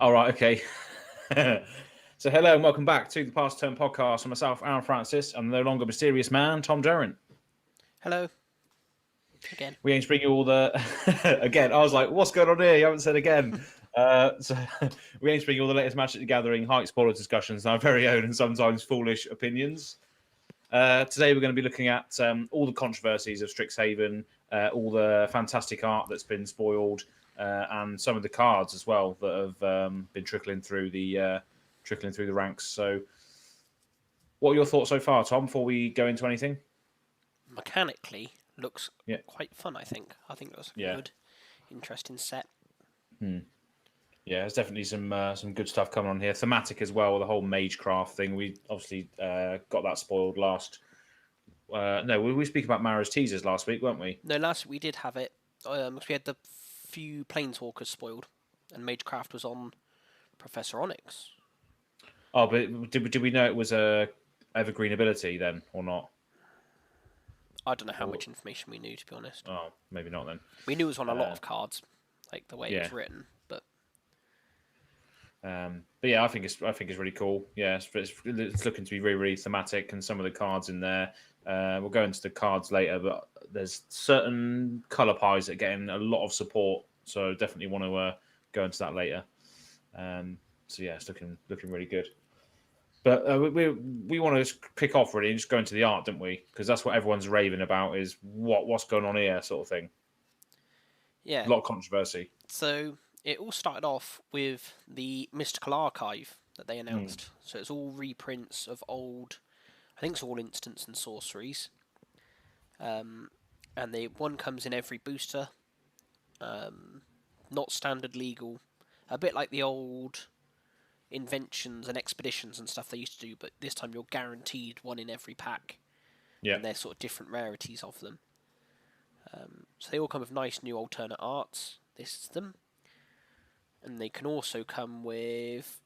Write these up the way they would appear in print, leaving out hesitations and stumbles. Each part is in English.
All right, okay. So, hello and welcome back to the Past Turn podcast from myself, Aaron Francis, and the no longer mysterious man, Tom Durrant. Hello. Again. We aim to bring you all the again. I was like, "What's going on here?" You haven't said again. So we aim to bring you all the latest Magic the Gathering hype spoiler discussions and our very own and sometimes foolish opinions. Today we're going to be looking at all the controversies of Strixhaven, all the fantastic art that's been spoiled, and some of the cards as well that have been trickling through the ranks. So, what are your thoughts so far, Tom? Before we go into anything, Mechanically, looks quite fun. I think it looks like a good, interesting set. Yeah, there's definitely some good stuff coming on here. Thematic as well, the whole Magecraft thing. We obviously got that spoiled last. No, we were speaking about Mara's teasers last week, weren't we? No, last week we did have it. Because we had the few Planeswalkers spoiled, and Magecraft was on Professor Onyx. Oh, but did we know it was a evergreen ability then, or not? I don't know how much information we knew, to be honest. Oh, maybe not then. We knew it was on a lot of cards, like the way it was written, but yeah, I think it's really cool. Yeah, it's looking to be really, really thematic, and some of the cards in there. We'll go into the cards later, but there's certain color pies that are getting a lot of support, so definitely want to go into that later. So yeah, it's looking really good. But we want to kick off really and just go into the art, don't we? Because that's what everyone's raving about is what's going on here, sort of thing. Yeah, a lot of controversy. So it all started off with the Mystical Archive that they announced. So it's all reprints of old, I think it's all instants and sorceries. And one comes in every booster. Not standard legal. A bit like the old inventions and expeditions and stuff they used to do, but this time you're guaranteed one in every pack. Yeah. And they're sort of different rarities of them. So they all come with nice new alternate arts. This is them. And they can also come with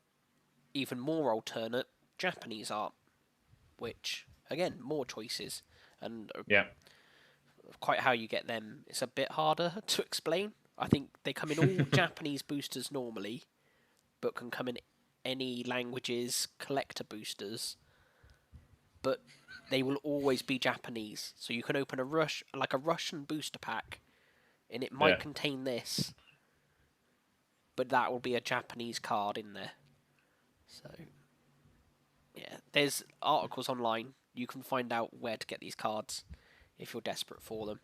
even more alternate Japanese art, which, again, more choices. And quite how you get them is a bit harder to explain. I think they come in all Japanese boosters normally, but can come in any languages collector boosters. But they will always be Japanese. So you can open a Russian booster pack, and it might contain this, but that will be a Japanese card in there. So, yeah, there's articles online. You can find out where to get these cards if you're desperate for them.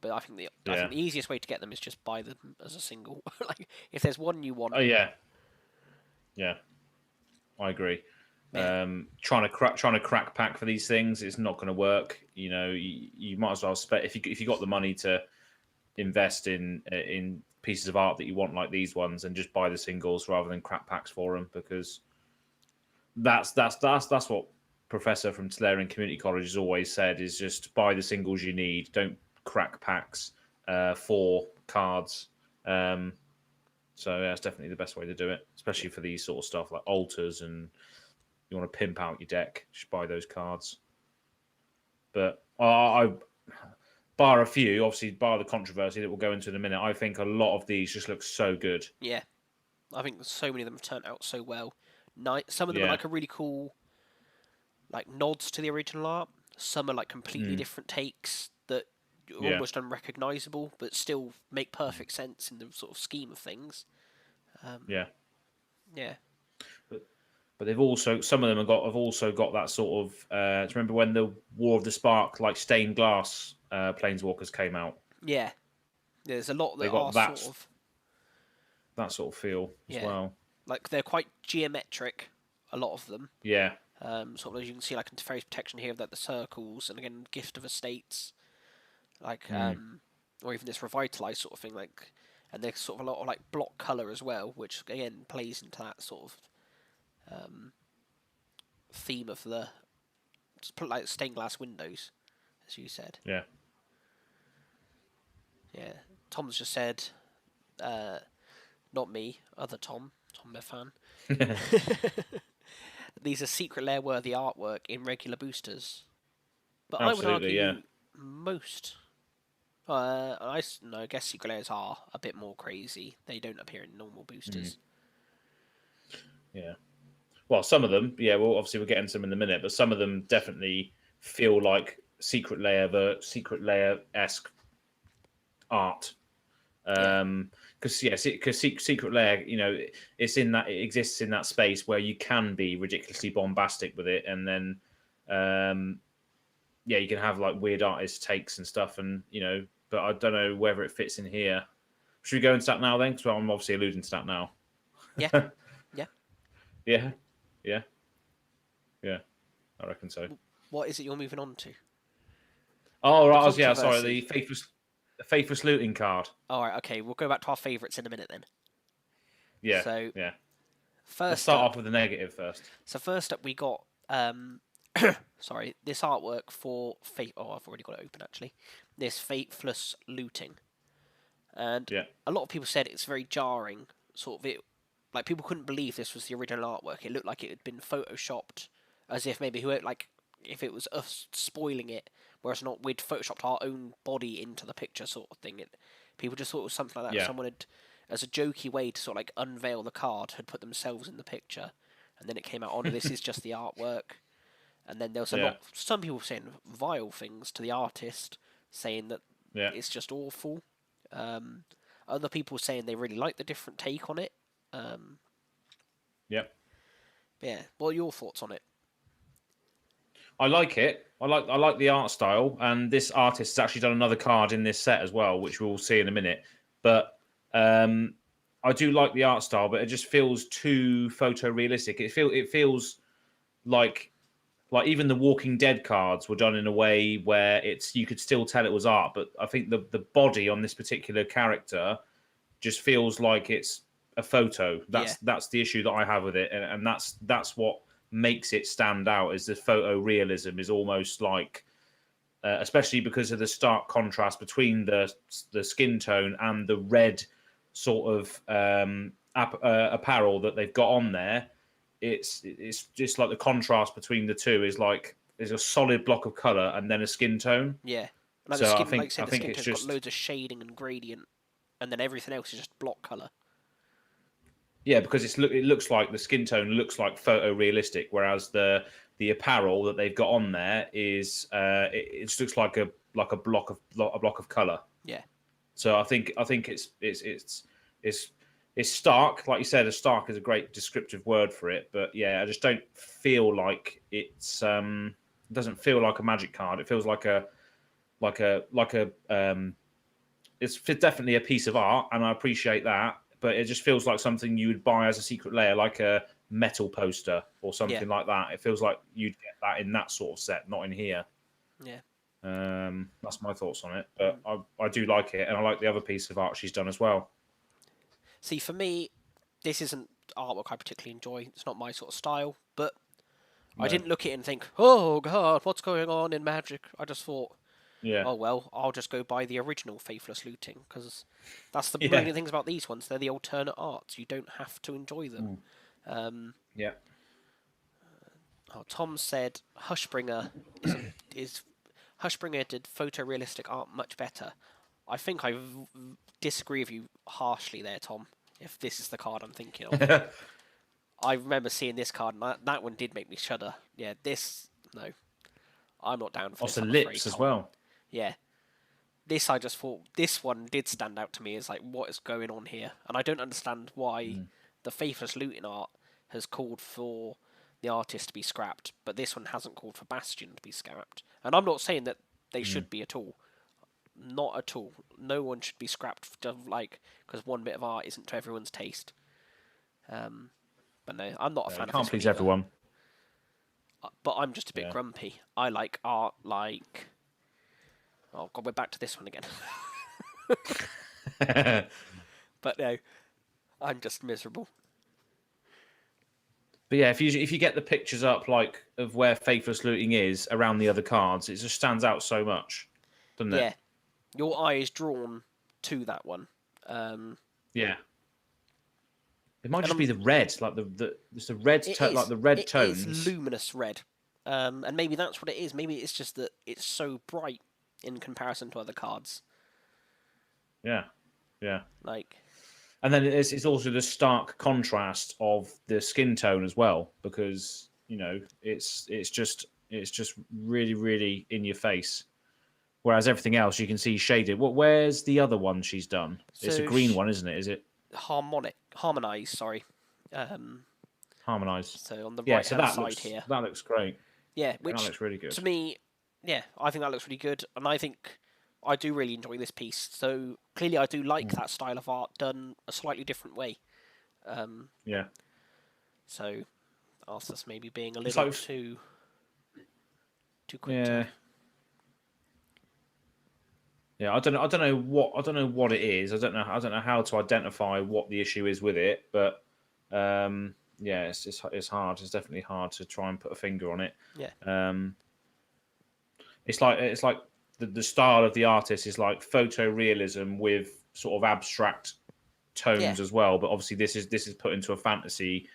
But I think the easiest way to get them is just buy them as a single. Like, if there's one you want. Oh yeah, I agree. Yeah. Trying to crack pack for these things is not going to work. You know, you might as well spend if you got the money to invest in pieces of art that you want like these ones, and just buy the singles rather than crack packs for them, because that's what Professor from Tolarian Community College has always said, is just buy the singles you need. Don't crack packs for cards. So yeah, it's definitely the best way to do it, especially for these sort of stuff like altars, and you want to pimp out your deck, just buy those cards. But I bar a few, obviously, bar the controversy that we'll go into in a minute, I think a lot of these just look so good. Yeah, I think so many of them have turned out so well. Some of them are like a really cool, like nods to the original art. Some are like completely different takes that are almost unrecognisable, but still make perfect sense in the sort of scheme of things. Yeah. But they've also, some of them have also got that sort of. Do you remember when the War of the Spark, like stained glass planeswalkers came out? Yeah, there's a lot that they got are that sort of feel as well. Like they're quite geometric, a lot of them. Yeah. Sort of as you can see, like in Teferi's Protection here, that the circles, and again, Gift of Estates, like or even this Revitalize sort of thing, like, and there's sort of a lot of like block color as well, which again plays into that sort of theme of the like stained glass windows, as you said. Yeah. Yeah. Tom's just said, not me, other Tom Mefan. These are secret lair worthy artwork in regular boosters. But absolutely, I would argue most. I guess secret lairs are a bit more crazy. They don't appear in normal boosters. Yeah. Well, some of them, yeah. Well, obviously we'll get into them in a minute, but some of them definitely feel like Secret Layer esque art. Yeah. Because yes, because Secret Lair, it exists in that space where you can be ridiculously bombastic with it, and then yeah, you can have like weird artist takes and stuff, and but I don't know whether it fits in here. Should we go into that now then? Because I'm obviously alluding to that now. Yeah. Yeah. Yeah, yeah, yeah. I reckon so. What is it you're moving on to? Oh The right, yeah. Sorry, controversy. the faithless looting card. All right. Okay. We'll go back to our favourites in a minute then. Yeah, So yeah. Let's first start up. off with the negative first. So first up, we got sorry, this artwork for Fate. Oh, I've already got it open actually. This faithless looting, and Yeah, a lot of people said it's very jarring. Sort of it, like people couldn't believe this was the original artwork. It looked like it had been photoshopped, as if maybe if it was us spoiling it, whereas not we'd photoshopped our own body into the picture, sort of thing. People just thought it was something like that. yeah, Someone had, as a jokey way to sort of like unveil the card, had put themselves in the picture, and then it came out. Oh, no, this is just the artwork. And then there was yeah, some people saying vile things to the artist, saying that yeah. it's just awful. Other people saying they really like the different take on it. Yep. Yeah, what are your thoughts on it? I like it. I like the art style, and this artist has actually done another card in this set as well, which we'll see in a minute. But I do like the art style, but it just feels too photorealistic. It feels like even the Walking Dead cards were done in a way where you could still tell it was art, but I think the body on this particular character just feels like it's a photo. Yeah, That's the issue that I have with it, and that's what makes it stand out. Is the photorealism is almost like, especially because of the stark contrast between the skin tone and the red sort of apparel that they've got on there. It's just like the contrast between the two is like there's a solid block of color and then a skin tone. yeah. Like the So skin, like I said, I the think skin it's tone's got just loads of shading and gradient, and then everything else is just block color. yeah, because it looks like the skin tone looks like photorealistic, whereas the apparel that they've got on there is it just looks like a block of color. Yeah, So I think it's stark, like you said. A stark is a great descriptive word for it, but yeah, I just don't feel like it doesn't feel like a magic card. It feels like it's definitely a piece of art, and I appreciate that. But it just feels like something you would buy as a secret layer, like a metal poster or yeah, something like that. It feels like you'd get that in that sort of set, not in here. yeah. That's my thoughts on it. But I do like it, and I like the other piece of art she's done as well. See, for me, this isn't artwork I particularly enjoy. It's not my sort of style, but I No. didn't look at it and think, "Oh God, what's going on in Magic?" I just thought, Yeah. "Oh well, I'll just go buy the original Faithless Looting," because that's the Yeah. brilliant things about these ones. They're the alternate arts. You don't have to enjoy them. Yeah. Oh, Tom said Hushbringer is Hushbringer did photorealistic art much better. I think I disagree with you harshly there, Tom. If this is the card I'm thinking of, I remember seeing this card, and that one did make me shudder. Yeah, no, I'm not down for this. Also I'm lips afraid, as Tom. well. Yeah, this I just thought this one did stand out to me as like what is going on here, and I don't understand why the Faithless Looting art has called for the artist to be scrapped, but this one hasn't called for Bastion to be scrapped. And I'm not saying that they should be at all. Not at all. No one should be scrapped because one bit of art isn't to everyone's taste. But no, I'm not a fan of Can't this please one either. everyone. But I'm just a bit Yeah. grumpy. I like art like. Oh God, we're back to this one again. But no, I'm just miserable. But yeah, if you get the pictures up like of where Faithless Looting is around the other cards, it just stands out so much, doesn't Yeah, it? your eye is drawn to that one. Yeah. It might And just be the red, like it's the red like the red tones. It is luminous red, and maybe that's what it is. Maybe it's just that it's so bright in comparison to other cards. Yeah, yeah. Like, And then it's also the stark contrast of the skin tone as well, because it's just really really in your face. Whereas everything else you can see shaded. Where's the other one she's done? It's a So green one, isn't it? Is it harmonized? Sorry. harmonized? So on the Yeah. right So hand side here. that looks great. Yeah, That which looks really good. to me, yeah, I think that looks really good, and I think I do really enjoy this piece. So clearly, I do like that style of art done a slightly different way. Yeah. So Arthur's maybe being a It's little like too quick yeah. to. Yeah, I don't know what it is. I don't know how to identify what the issue is with it, but yeah, it's hard. It's definitely hard to try and put a finger on it. Yeah. It's like the style of the artist is like photorealism with sort of abstract tones as well. But obviously, this is put into a fantasy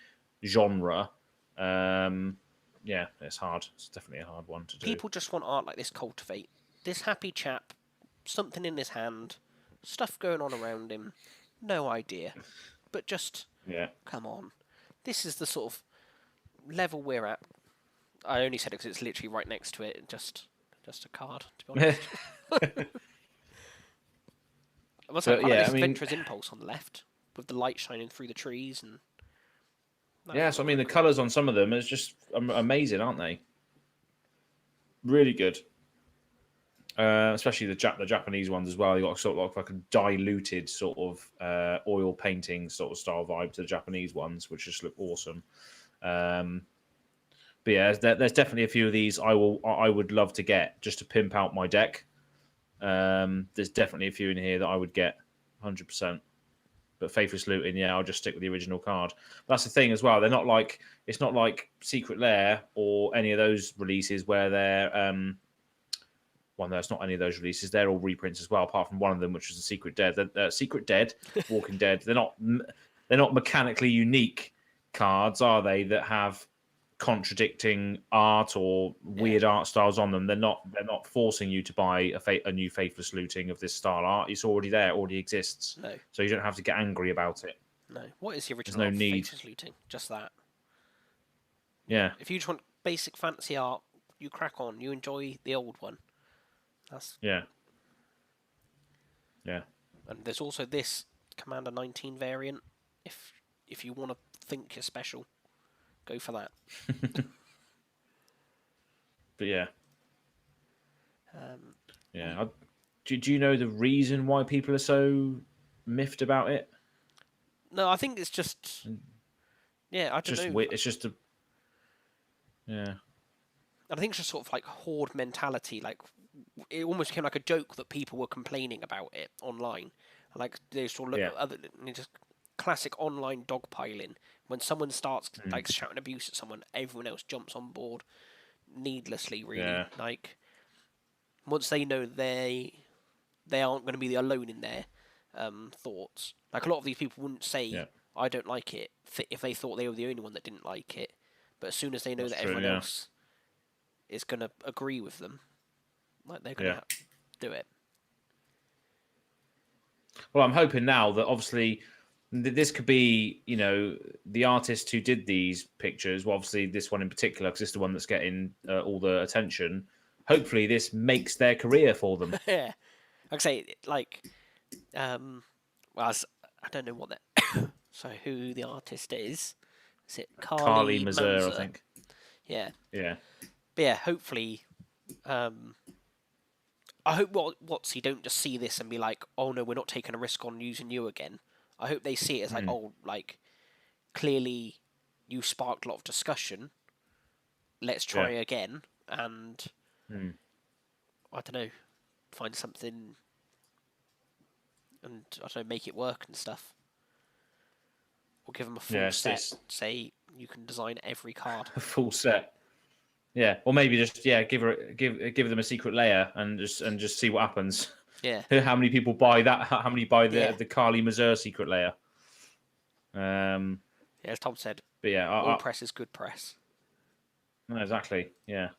genre. Yeah, it's hard. It's definitely a hard one to do. People just want art like this. Cultivate this happy chap, something in his hand, stuff going on around him, no idea, but just come on. This is the sort of level we're at. I only said it because it's literally right next to it. Just a card, to be honest. I must say, quite like this adventurous impulse on the left, with the light shining through the trees and. Yeah, so I mean, the colours on some of them is just amazing, aren't they? Really good. Especially the Japanese ones as well. They got sort of like a diluted sort of oil painting sort of style vibe to the Japanese ones, which just look awesome. But yeah, there's definitely a few of these I would love to get just to pimp out my deck. There's definitely a few in here that I would get 100%. But Faithless Looting, yeah, I'll just stick with the original card. But that's the thing as well. It's not like Secret Lair or any of those releases where they're well, no, it's not any of those releases. They're all reprints as well, apart from one of them, which is the Secret Dead. Secret Dead, Walking Dead. They're not mechanically unique cards, are they? That have contradicting art or weird art styles on them. They're not forcing you to buy a new Faithless Looting of this style art. It's already there, it already exists. No. So you don't have to get angry about it. No. What is the original? There's no need. Faithless Looting, just that. Yeah. If you just want basic fantasy art, you crack on. You enjoy the old one. That's yeah. And there's also this Commander 19 variant. If you want to think you're special, go for that. But yeah. Yeah. Do you know the reason why people are so miffed about it? No, I think it's just. Yeah, I don't know. It's just a. Yeah. I think it's just sort of like horde mentality. Like, it almost became like a joke that people were complaining about it online. Like, they sort of look at other. Just classic online dogpiling. When someone starts like shouting abuse at someone, everyone else jumps on board needlessly, really. Yeah. Like, once they know they aren't going to be alone in their thoughts. Like, a lot of these people wouldn't say, I don't like it, if they thought they were the only one that didn't like it. But as soon as they know that everyone else is going to agree with them, like, they're going to do it. Well, I'm hoping now that obviously this could be, the artist who did these pictures. Well, obviously this one in particular, because it's the one that's getting all the attention. Hopefully, this makes their career for them. Yeah, like I say, like, well, I don't know what that. So who the artist is? Is it Carly Mazur, I think. Yeah. Yeah. But yeah, hopefully. I hope WotC don't just see this and be like, oh no, we're not taking a risk on using you again. I hope they see it as like, oh, like, clearly you sparked a lot of discussion. Let's try again. And I don't know, find something and, I don't know, make it work and stuff. Or give them a full set. Say you can design every card. A full set. Yeah, or maybe just give them a secret layer and just see what happens. Yeah. How many people buy that? How many buy the Carly Mazur secret layer? Yeah, as Tom said. But yeah, all press is good press. No, exactly. Yeah,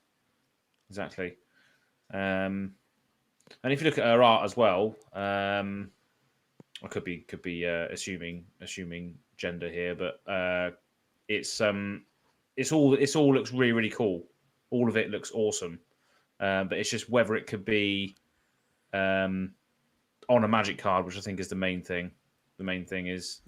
exactly. And if you look at her art as well, I could be assuming gender here, but it's it's all looks really cool. All of it looks awesome, but it's just whether it could be on a Magic card, which I think is the main thing. The main thing is,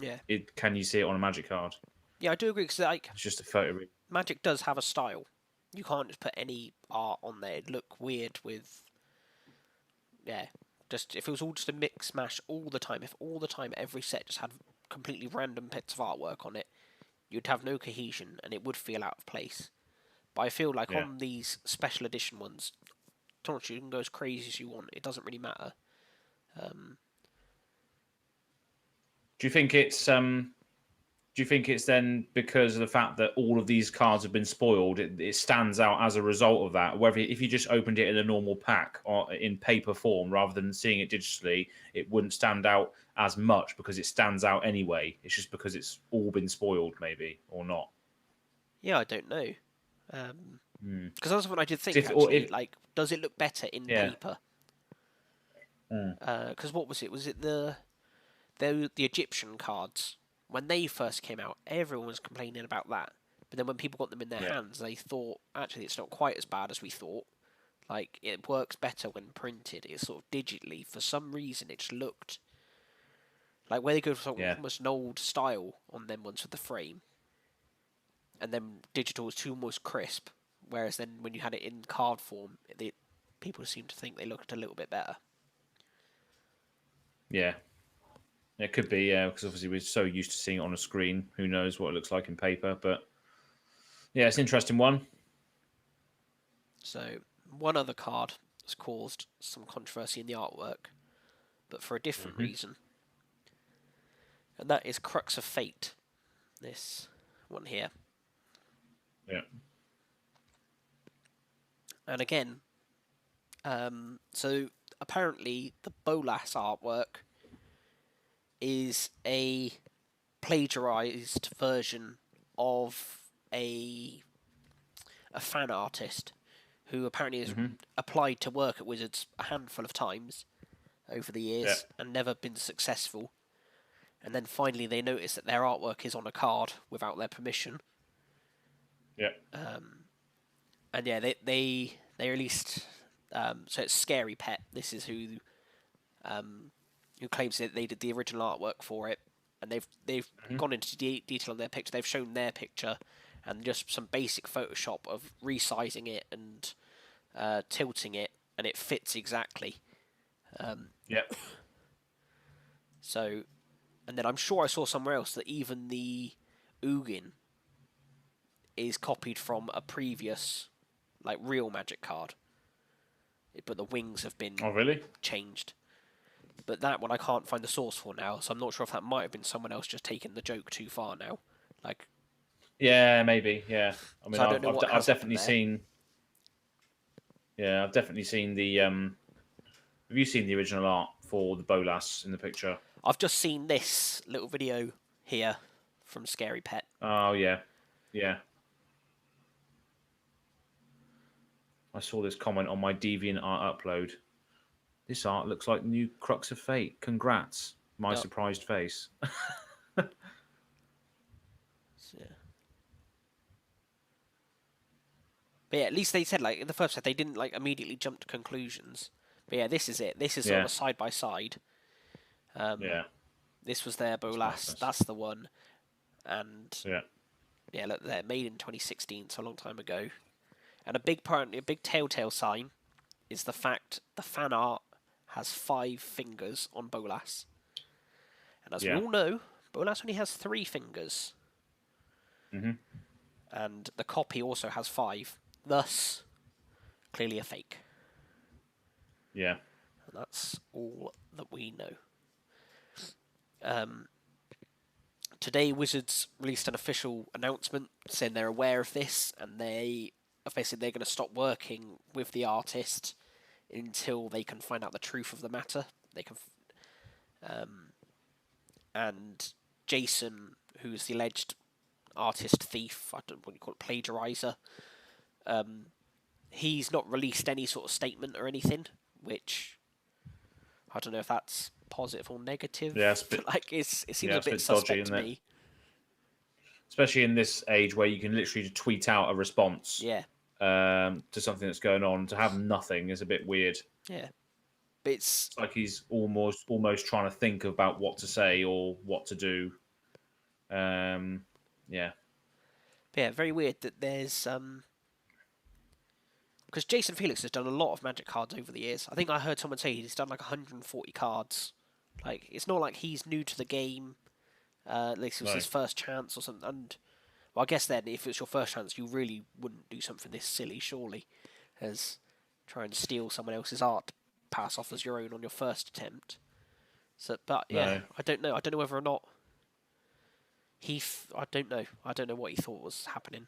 can you see it on a Magic card? Yeah, I do agree, because like, it's just a photo. Magic does have a style. You can't just put any art on there. It'd look weird with... Yeah, just if it was all just a mix mash all the time, if all the time every set just had completely random bits of artwork on it, you'd have no cohesion and it would feel out of place. But I feel like on these special edition ones, you can go as crazy as you want. It doesn't really matter. Do you think it's then because of the fact that all of these cards have been spoiled, it stands out as a result of that? Whether if you just opened it in a normal pack or in paper form rather than seeing it digitally, it wouldn't stand out as much because it stands out anyway. It's just because it's all been spoiled, maybe, or not. Yeah, I don't know. Because that's what I did think, actually. Like, does it look better in paper? Because what was it? Was it the Egyptian cards? When they first came out, everyone was complaining about that. But then when people got them in their hands, they thought, actually, it's not quite as bad as we thought. Like, it works better when printed. It's sort of digitally. For some reason, it just looked... Like, where they go for almost an old style on them ones with the frame. And then digital was too almost crisp. Whereas then when you had it in card form, people seemed to think they looked a little bit better. Yeah. It could be, because obviously we're so used to seeing it on a screen. Who knows what it looks like in paper, but yeah, it's an interesting one. So, one other card has caused some controversy in the artwork, but for a different reason. And that is Crux of Fate. This one here. Yeah. And again, so apparently the Bolas artwork is a plagiarized version of a fan artist who apparently has applied to work at Wizards a handful of times over the years and never been successful. And then finally they notice that their artwork is on a card without their permission. Yeah. And yeah, they released... so it's Scary Pet. This is who claims that they did the original artwork for it, and they've gone into detail on their picture. They've shown their picture and just some basic Photoshop of resizing it and tilting it, and it fits exactly. So, and then I'm sure I saw somewhere else that even the Ugin is copied from a previous, like, real Magic card, but the wings have been changed. But that one I can't find the source for now, so I'm not sure if that might have been someone else just taking the joke too far now. Like, yeah, maybe, yeah. I mean, so I've definitely seen. Yeah, I've definitely seen the. Have you seen the original art for the Bolas in the picture? I've just seen this little video here from Scary Pet. Oh yeah, yeah. I saw this comment on my DeviantArt upload. This art looks like the new Crux of Fate. Congrats. My surprised face. Yeah. But yeah, at least they said, like, in the first set, they didn't, like, immediately jump to conclusions. But yeah, this is it. This is sort of a side-by-side. This was their Bolas. That's the one. And yeah, look, they're made in 2016, so a long time ago. And a big telltale sign is the fact the fan art has 5 fingers on Bolas. And as we all know, Bolas only has 3 fingers. And the copy also has 5. Thus, clearly a fake. Yeah. And that's all that we know. Today, Wizards released an official announcement saying they're aware of this, and they're going to stop working with the artist until they can find out the truth of the matter. They can, and Jason, who's the alleged artist thief, I don't know what you call it, plagiarizer, he's not released any sort of statement or anything, which I don't know if that's positive or negative. Yeah, it's a bit, Like it seems yeah, a it's bit dodgy, suspect isn't to it? me. Especially in this age where you can literally tweet out a response Yeah, to something that's going on. To have nothing is a bit weird. yeah. But it's It's like he's almost trying to think about what to say or what to do. Yeah, yeah, very weird that there's because Jason Felix has done a lot of Magic cards over the years. I think I heard someone say he's done like 140 cards. Like it's not like he's new to the game. At least it was no, his first chance or something. And well, I guess then if it's your first chance, you really wouldn't do something this silly, surely, as trying to steal someone else's art to pass off as your own on your first attempt. So, but yeah, no. I don't know. I don't know whether or not I don't know. I don't know what he thought was happening.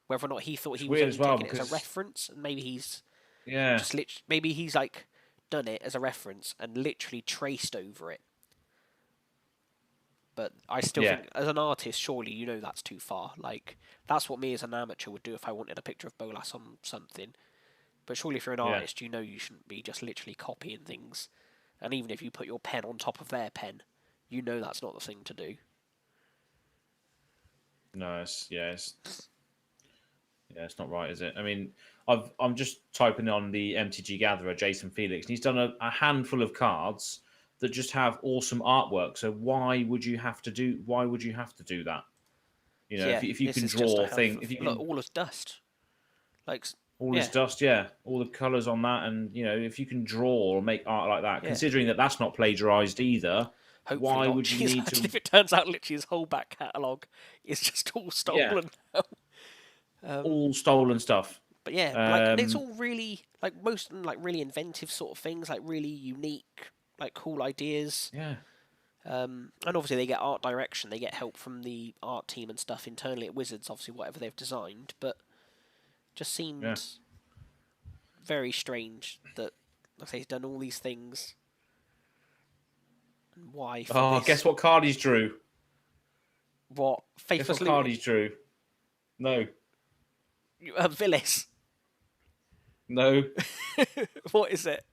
Whether or not he thought It's he was weird only as well taking it as a because reference, and maybe he's yeah, just maybe he's like done it as a reference and literally traced over it. But I still yeah, think, as an artist, surely you know that's too far. Like that's what me as an amateur would do if I wanted a picture of Bolas on something. But surely, if you're an yeah. artist, you know you shouldn't be just literally copying things. And even if you put your pen on top of their pen, you know that's not the thing to do. No, it's not right, is it? I mean, I'm just typing on the MTG Gatherer, Jason Felix, and he's done a handful of cards that just have awesome artwork. So why would you have to do? Why would you have to do that? You know, So yeah, if you this can is just a draw handful thing, if of you look, can all is dust. Like all this yeah, dust, yeah, all the colours on that, and you know, if you can draw or make art like that, yeah. considering that that's not plagiarized either, Hopefully why not. would you Jeez, need imagine to? if it turns out literally his whole back catalogue is just all Yeah, stolen. all stolen stuff. But yeah, like and it's Um, all really like most like really inventive sort of things, like really unique, like cool ideas. yeah, And obviously they get art direction, they get help from the art team and stuff internally at Wizards, obviously whatever they've designed. But just yeah. seemed very strange that, like I say, he's done all these things. And why for Oh, this? guess what card he's drew? What Guess faithless what card looting? he's drew? No, Villis. no. What is it?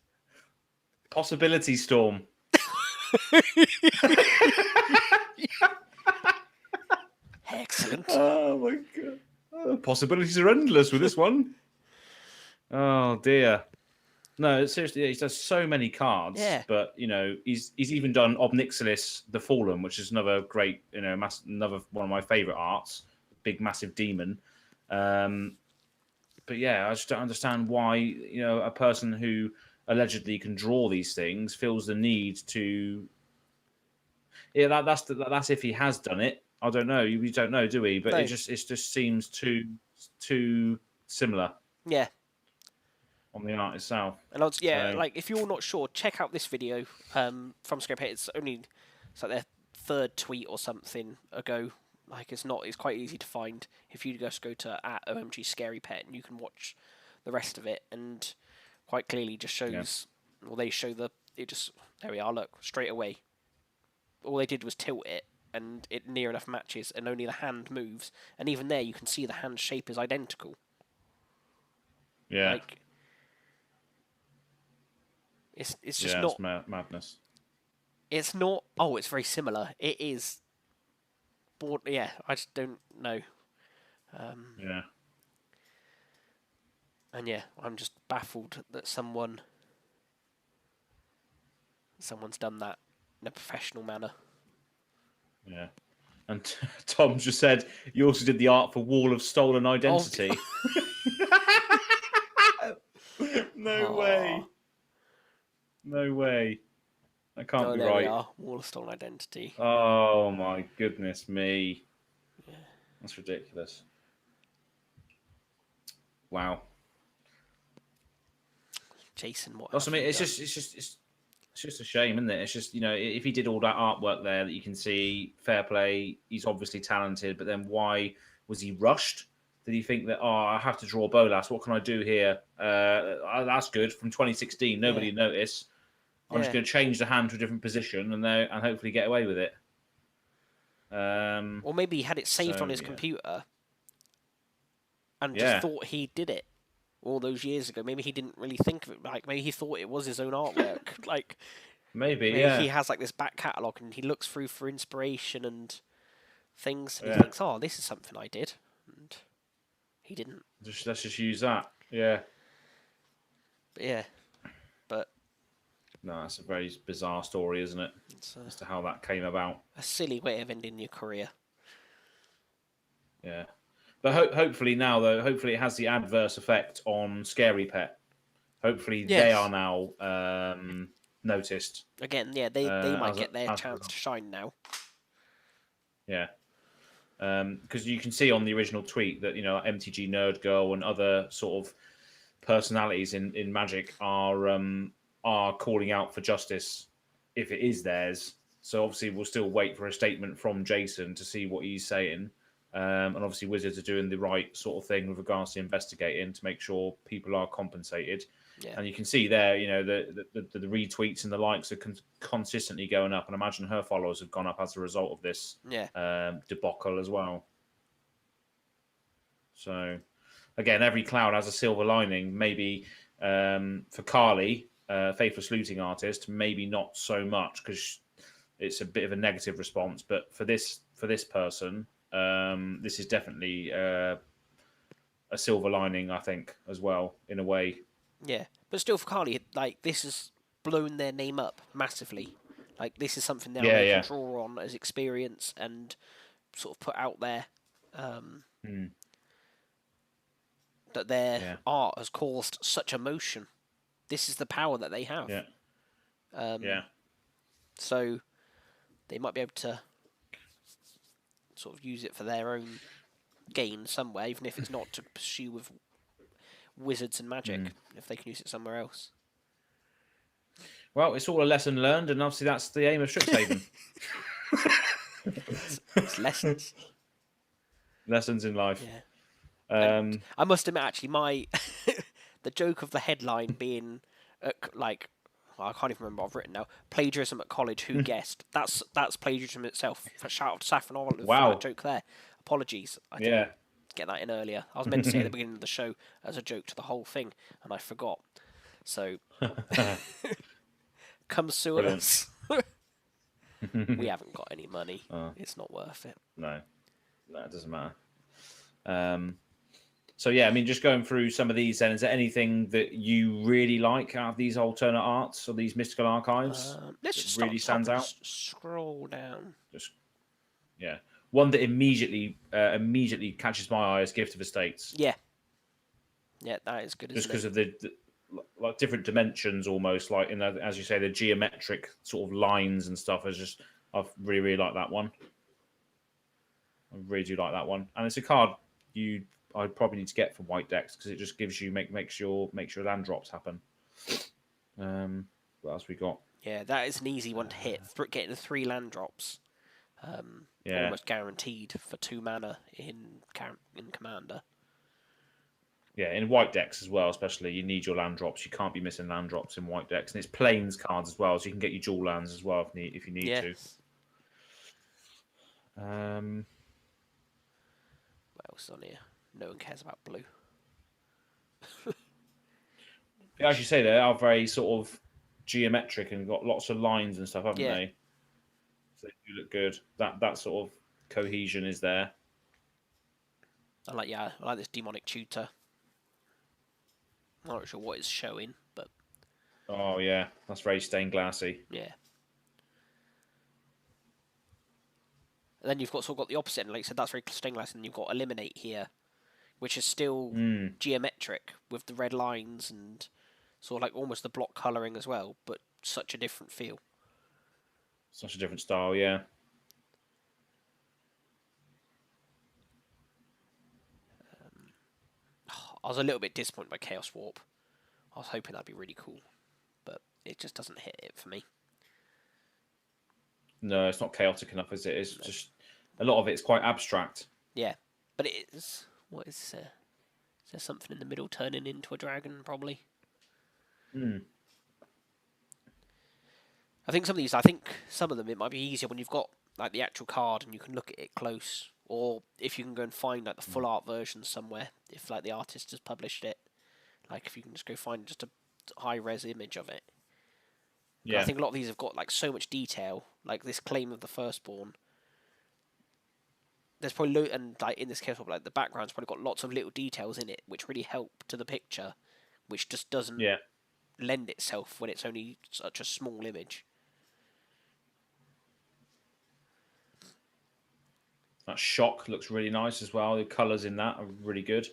Possibility Storm. Excellent. Oh my god. Possibilities are endless with this one. Oh dear. No, seriously, he does so many cards. Yeah. But you know, he's even done Obnixilis the Fallen, which is another great, you know, another one of my favorite arts. Big, massive demon. But yeah, I just don't understand why, you know, a person who allegedly can draw these things feels the need to. Yeah, that's if he has done it. I don't know. We don't know, do we? But No. it just seems too similar Yeah. on the art itself. And So, like if you're not sure, check out this video from Scarehead. It's like their third tweet or something ago. Like it's quite easy to find if you just go to @OMG Scary Pet and you can watch the rest of it, and quite clearly just shows. Yeah. Well, they show there we are. Look, straight away. All they did was tilt it, and it near enough matches, and only the hand moves, and even there you can see the hand shape is identical. yeah. Like, it's just not it's madness. It's not. Oh, it's very similar. It is. But yeah, I just don't know. Yeah. And yeah, I'm just baffled that someone's done that in a professional manner. Yeah. And Tom just said you also did the art for Wall of Stolen Identity. No way. No way. That can't be there right. we are. Wall of Stolen Identity. Oh my goodness me. Yeah. That's ridiculous. Wow. Jason, what? That's, I mean, it's just a shame, isn't it? It's just, you know, if he did all that artwork there that you can see, fair play, he's obviously talented, but then why was he rushed? Did he think that, I have to draw Bolas, what can I do here? That's good. From 2016, nobody noticed. I'm just going to change the hand to a different position and hopefully get away with it. Or maybe he had it saved on his computer and just thought he did it all those years ago. Maybe he didn't really think of it. Like maybe he thought it was his own artwork. Like Maybe, Maybe yeah. he has like this back catalogue and he looks through for inspiration and things, and he Yeah. thinks, "Oh, this is something I did," and he didn't. Let's just use that. Yeah. But yeah, but No, that's a very bizarre story, isn't it? it's As to how that came about. a silly way of ending your career. Yeah. But hopefully now, though, hopefully it has the adverse effect on Scary Pet. Hopefully they are Yes. now noticed. Again, yeah, they might get their As a chance result. to shine now. Yeah. Because you can see on the original tweet that MTG Nerd Girl and other sort of personalities in Magic are calling out for justice if it is theirs. So obviously we'll still wait for a statement from Jason to see what he's saying. And obviously Wizards are doing the right sort of thing with regards to investigating to make sure people are compensated. Yeah. And you can see there, the retweets and the likes are consistently going up. And imagine her followers have gone up as a result of this Yeah. debacle as well. So, again, every cloud has a silver lining. Maybe for Carly, Faithless Looting Artist, maybe not so much because it's a bit of a negative response. But for this person, this is definitely a silver lining, I think, as well, in a way. Yeah, but still, for Carly, like this has blown their name up massively. Like this is something now they can draw on as experience and sort of put out there. That their art has caused such emotion. This is the power that they have. Yeah. So they might be able to sort of use it for their own gain somewhere, even if it's not to pursue with Wizards and Magic, if they can use it somewhere else. Well, it's all a lesson learned, and obviously that's the aim of Strixhaven. It's lessons. Lessons in life. Yeah. I must admit, actually, my the joke of the headline being like, I can't even remember what I've written now. Plagiarism at college. Who guessed? That's plagiarism itself. Shout out to Saffron Olive for that joke there. Apologies. I didn't get that in earlier. I was meant to say at the beginning of the show as a joke to the whole thing, and I forgot. So, come sue us. We haven't got any money. It's not worth it. No, it doesn't matter. So yeah, I mean, just going through some of these. Then, is there anything that you really like out of these alternate arts or these mystical archives? Let's just really stands out. Scroll down. One that immediately catches my eye is Gift of Estates. Yeah, that is good. Just because of the like different dimensions, almost like as you say, the geometric sort of lines and stuff. I really like that one. I really do like that one, and it's a card I'd probably need to get for white decks because it just gives you makes your land drops happen. What else we got? Yeah, that is an easy one to hit. Getting the 3 land drops, almost guaranteed for 2 mana in Commander. Yeah, in white decks as well, especially you need your land drops. You can't be missing land drops in white decks, and it's plains cards as well, so you can get your dual lands as well if you need to. What else is on here? No one cares about blue. As you say, they are very sort of geometric and got lots of lines and stuff, haven't they? So they do look good. That sort of cohesion is there. I like this demonic tutor. I'm not sure what it's showing, but oh yeah, that's very stained glassy. Yeah. And then you've sort of got the opposite, and like I said, that's very stained glass, and you've got Eliminate here, which is still geometric with the red lines and sort of like almost the block colouring as well, but such a different feel. Such a different style, yeah. I was a little bit disappointed by Chaos Warp. I was hoping that'd be really cool, but it just doesn't hit it for me. No, it's not chaotic enough, is it? It's just a lot of it's quite abstract. Yeah, but it is. What is there? Is there something in the middle turning into a dragon? Probably. I think some of them it might be easier when you've got like the actual card and you can look at it close, or if you can go and find like the full art version somewhere. If like the artist has published it, like if you can just go find just a high res image of it, I think a lot of these have got like so much detail, like this claim of the firstborn. There's probably and like in this case, like the background's probably got lots of little details in it, which really help to the picture, which just doesn't lend itself when it's only such a small image. That shock looks really nice as well. The colours in that are really good.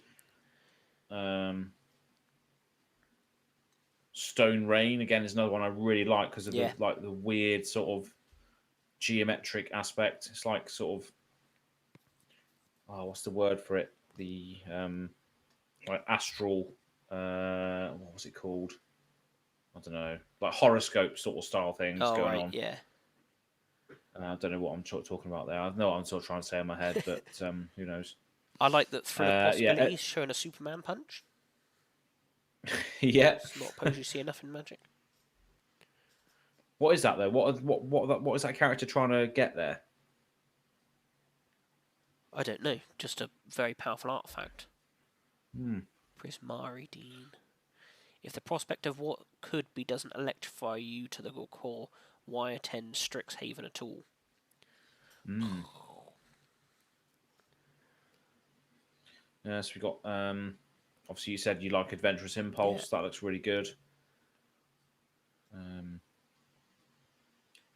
Stone Rain again is another one I really like because of the weird sort of geometric aspect. It's like sort of what's the word for it? The like astral. What was it called? I don't know. Like horoscope sort of style things going on. Yeah. I don't know what I'm talking about there. I know what I'm sort of trying to say in my head, but who knows? I like that through the possibilities showing a Superman punch. Yeah, it's not a pose you see enough in Magic. What is that though? What is that character trying to get there? I don't know. Just a very powerful artifact. Hmm. Prismari Dean. If the prospect of what could be doesn't electrify you to the core, why attend Strixhaven at all? Mm. Yes, we got. Obviously, you said you like Adventurous Impulse. That looks really good.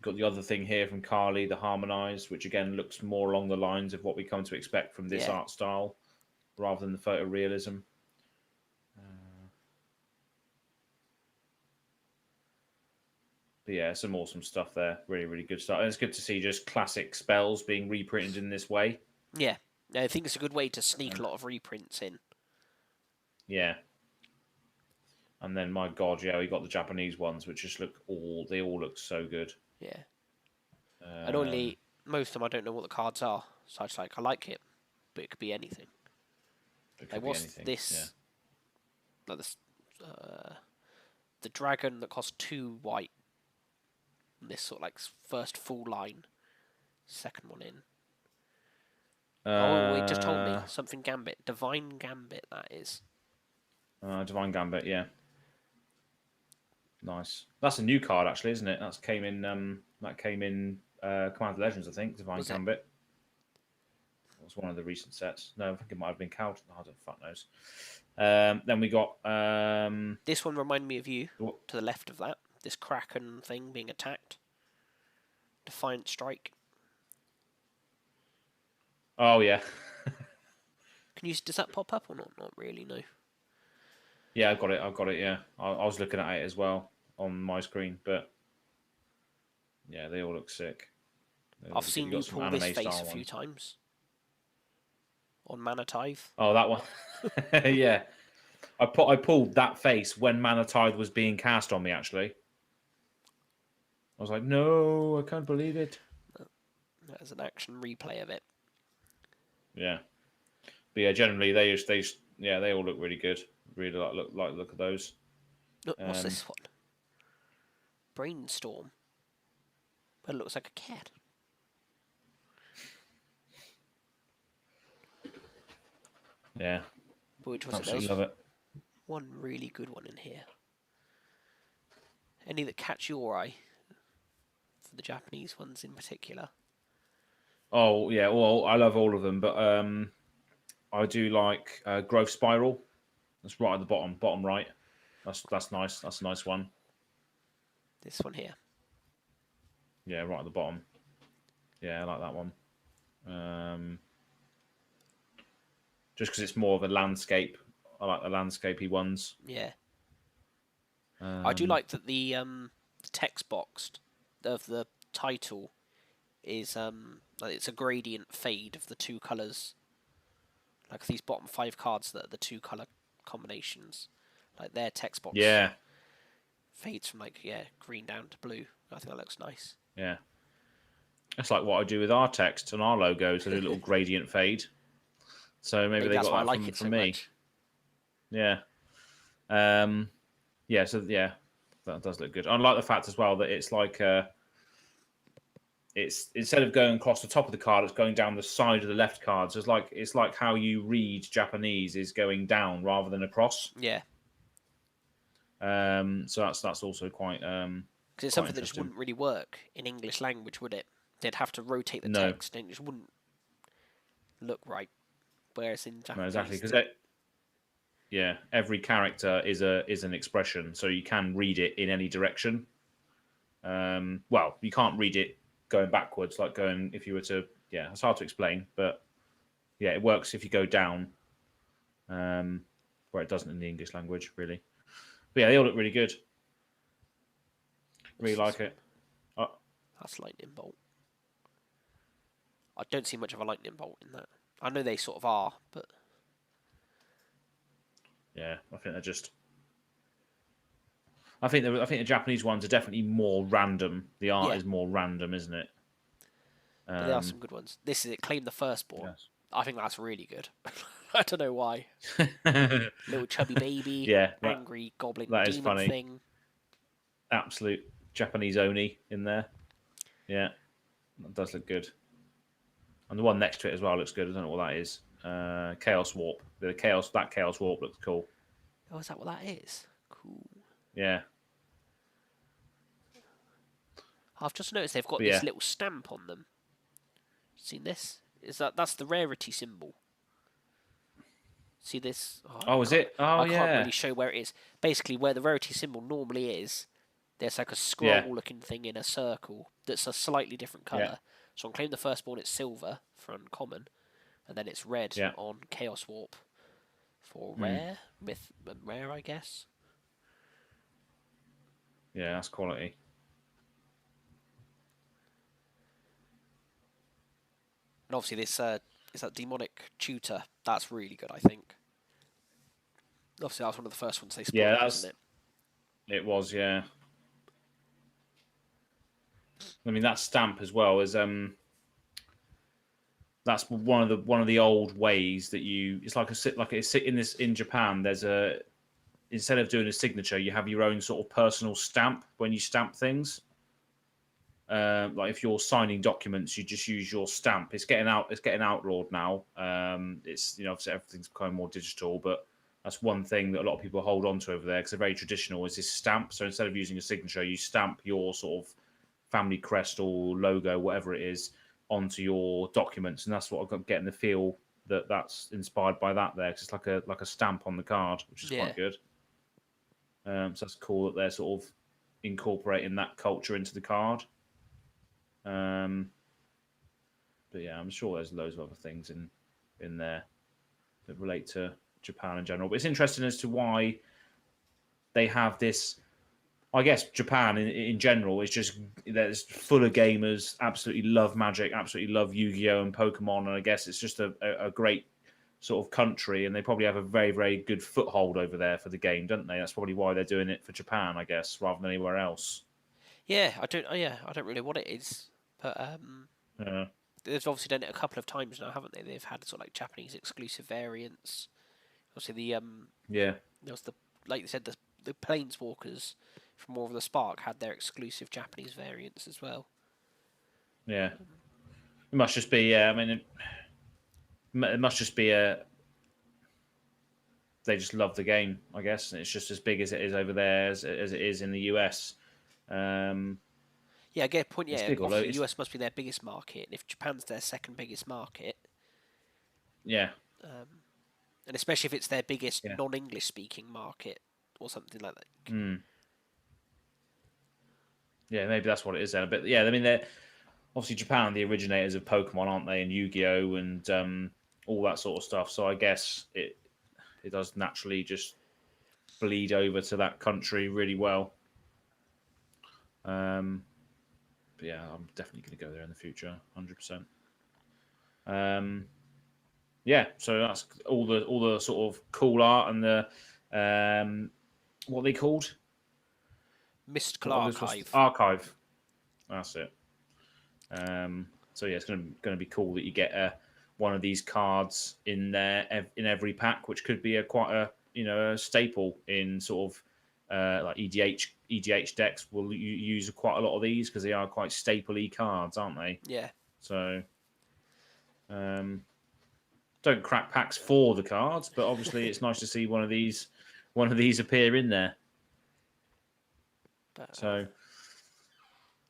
Got the other thing here from Carly, the Harmonized, which again looks more along the lines of what we come to expect from this art style, rather than the photorealism. But yeah, some awesome stuff there. Really, really good stuff. And it's good to see just classic spells being reprinted in this way. Yeah. I think it's a good way to sneak a lot of reprints in. Yeah. And then, my God, we got the Japanese ones, which just they all look so good. Yeah. And only, most of them I don't know what the cards are. So I just I like it, but it could be anything. What's this? Like this, the dragon that costs 2 white. This sort of first full line, second one in. It just told me something Gambit, Divine Gambit. That is. Divine Gambit, yeah. Nice. That's a new card, actually, isn't it? That came in. Command of Legends, I think. Divine Gambit. It was one of the recent sets. No, I think it might have been Cal. I don't fuck knows. Then we got. This one reminded me of you. To the left of that, this Kraken thing being attacked. Defiant Strike. Oh yeah. Does that pop up or not? Not really, no. Yeah, I've got it. Yeah, I was looking at it as well on my screen, but yeah, they all look sick. I've seen you pull this face a few times on Mana Tithe. Oh, that one. Yeah, I pulled that face when Mana Tithe was being cast on me. Actually, I was like, no, I can't believe it. There's an action replay of it. Yeah, but yeah, generally they all look really good. Really look at those. Look, what's this one? Brainstorm. But it looks like a cat. Yeah. Which was absolutely love it. One really good one in here. Any that catch your eye? For the Japanese ones in particular. Oh yeah, well I love all of them, but I do like Growth Spiral. That's right at the bottom right. That's nice. That's a nice one. This one here. Yeah, right at the bottom. Yeah, I like that one. Just because it's more of a landscape. I like the landscapey ones. Yeah. I do like that the text box of the title is it's a gradient fade of the 2 colours. Like these bottom 5 cards that are the 2 colour combinations, like their text box fades from green down to blue. I think that looks nice. Yeah, that's like what I do with our text and our logos. I do a little gradient fade. So maybe they got that from me. Much. Yeah. Yeah. So that does look good. I like the fact as well that it's like it's instead of going across the top of the card, it's going down the side of the left card. So it's like how you read Japanese is going down rather than across. Yeah. So that's also quite Because it's Quite something that just interesting. wouldn't really work in English language, would it? They'd have to rotate the No. text, and it just wouldn't look right. Whereas in Japanese, No, exactly, because every character is an expression, so you can read it in any direction. Well, you can't read it going backwards, like going if you were to. Yeah, it's hard to explain, but yeah, it works if you go down, where it doesn't in the English language, really. But yeah, they all look really good. Really like it. That's lightning bolt. I don't see much of a lightning bolt in that. I know they sort of are, but yeah, I think they're just. I think the Japanese ones are definitely more random. The art is more random, isn't it? But there are some good ones. This is it. Claim the Firstborn. Yes. I think that's really good. I don't know why. Little chubby baby. Yeah, angry goblin that is demon funny. thing. Absolute Japanese oni in there. Yeah, that does look good. And the one next to it as well looks good. I don't know what that is. Chaos Warp. That Chaos Warp looks cool. Oh, is that what that is? Cool. Yeah. I've just noticed they've got this little stamp on them. Seen this? That's the rarity symbol? See this? Is it? Oh, I can't really show where it is. Basically, where the rarity symbol normally is, there's like a scroll-looking thing in a circle that's a slightly different colour. Yeah. So on Claim the Firstborn, it's silver for uncommon, and then it's red on Chaos Warp for rare, rare, I guess. Yeah, that's quality. And obviously, this is that demonic tutor. That's really good, I think. Obviously, that was one of the first ones they spoiled, wasn't it? It was, yeah. I mean, that stamp as well is that's one of the old ways that you. It's like in Japan. There's instead of doing a signature, you have your own sort of personal stamp when you stamp things. Like if you're signing documents, you just use your stamp. It's getting outlawed now. It's obviously everything's becoming more digital, but that's one thing that a lot of people hold on to over there because they're very traditional. Is this stamp? So instead of using a signature, you stamp your sort of family crest or logo, whatever it is, onto your documents, and that's what I'm getting the feel that's inspired by that there. Cause it's like a stamp on the card, which is quite good. So that's cool that they're sort of incorporating that culture into the card. But yeah, I'm sure there's loads of other things in there that relate to Japan in general. But it's interesting as to why they have this. I guess Japan in general is just there's full of gamers, absolutely love Magic, absolutely love Yu-Gi-Oh and Pokemon, and I guess it's just a great sort of country, and they probably have a very, very good foothold over there for the game, don't they? That's probably why they're doing it for Japan, I guess, rather than anywhere else. Yeah, I don't really know what it is, but they've obviously done it a couple of times now, haven't they? They've had sort of like Japanese exclusive variants. Obviously, there was like you said, the Planeswalkers from War of the Spark had their exclusive Japanese variants as well. Yeah, it must just be. I mean, it must just be they just love the game, I guess, and it's just as big as it is over there as it is in the US. Yeah, I get a point. Yeah, the US must be their biggest market. If Japan's their second biggest market, and especially if it's their biggest non-English speaking market or something like that. Yeah, maybe that's what it is then. But yeah, I mean, they're obviously Japan are the originators of Pokemon, aren't they? And Yu-Gi-Oh and all that sort of stuff. So I guess it does naturally just bleed over to that country really well. But yeah, I'm definitely going to go there in the future, 100%. Yeah, so that's all the sort of cool art and the what are they called? Mystical Archive. Archive. That's it. So yeah, it's going to be cool that you get one of these cards in there in every pack, which could be quite a staple in sort of like EDH decks. Will use quite a lot of these because they are quite staple-y cards, aren't they? Yeah. So don't crack packs for the cards, but obviously it's nice to see one of these appear in there. So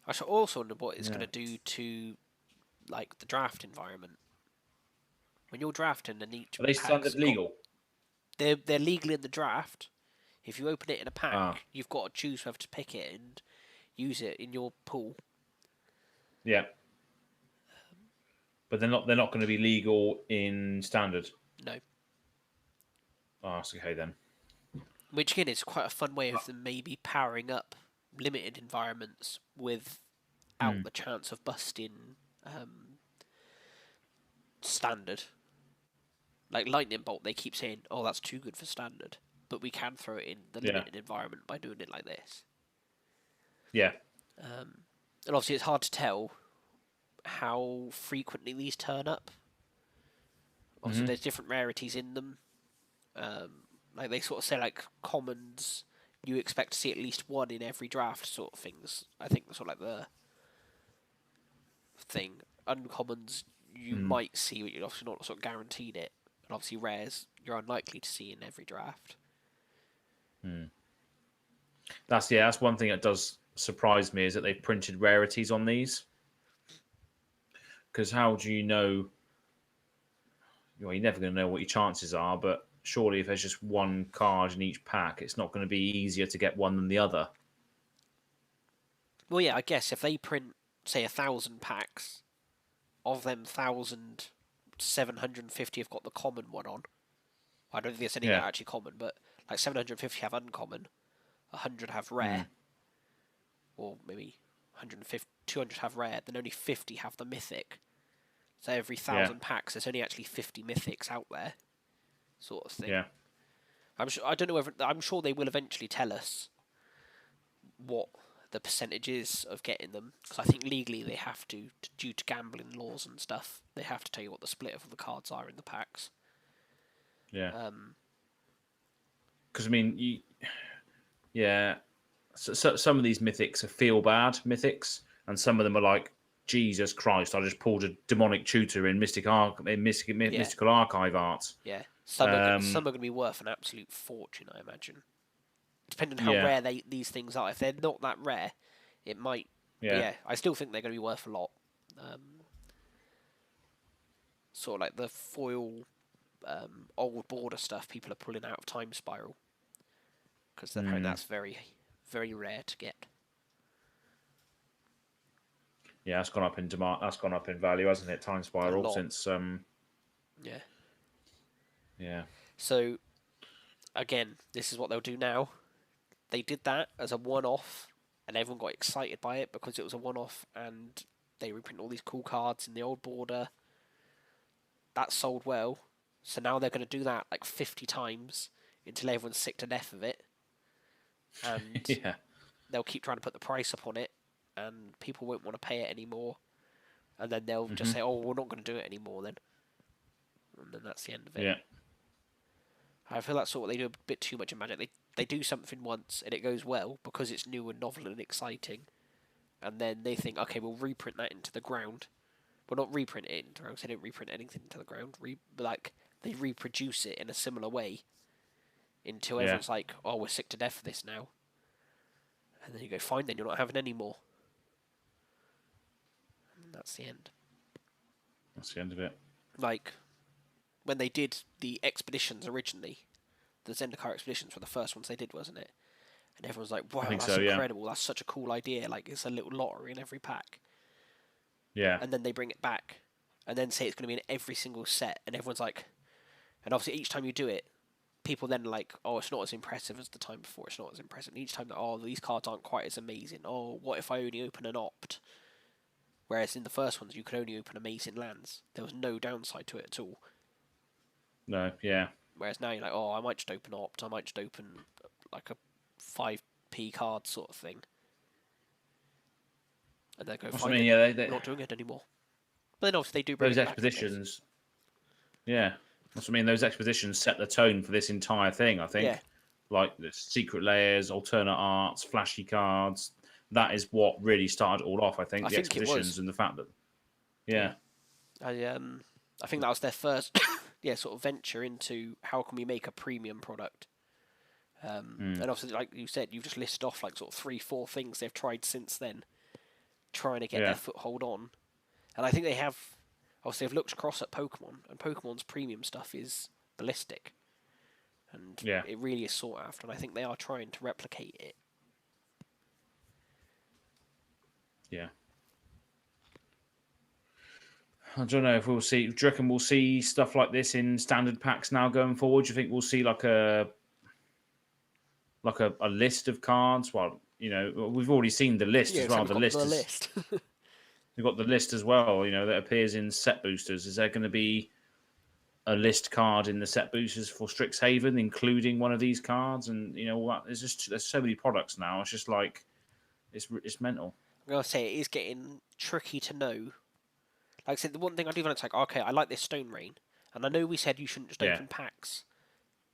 I also wonder what it's going to do to like the draft environment. When you're drafting and each Are they pack's standard legal? they're legal in the draft. If you open it in a pack, Ah. you've got to choose whether to pick it and use it in your pool. Yeah. But they're not going to be legal in standard. No. Oh, that's okay then. Which again is quite a fun way of them maybe powering up limited environments without the chance of busting standard. Like Lightning Bolt, they keep saying, "Oh, that's too good for standard," but we can throw it in the limited environment by doing it like this. Yeah. And obviously, it's hard to tell how frequently these turn up. Also, there's different rarities in them. Like they sort of say, like commons, you expect to see at least one in every draft, sort of things. I think that's sort of like the thing. Uncommons, you might see, but you're obviously not sort of guaranteed it. And obviously, rares, you're unlikely to see in every draft. That's one thing that does surprise me is that they've printed rarities on these. Because how do you know? Well, you're never going to know what your chances are, but surely if there's just one card in each pack, it's not going to be easier to get one than the other. Well, yeah, I guess if they print, say, 1,000 packs, of them 1,750 have got the common one on. I don't think there's any that are actually common, but like 750 have uncommon, 100 have rare, or maybe 150, 200 have rare, then only 50 have the mythic. So every 1,000 packs, there's only actually 50 mythics out there, sort of thing. Yeah. I'm sure. I don't know whether. I'm sure they will eventually tell us what the percentage is of getting them, because I think legally they have to, due to gambling laws and stuff, they have to tell you what the split of the cards are in the packs. Yeah. Because I mean, so some of these mythics are feel bad mythics, and some of them are like, Jesus Christ, I just pulled a demonic tutor in Mystical Archive art. Yeah, some are going to be worth an absolute fortune, I imagine. Depending on how rare these things are. If they're not that rare, it might. Yeah, I still think they're going to be worth a lot. Sort of like the foil old border stuff people are pulling out of Time Spiral, because that's very, very rare to get. Yeah, that's gone up in demand. That's gone up in value, hasn't it? Time Spiral since. Yeah. So, again, this is what they'll do now. They did that as a one-off, and everyone got excited by it because it was a one-off, and they reprint all these cool cards in the old border. That sold well, so now they're going to do that like 50 times until everyone's sick to death of it, and they'll keep trying to put the price up on it, and people won't want to pay it anymore, and then they'll just say, "Oh, we're not going to do it anymore," then, and then that's the end of it. Yeah. I feel that's sort of what they do a bit too much in Magic. They do something once and it goes well because it's new and novel and exciting, and then they think, okay, we'll reprint that into the ground. Well, not reprint it into the ground, because they don't reprint anything into the ground. They reproduce it in a similar way until everyone's like, "Oh, we're sick to death of this now," and then you go, "Fine, then you're not having any more." And that's the end. That's the end of it. Like, when they did the expeditions originally, the Zendikar expeditions were the first ones they did, wasn't it? And everyone's like, "Wow, that's incredible! That's such a cool idea! Like, it's a little lottery in every pack." Yeah. And then they bring it back, and then say it's going to be in every single set, and everyone's like, and obviously each time you do it, people then are like, "Oh, it's not as impressive as the time before. It's not as impressive." And each time, "Oh, these cards aren't quite as amazing. Oh, what if I only open an opt?" Whereas in the first ones, you could only open amazing lands. There was no downside to it at all. No, yeah. Whereas now you're like, "Oh, I might just open opt. I might just open like a 5p card sort of thing." And they go, "Fine, they're not doing it anymore." But then obviously they do bring those expeditions. Yeah, that's what I mean. Those expeditions set the tone for this entire thing. I think, like the secret layers, alternate arts, flashy cards. That is what really started all off. I think the expeditions and the fact that, I think that was their first, sort of venture into how can we make a premium product. And obviously, like you said, you've just listed off like sort of 3-4 things they've tried since then. trying to get their foothold on. And I think they have. Obviously, they've looked across at Pokemon, and Pokemon's premium stuff is ballistic, and it really is sought after. And I think they are trying to replicate it. Yeah. I don't know if we'll see. Do you reckon we'll see stuff like this in standard packs now going forward? Do you think we'll see like a list of cards? Well, we've already seen the list as well. The list. We've got the list as well. That appears in set boosters. Is there going to be a list card in the set boosters for Strixhaven, including one of these cards? And what? There's so many products now. It's just like it's mental. I'm gonna say it is getting tricky to know. Like I said, the one thing I do want to okay, I like this Stone Rain, and I know we said you shouldn't just open packs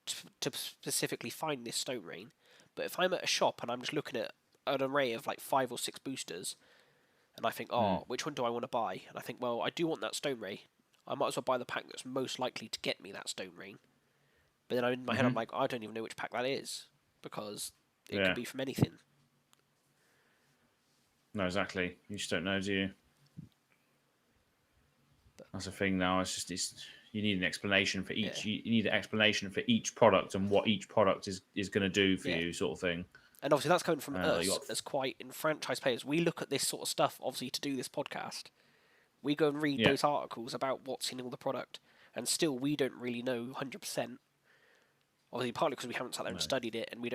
to specifically find this Stone Rain, but if I'm at a shop and I'm just looking at an array of like 5 or 6 boosters, and I think, which one do I want to buy? And I think, well, I do want that Stone Rain. I might as well buy the pack that's most likely to get me that Stone Rain. But then in my head, I'm like, I don't even know which pack that is, because it could be from anything. No, exactly. You just don't know, do you? That's the thing now. It's just you need an explanation for each. You need an explanation for each product and what each product is going to do for you, sort of thing. And obviously, that's coming from us as quite enfranchised players. We look at this sort of stuff, obviously, to do this podcast. We go and read those articles about what's in all the product, and still we don't really know 100%. Obviously, partly because we haven't sat there and studied it, and we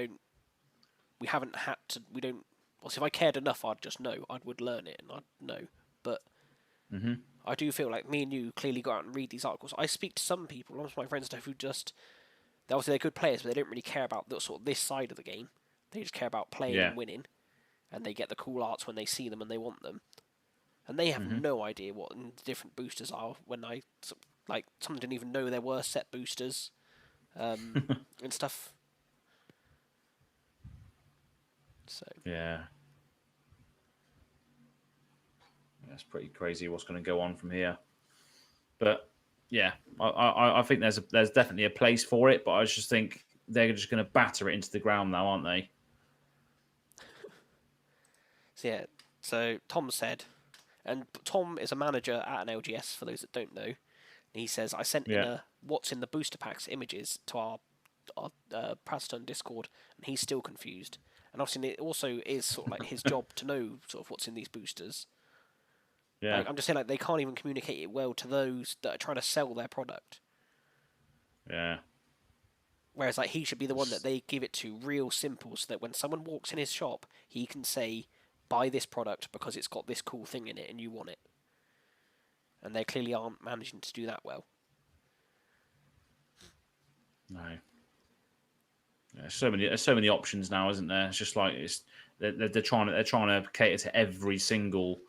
haven't had to. We don't. Obviously, if I cared enough, I'd just know. I would learn it, and I'd know. But I do feel like me and you clearly go out and read these articles. I speak to some people, lots of my friends, who just obviously they're good players, but they don't really care about this side of the game. They just care about playing and winning, and they get the cool arts when they see them and they want them. And they have no idea what the different boosters are. When some didn't even know there were set boosters, and stuff. So it's pretty crazy what's going to go on from here. But I think there's definitely a place for it. But I just think they're just going to batter it into the ground now, aren't they? So Tom said. And Tom is a manager at an LGS, for those that don't know. And he says, I sent in what's in the booster packs images to our Praston Discord, and he's still confused. And obviously it also is sort of like his job to know sort of what's in these boosters. Yeah. I'm just saying, they can't even communicate it well to those that are trying to sell their product. Yeah. Whereas he should be the one that they give it to real simple, so that when someone walks in his shop, he can say, buy this product because it's got this cool thing in it and you want it. And they clearly aren't managing to do that well. No. There's so many options now, isn't there? It's just like they're trying to cater to every single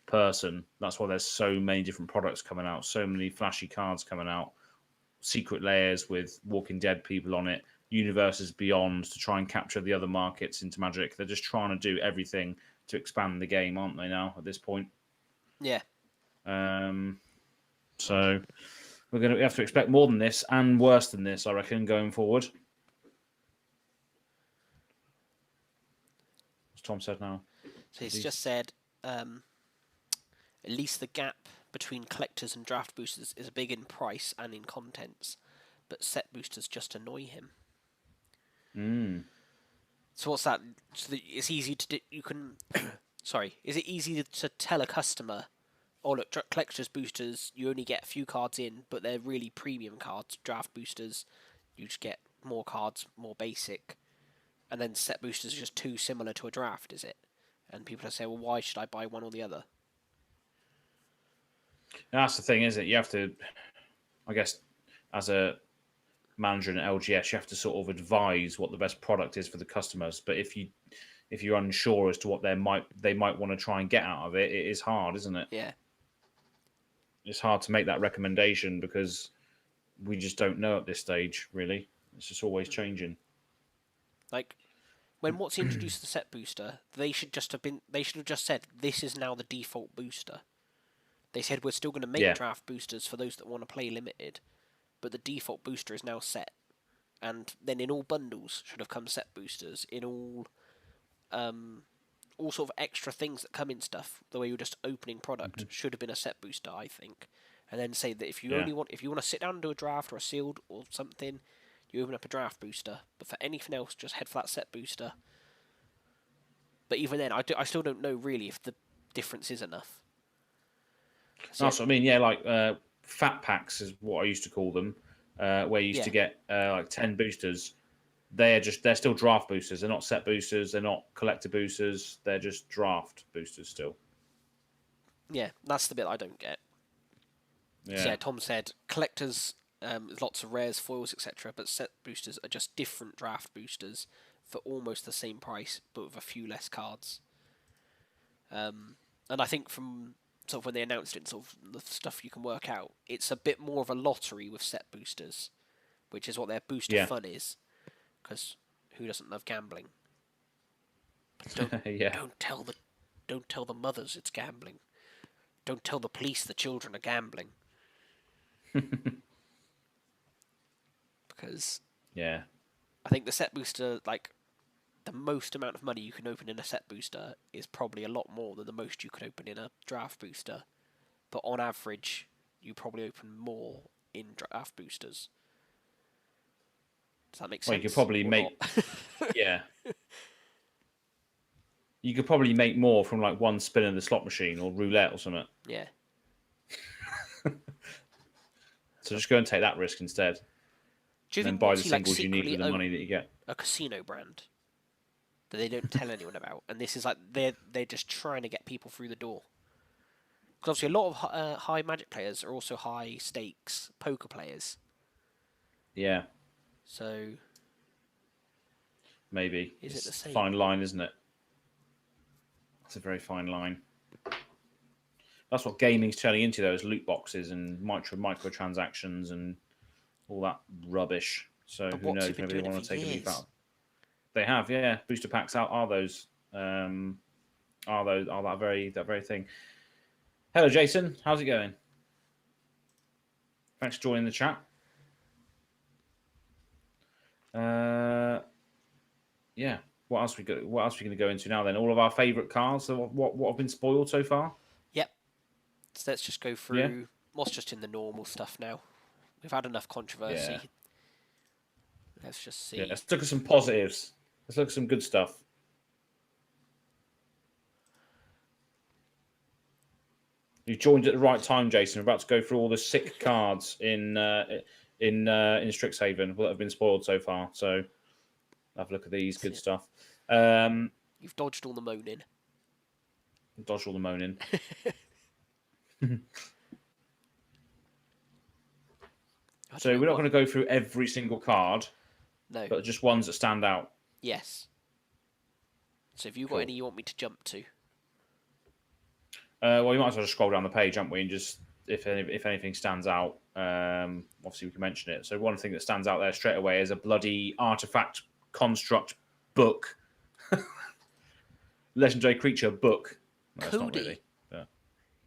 person. That's why there's so many different products coming out, so many flashy cards coming out, secret layers with Walking Dead people on it, universes beyond to try and capture the other markets into Magic. They're just trying to do everything to expand the game, aren't they now at this point? Yeah. So we have to expect more than this and worse than this, I reckon, going forward. As Tom said now. So he's just said, at least the gap between collectors and draft boosters is big in price and in contents, but set boosters just annoy him. So what's that? So it's easy to do. You can. Sorry, is it easy to tell a customer, "Oh look, collectors boosters, you only get a few cards in, but they're really premium cards. Draft boosters, you just get more cards, more basic, and then set boosters are just too similar to a draft, is it?" And people are saying, "Well, why should I buy one or the other?" That's the thing, isn't it? You have to, I guess, as a manager in LGS, you have to sort of advise what the best product is for the customers. But if you're unsure as to what they might want to try and get out of it, it is hard, isn't it? Yeah. It's hard to make that recommendation because we just don't know at this stage, really. It's just always changing. Like when What's introduced the set booster, they should have just said this is now the default booster. They said we're still going to make draft boosters for those that want to play limited, but the default booster is now set. And then in all bundles should have come set boosters. In all all sort of extra things that come in stuff, the way you're just opening product, should have been a set booster, I think. And then say that if you want to sit down and do a draft or a sealed or something, you open up a draft booster. But for anything else, just head for that set booster. But even then, I still don't know really if the difference is enough. That's what I mean. Yeah, like fat packs is what I used to call them, where you used to get like 10 boosters. They're still draft boosters. They're not set boosters. They're not collector boosters. They're just draft boosters still. Yeah, that's the bit I don't get. Yeah, so Tom said collectors, lots of rares, foils, etc. But set boosters are just different draft boosters for almost the same price, but with a few less cards. And I think from sort of when they announced it, sort of the stuff you can work out, it's a bit more of a lottery with set boosters, which is what their booster fun is. Because who doesn't love gambling? But don't tell the mothers it's gambling. Don't tell the police the children are gambling. Because I think the set booster, like the most amount of money you can open in a set booster is probably a lot more than the most you could open in a draft booster. But on average, you probably open more in draft boosters. Does that make sense? Well, you could probably you could probably make more from like one spin in the slot machine or roulette or something. Yeah. So just go and take that risk instead. Do you and then buy the singles you need with the money that you get. A casino brand that they don't tell anyone about, and this is like they're just trying to get people through the door. Because obviously a lot of high Magic players are also high stakes poker players. Yeah. So maybe is it the same? Fine line, isn't it? It's a very fine line. That's what gaming's turning into, though, is loot boxes and microtransactions and all that rubbish. So who knows? Maybe they want to take a leaf out. They have, yeah. Booster packs are those that very thing. Hello, Jason. How's it going? Thanks for joining the chat. Yeah. What else are we going to go into now? Then all of our favourite cards. So what have been spoiled so far? Yep. So let's just go through what's just in the normal stuff now. We've had enough controversy. Yeah. Let's just see. Yeah, let's look at some positives. Let's look at some good stuff. You joined at the right time, Jason. We're about to go through all the sick cards in Strixhaven that have been spoiled so far. So have a look at these. Good stuff. You've dodged all the moaning. Dodged all the moaning. So we're not going to go through every single card. No. But just ones that stand out. Yes. So have you got any you want me to jump to? Well, you might as well just scroll down the page, haven't we? And just, if anything stands out, obviously we can mention it. So one thing that stands out there straight away is a bloody artifact construct book. Legendary creature book. No, Cody. Not really, but...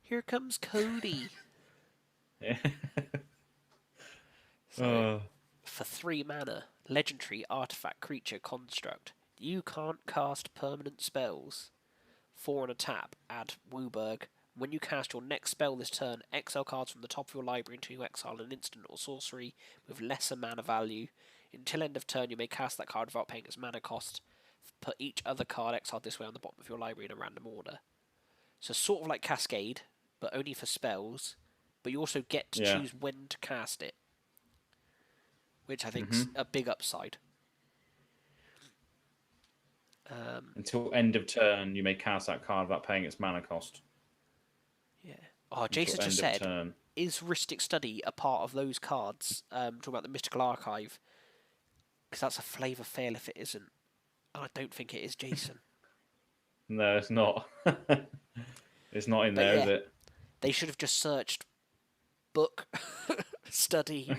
Here comes Cody. Yeah. So, for 3 mana, legendary artifact creature construct. You can't cast permanent spells. 4 on a tap, add Wooburg. When you cast your next spell this turn, exile cards from the top of your library until you exile an instant or sorcery with lesser mana value. Until end of turn, you may cast that card without paying its mana cost. Put each other card exiled this way on the bottom of your library in a random order. So sort of like Cascade, but only for spells. But you also get to choose when to cast it, which I think is a big upside. Until end of turn, you may cast that card without paying its mana cost. Yeah. Oh, Jason just said, is Rhystic Study a part of those cards? Talking about the Mystical Archive. Because that's a flavour fail if it isn't. And I don't think it is, Jason. No, it's not. It's not in there, is it? They should have just searched book, study,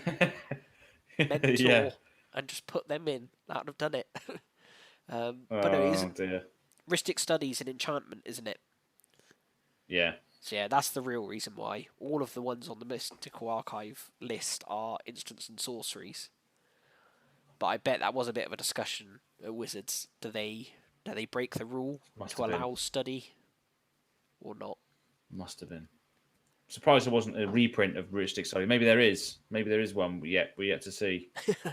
mentor, and just put them in. That would have done it. But no, it isn't. Dear. Rhystic Study's an enchantment, isn't it? Yeah. So yeah, that's the real reason why. All of the ones on the Mystical Archive list are instants and sorceries. But I bet that was a bit of a discussion at Wizards. Do they Do they break the rule Must to have been. allow study or not? Must have been. Surprised there wasn't a reprint of British Stick Study. Maybe there is. Maybe there is one. We're yet to see.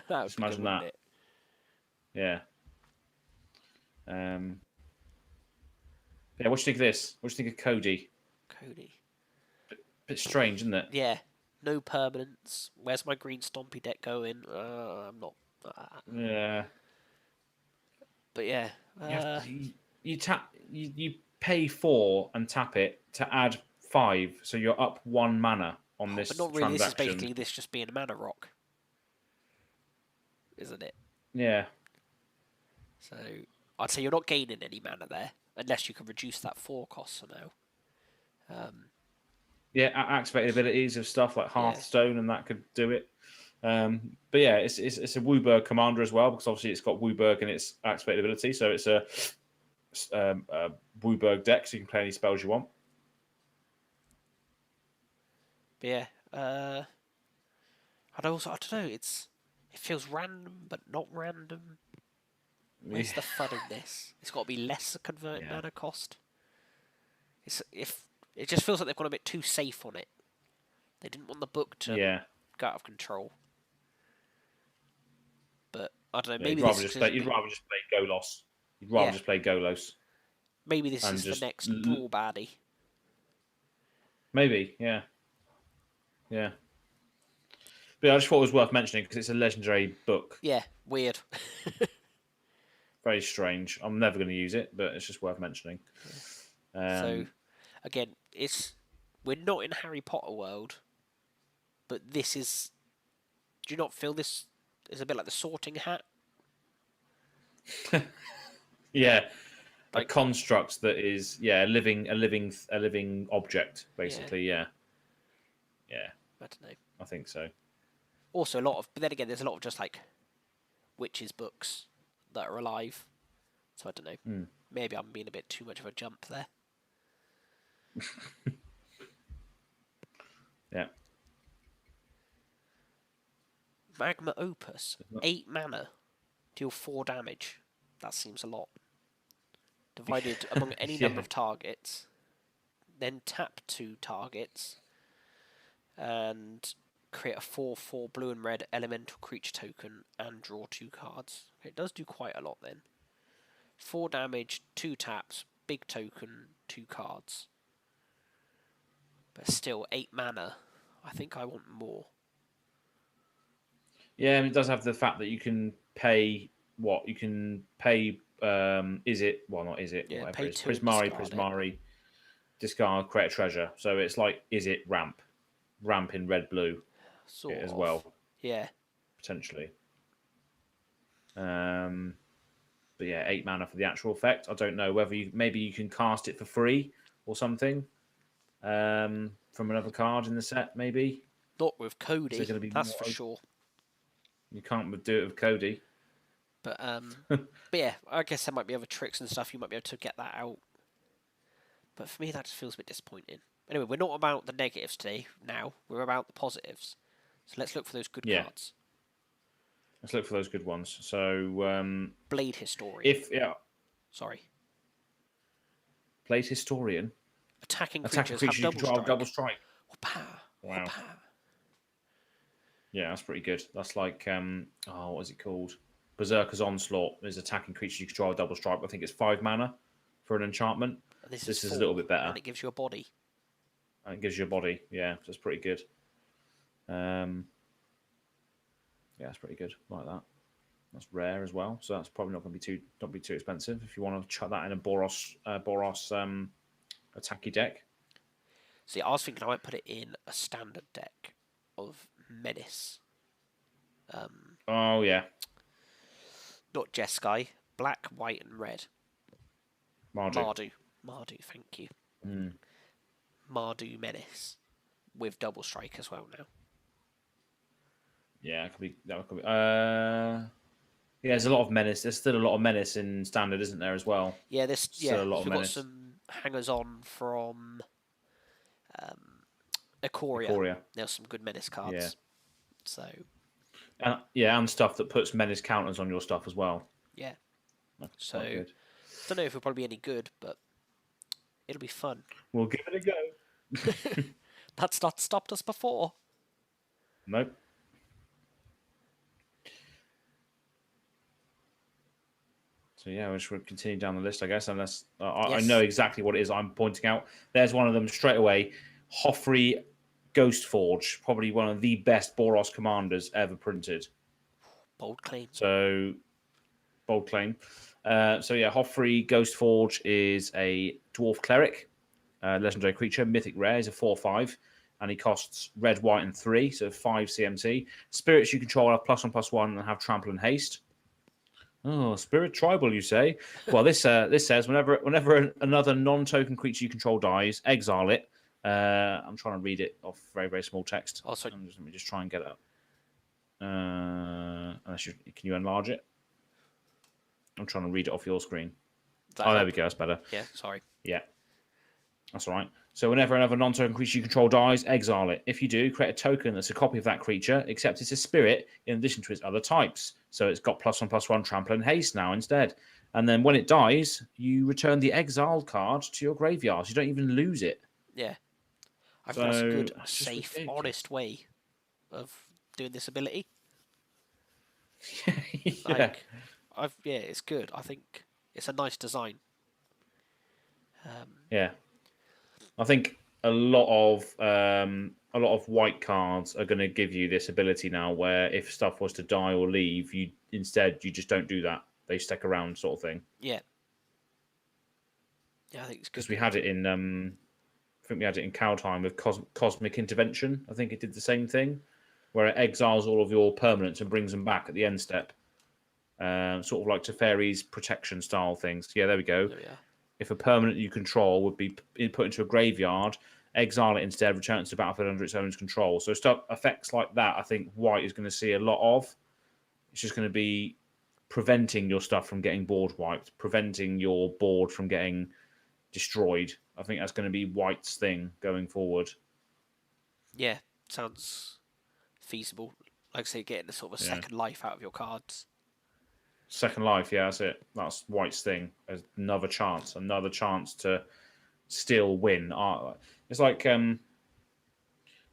That Just would be imagine good, wouldn't that. it? Yeah. Yeah. What do you think of this? What do you think of Cody? Cody. Bit strange, isn't it? Yeah. No permanence. Where's my green stompy deck going? I'm not. Yeah. But yeah. You pay 4 and tap it to add 5, so you're up 1 mana on this but not really. This is transaction. basically this just being a mana rock, isn't it? Yeah. So I'd say you're not gaining any mana there, unless you can reduce that 4 cost somehow. Yeah, activated abilities of stuff like Hearthstone, and that could do it. But yeah, it's a Wooburg commander as well, because obviously it's got Wooburg in its activated ability, so it's a Wooburg deck, so you can play any spells you want. But yeah, I don't know. It feels random, but not random. Where's the fun in this? It's got to be less converted mana cost. It just feels like they've gone a bit too safe on it. They didn't want the book to go out of control. But I don't know. Maybe you'd rather just play Golos. You'd rather just play Golos. Maybe this is the next brawl baddie. Maybe, yeah. But I just thought it was worth mentioning because it's a legendary book. Yeah, weird. Very strange. I'm never going to use it, but it's just worth mentioning. So, again, we're not in Harry Potter world, but this is. Do you not feel this is a bit like the Sorting Hat? Yeah, like, a construct that is a living object, basically. Yeah. I don't know. I think so. Also, but then again, there's a lot of just like witches books that are alive. So I don't know. Maybe I'm being a bit too much of a jump there. Yeah. Magma Opus, 8 mana, deal 4 damage. That seems a lot. Divided among any number of targets. Then tap 2 targets. And create a 4/4 blue and red elemental creature token and draw 2 cards. It does do quite a lot then. 4 damage, 2 taps, big token, 2 cards. But still, 8 mana. I think I want more. Yeah, and it does have the fact that you can pay what? You can pay, is it? Well, not is it? Yeah, whatever pay it is. 2 Prismari, discard, create a treasure. So it's like, is it ramp? Ramp in red blue as well. Yeah. Potentially. But yeah, 8 mana for the actual effect. I don't know whether maybe you can cast it for free or something. From another card in the set, maybe. Not with Cody, that's for sure. You can't do it with Cody. But but yeah, I guess there might be other tricks and stuff. You might be able to get that out. But for me, that just feels a bit disappointing. Anyway, we're not about the negatives today. Now we're about the positives. So let's look for those good cards. Let's look for those good ones. So Blade Historian. Sorry. Blade Historian. Attacking creatures have double strike. Wow. Yeah, that's pretty good. That's like what is it called? Berserker's Onslaught is attacking creatures you control double strike. I think it's 5 mana for an enchantment. This is a little bit better. And it gives you a body. And it gives you a body, yeah. So it's pretty good. Yeah, it's pretty good. Like that. That's rare as well. So that's probably not going to be too expensive if you want to chuck that in a Boros attacky deck. See, I was thinking I might put it in a standard deck of Menace. Oh yeah. Not Jeskai. Black, white, and red. Mardu, thank you. Mardu Menace with double strike as well now. Yeah, that could be. Yeah, there's a lot of menace. There's still a lot of menace in standard, isn't there, as well? Yeah, there's still a lot of menace. Got some hangers on from Ikoria. There's some good menace cards. Yeah. So. And stuff that puts menace counters on your stuff as well. Yeah. That's so don't know if it'll probably be any good, but it'll be fun. We'll give it a go. That's not stopped us before. Nope. So yeah, we should continue down the list, I guess, unless I know exactly what it is I'm pointing out. There's one of them straight away. Hoffrey Ghostforge, probably one of the best Boros commanders ever printed. Bold claim. So, bold claim. So yeah, Hoffrey Ghostforge is a dwarf cleric, legendary creature, mythic rare. He's a 4/5, and he costs red, white, and 3, so 5 CMC. Spirits you control have +1/+1 and have trample and haste. Oh, Spirit Tribal, you say? Well, this says whenever another non-token creature you control dies, exile it. I'm trying to read it off very, very small text. Also, let me just try and get it up. Can you enlarge it? I'm trying to read it off your screen. There we go. That's better. Yeah, sorry. Yeah, that's all right. So whenever another non-token creature you control dies, exile it. If you do, create a token that's a copy of that creature, except it's a spirit in addition to its other types. So it's got +1/+1 trample and haste now instead. And then when it dies, you return the exiled card to your graveyard. So you don't even lose it. Yeah. I think that's a good, safe, honest way of doing this ability. Yeah. It's good. I think it's a nice design. Yeah. I think a lot of white cards are going to give you this ability now, where if stuff was to die or leave, you just don't do that. They stick around, sort of thing. Yeah. Yeah, I think it's good because we had it in. I think we had it in Kaldheim with Cosmic Intervention. I think it did the same thing, where it exiles all of your permanents and brings them back at the end step. Sort of like Teferi's protection style things. Yeah, there we go. If a permanent you control would be put into a graveyard, exile it instead, return it to the battlefield under its owner's control. So stuff effects like that, I think white is going to see a lot of. It's just going to be preventing your stuff from getting board wiped, preventing your board from getting destroyed. I think that's going to be white's thing going forward. Yeah, sounds feasible. Like I say, getting a sort of a second life out of your cards. Second life, yeah, that's it. That's white's thing. There's another chance to still win. It's like I can't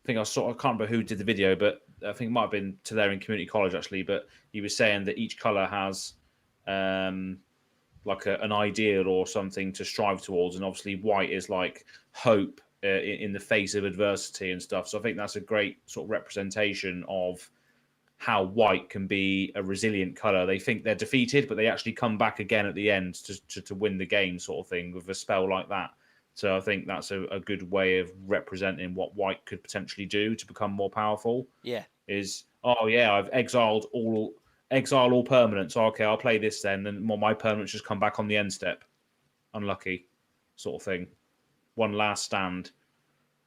remember who did the video, but I think it might have been to there in community college actually. But he was saying that each color has like an ideal or something to strive towards, and obviously white is like hope in the face of adversity and stuff. So I think that's a great sort of representation of how white can be a resilient color. They think they're defeated, but they actually come back again at the end to win the game, sort of thing, with a spell like that. So I think that's a good way of representing what white could potentially do to become more powerful. Yeah. I've exile all permanents. Okay, I'll play this then, and my permanents just come back on the end step. Unlucky, sort of thing. One last stand.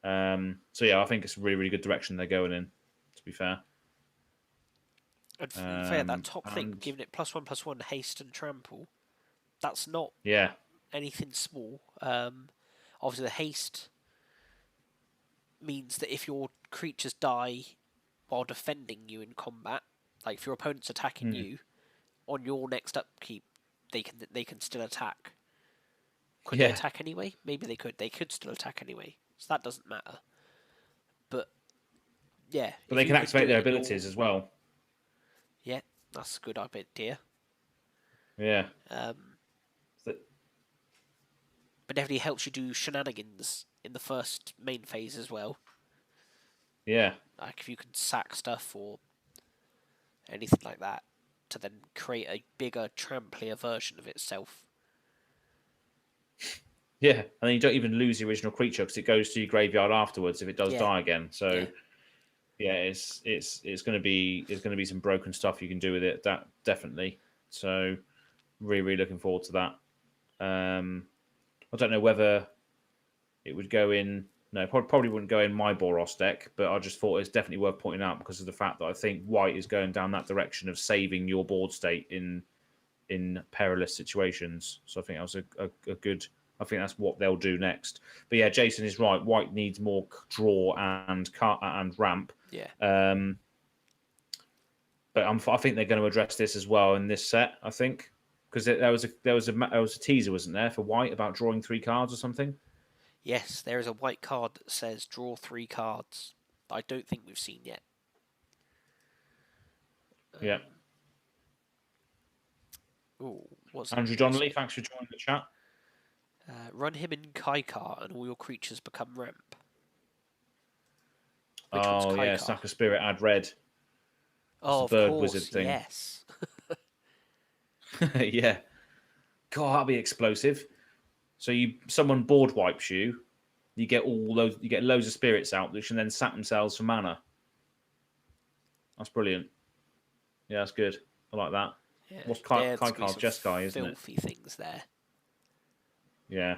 So yeah, I think it's a really, really good direction they're going in, to be fair. And fair, that top thing, giving it +1/+1 haste and trample, that's not anything small. Obviously, the haste means that if your creatures die while defending you in combat, like if your opponent's attacking you, on your next upkeep, they can still attack. Could they attack anyway? Maybe they could. They could still attack anyway, so that doesn't matter. But yeah, but they can activate their abilities as well. Yeah, that's a good idea. Yeah. But definitely helps you do shenanigans in the first main phase as well. Yeah. Like if you can sack stuff or anything like that to then create a bigger, tramplier version of itself. Yeah, and then you don't even lose the original creature because it goes to your graveyard afterwards if it does die again. So it's going to be some broken stuff you can do with it. That definitely. So really, really looking forward to that. I don't know whether it would go in. No, probably wouldn't go in my Boros deck, but I just thought it's definitely worth pointing out because of the fact that I think white is going down that direction of saving your board state in perilous situations. So I think that was a good. I think that's what they'll do next. But yeah, Jason is right. White needs more draw and cut and ramp. Yeah. But I think they're going to address this as well in this set. I think Because there was a teaser, wasn't there, for white about drawing 3 cards or something? Yes, there is a white card that says draw 3 cards. I don't think we've seen yet. Yeah. Oh, what's Andrew Donnelly, thanks for joining the chat. Run him in Kaikar and all your creatures become ramp. Oh yeah, sack a spirit, add red. Oh, the bird of course, wizard thing. yes. Yeah. God, that'll be explosive. So someone board wipes you, you get loads of spirits out which can then sap themselves for mana. That's brilliant. Yeah, that's good. I like that. Yeah, what's Kaikar's Jeskai, isn't it? Filthy things there. Yeah.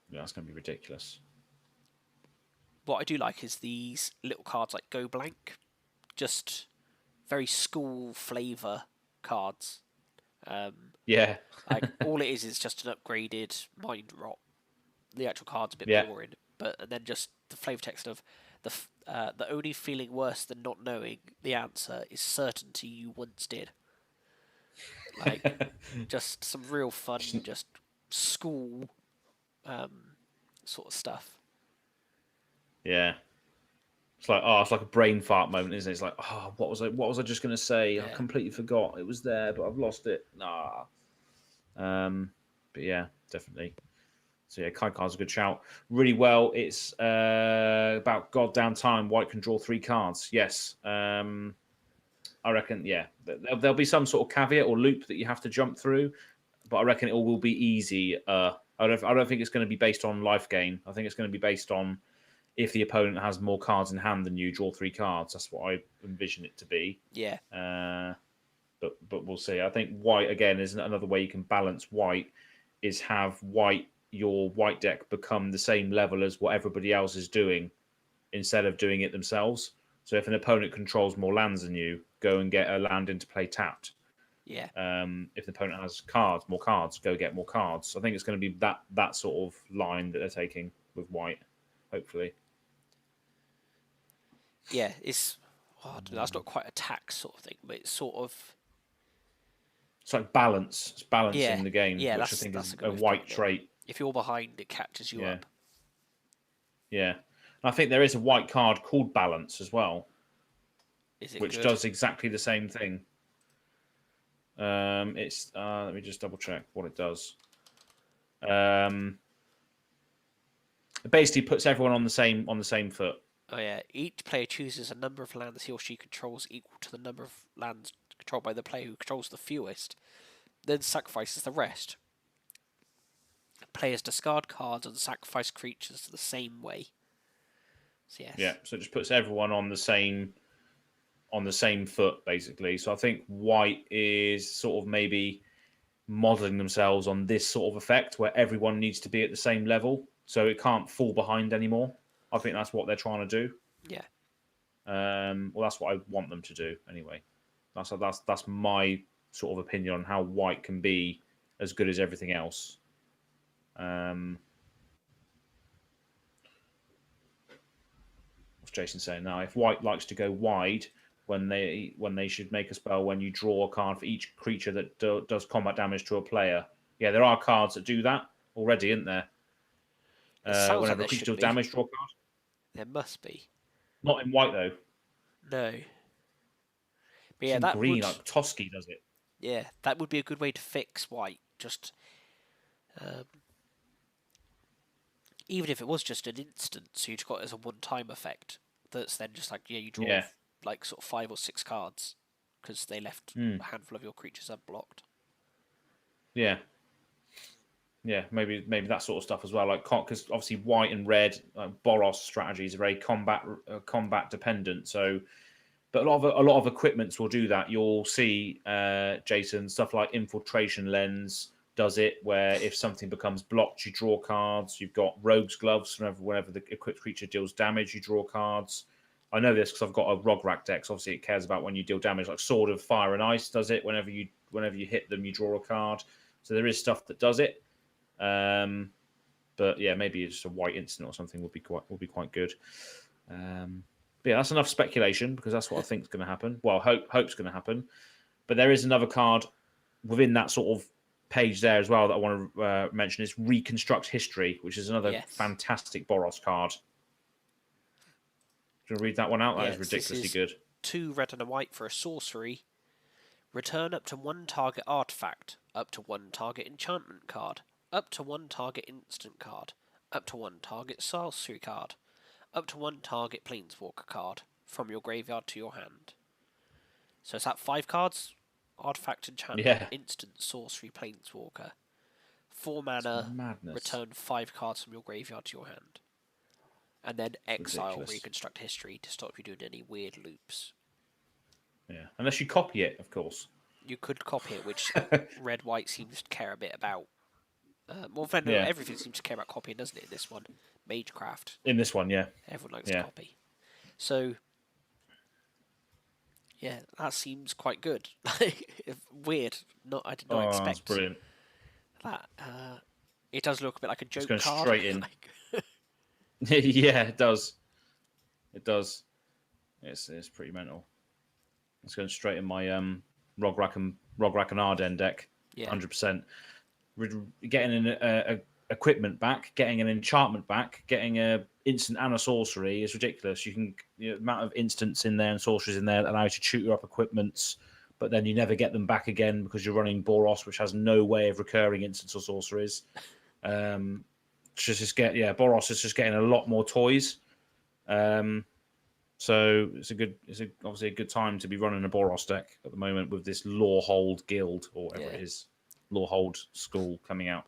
Yeah, that's going to be ridiculous. What I do like is these little cards like Go Blank. Just very school flavour cards. Yeah. Like all it is just an upgraded Mind Rot. The actual card's a bit boring, and then just the flavour text of the only feeling worse than not knowing the answer is certainty you once did. Like just some real fun, just school sort of stuff. Yeah. It's like a brain fart moment, isn't it? It's like, what was I just going to say? Yeah. I completely forgot. It was there, but I've lost it. Nah. But yeah, definitely. So yeah, Kaikar's a good shout. Really well. It's about goddamn time white can draw 3 cards. Yes. I reckon, yeah. There'll be some sort of caveat or loop that you have to jump through, but I reckon it all will be easy. I don't think it's going to be based on life gain. I think it's going to be based on if the opponent has more cards in hand than you, draw 3 cards. That's what I envision it to be. Yeah. But we'll see. I think white, again, is another way you can balance white, is have your white deck become the same level as what everybody else is doing instead of doing it themselves. So if an opponent controls more lands than you, go and get a land into play tapped. Yeah. If the opponent has more cards, go get more cards. I think it's going to be that sort of line that they're taking with white, hopefully. Yeah, it's I don't know, that's not quite a tax sort of thing, but it's sort of it's like balance. It's balancing the game, which I think is a white trait. If you're behind, it catches you up. Yeah. I think there is a white card called Balance as well, which does exactly the same thing. It's let me just double check what it does. It basically puts everyone on the same foot. Oh yeah, each player chooses a number of lands he or she controls equal to the number of lands controlled by the player who controls the fewest, then sacrifices the rest. Players discard cards and sacrifice creatures the same way. So yes. Yeah, so it just puts everyone on the same foot, basically. So I think white is sort of maybe modelling themselves on this sort of effect where everyone needs to be at the same level, so it can't fall behind anymore. I think that's what they're trying to do. Yeah. Well, that's what I want them to do anyway. That's my sort of opinion on how white can be as good as everything else. What's Jason saying now? If white likes to go wide when they should make a spell when you draw a card for each creature that does combat damage to a player. Yeah, there are cards that do that already, isn't there? Whenever a creature deals damage, draw a card. There must be. Not in white though. No. But yeah, that green, like Toski does it. Yeah, that would be a good way to fix white. Just even if it was just an instant, so you've got it as a one-time effect. That's then just like you draw like sort of 5 or 6 cards because they left a handful of your creatures unblocked. Yeah. Yeah, maybe that sort of stuff as well. Like because obviously white and red, like Boros strategies are very combat dependent. So, but a lot of equipments will do that. You'll see, Jason, stuff like Infiltration Lens does it, where if something becomes blocked, you draw cards. You've got Rogue's Gloves. Whenever the equipped creature deals damage, you draw cards. I know this because I've got a Rograk deck. So obviously, it cares about when you deal damage. Like Sword of Fire and Ice does it. Whenever you hit them, you draw a card. So there is stuff that does it. But yeah, maybe just a white instant or something would be quite good. But yeah, that's enough speculation because that's what I think is going to happen. Well, hope's going to happen. But there is another card within that sort of page there as well that I want to mention is Reconstruct History, which is another fantastic Boros card. Do you want to read that one out? That is ridiculously good. 2 red and a white for a sorcery. Return up to 1 target artifact, up to 1 target enchantment card, up to 1 target instant card, up to 1 target sorcery card, up to 1 target planeswalker card from your graveyard to your hand. So is that 5 cards? Artifact, enchantment, instant, sorcery, planeswalker. 4 mana, return 5 cards from your graveyard to your hand. And then exile Reconstruct History to stop you doing any weird loops. Yeah, unless you copy it, of course. You could copy it, which red-white seems to care a bit about. Everything seems to care about copying, doesn't it, in this one? Magecraft. In this one, yeah. Everyone likes to copy. So, yeah, that seems quite good. Weird. I did not expect that's brilliant. That. It does look a bit like a joke card. It's going card. straight in. Yeah, it does. It does. It's pretty mental. It's going straight in my Rograk and Arden deck. 100%. Getting an equipment back, getting an enchantment back, getting a instant and a sorcery is ridiculous. You can the amount of instants in there and sorceries in there that allow you to shoot your up equipments, but then you never get them back again because you're running Boros, which has no way of recurring instants or sorceries. Boros is just getting a lot more toys. So it's obviously a good time to be running a Boros deck at the moment with this Lawhold Guild or whatever it is, Lawhold School coming out.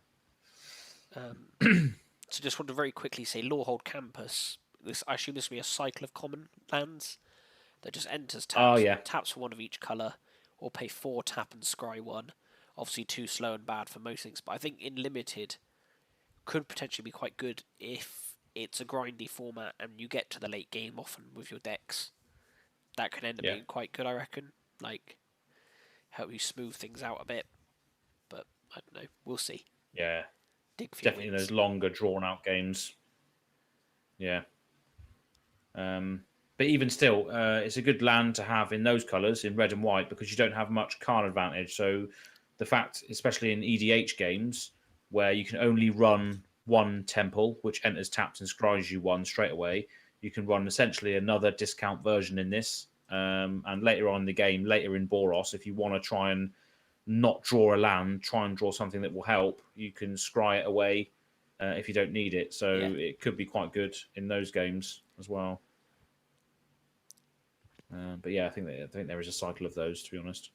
So just want to very quickly say Lawhold Campus. I assume this will be a cycle of common lands that just enters taps. Taps for 1 of each colour, or pay 4 tap and scry 1. Obviously too slow and bad for most things, but I think in limited could potentially be quite good if it's a grindy format and you get to the late game often with your decks. That could end up being quite good, I reckon. Like, help you smooth things out a bit. But I don't know. We'll see. Yeah. Definitely those longer, drawn-out games. Yeah. But even still, it's a good land to have in those colours, in red and white, because you don't have much card advantage. So the fact, especially in EDH games, where you can only run 1 temple, which enters taps and scries you 1 straight away, you can run essentially another discount version in this. And later on in the game, later in Boros, if you want to try and not draw a land, try and draw something that will help, you can scry it away if you don't need it. So it could be quite good in those games as well. But yeah, I think there is a cycle of those, to be honest.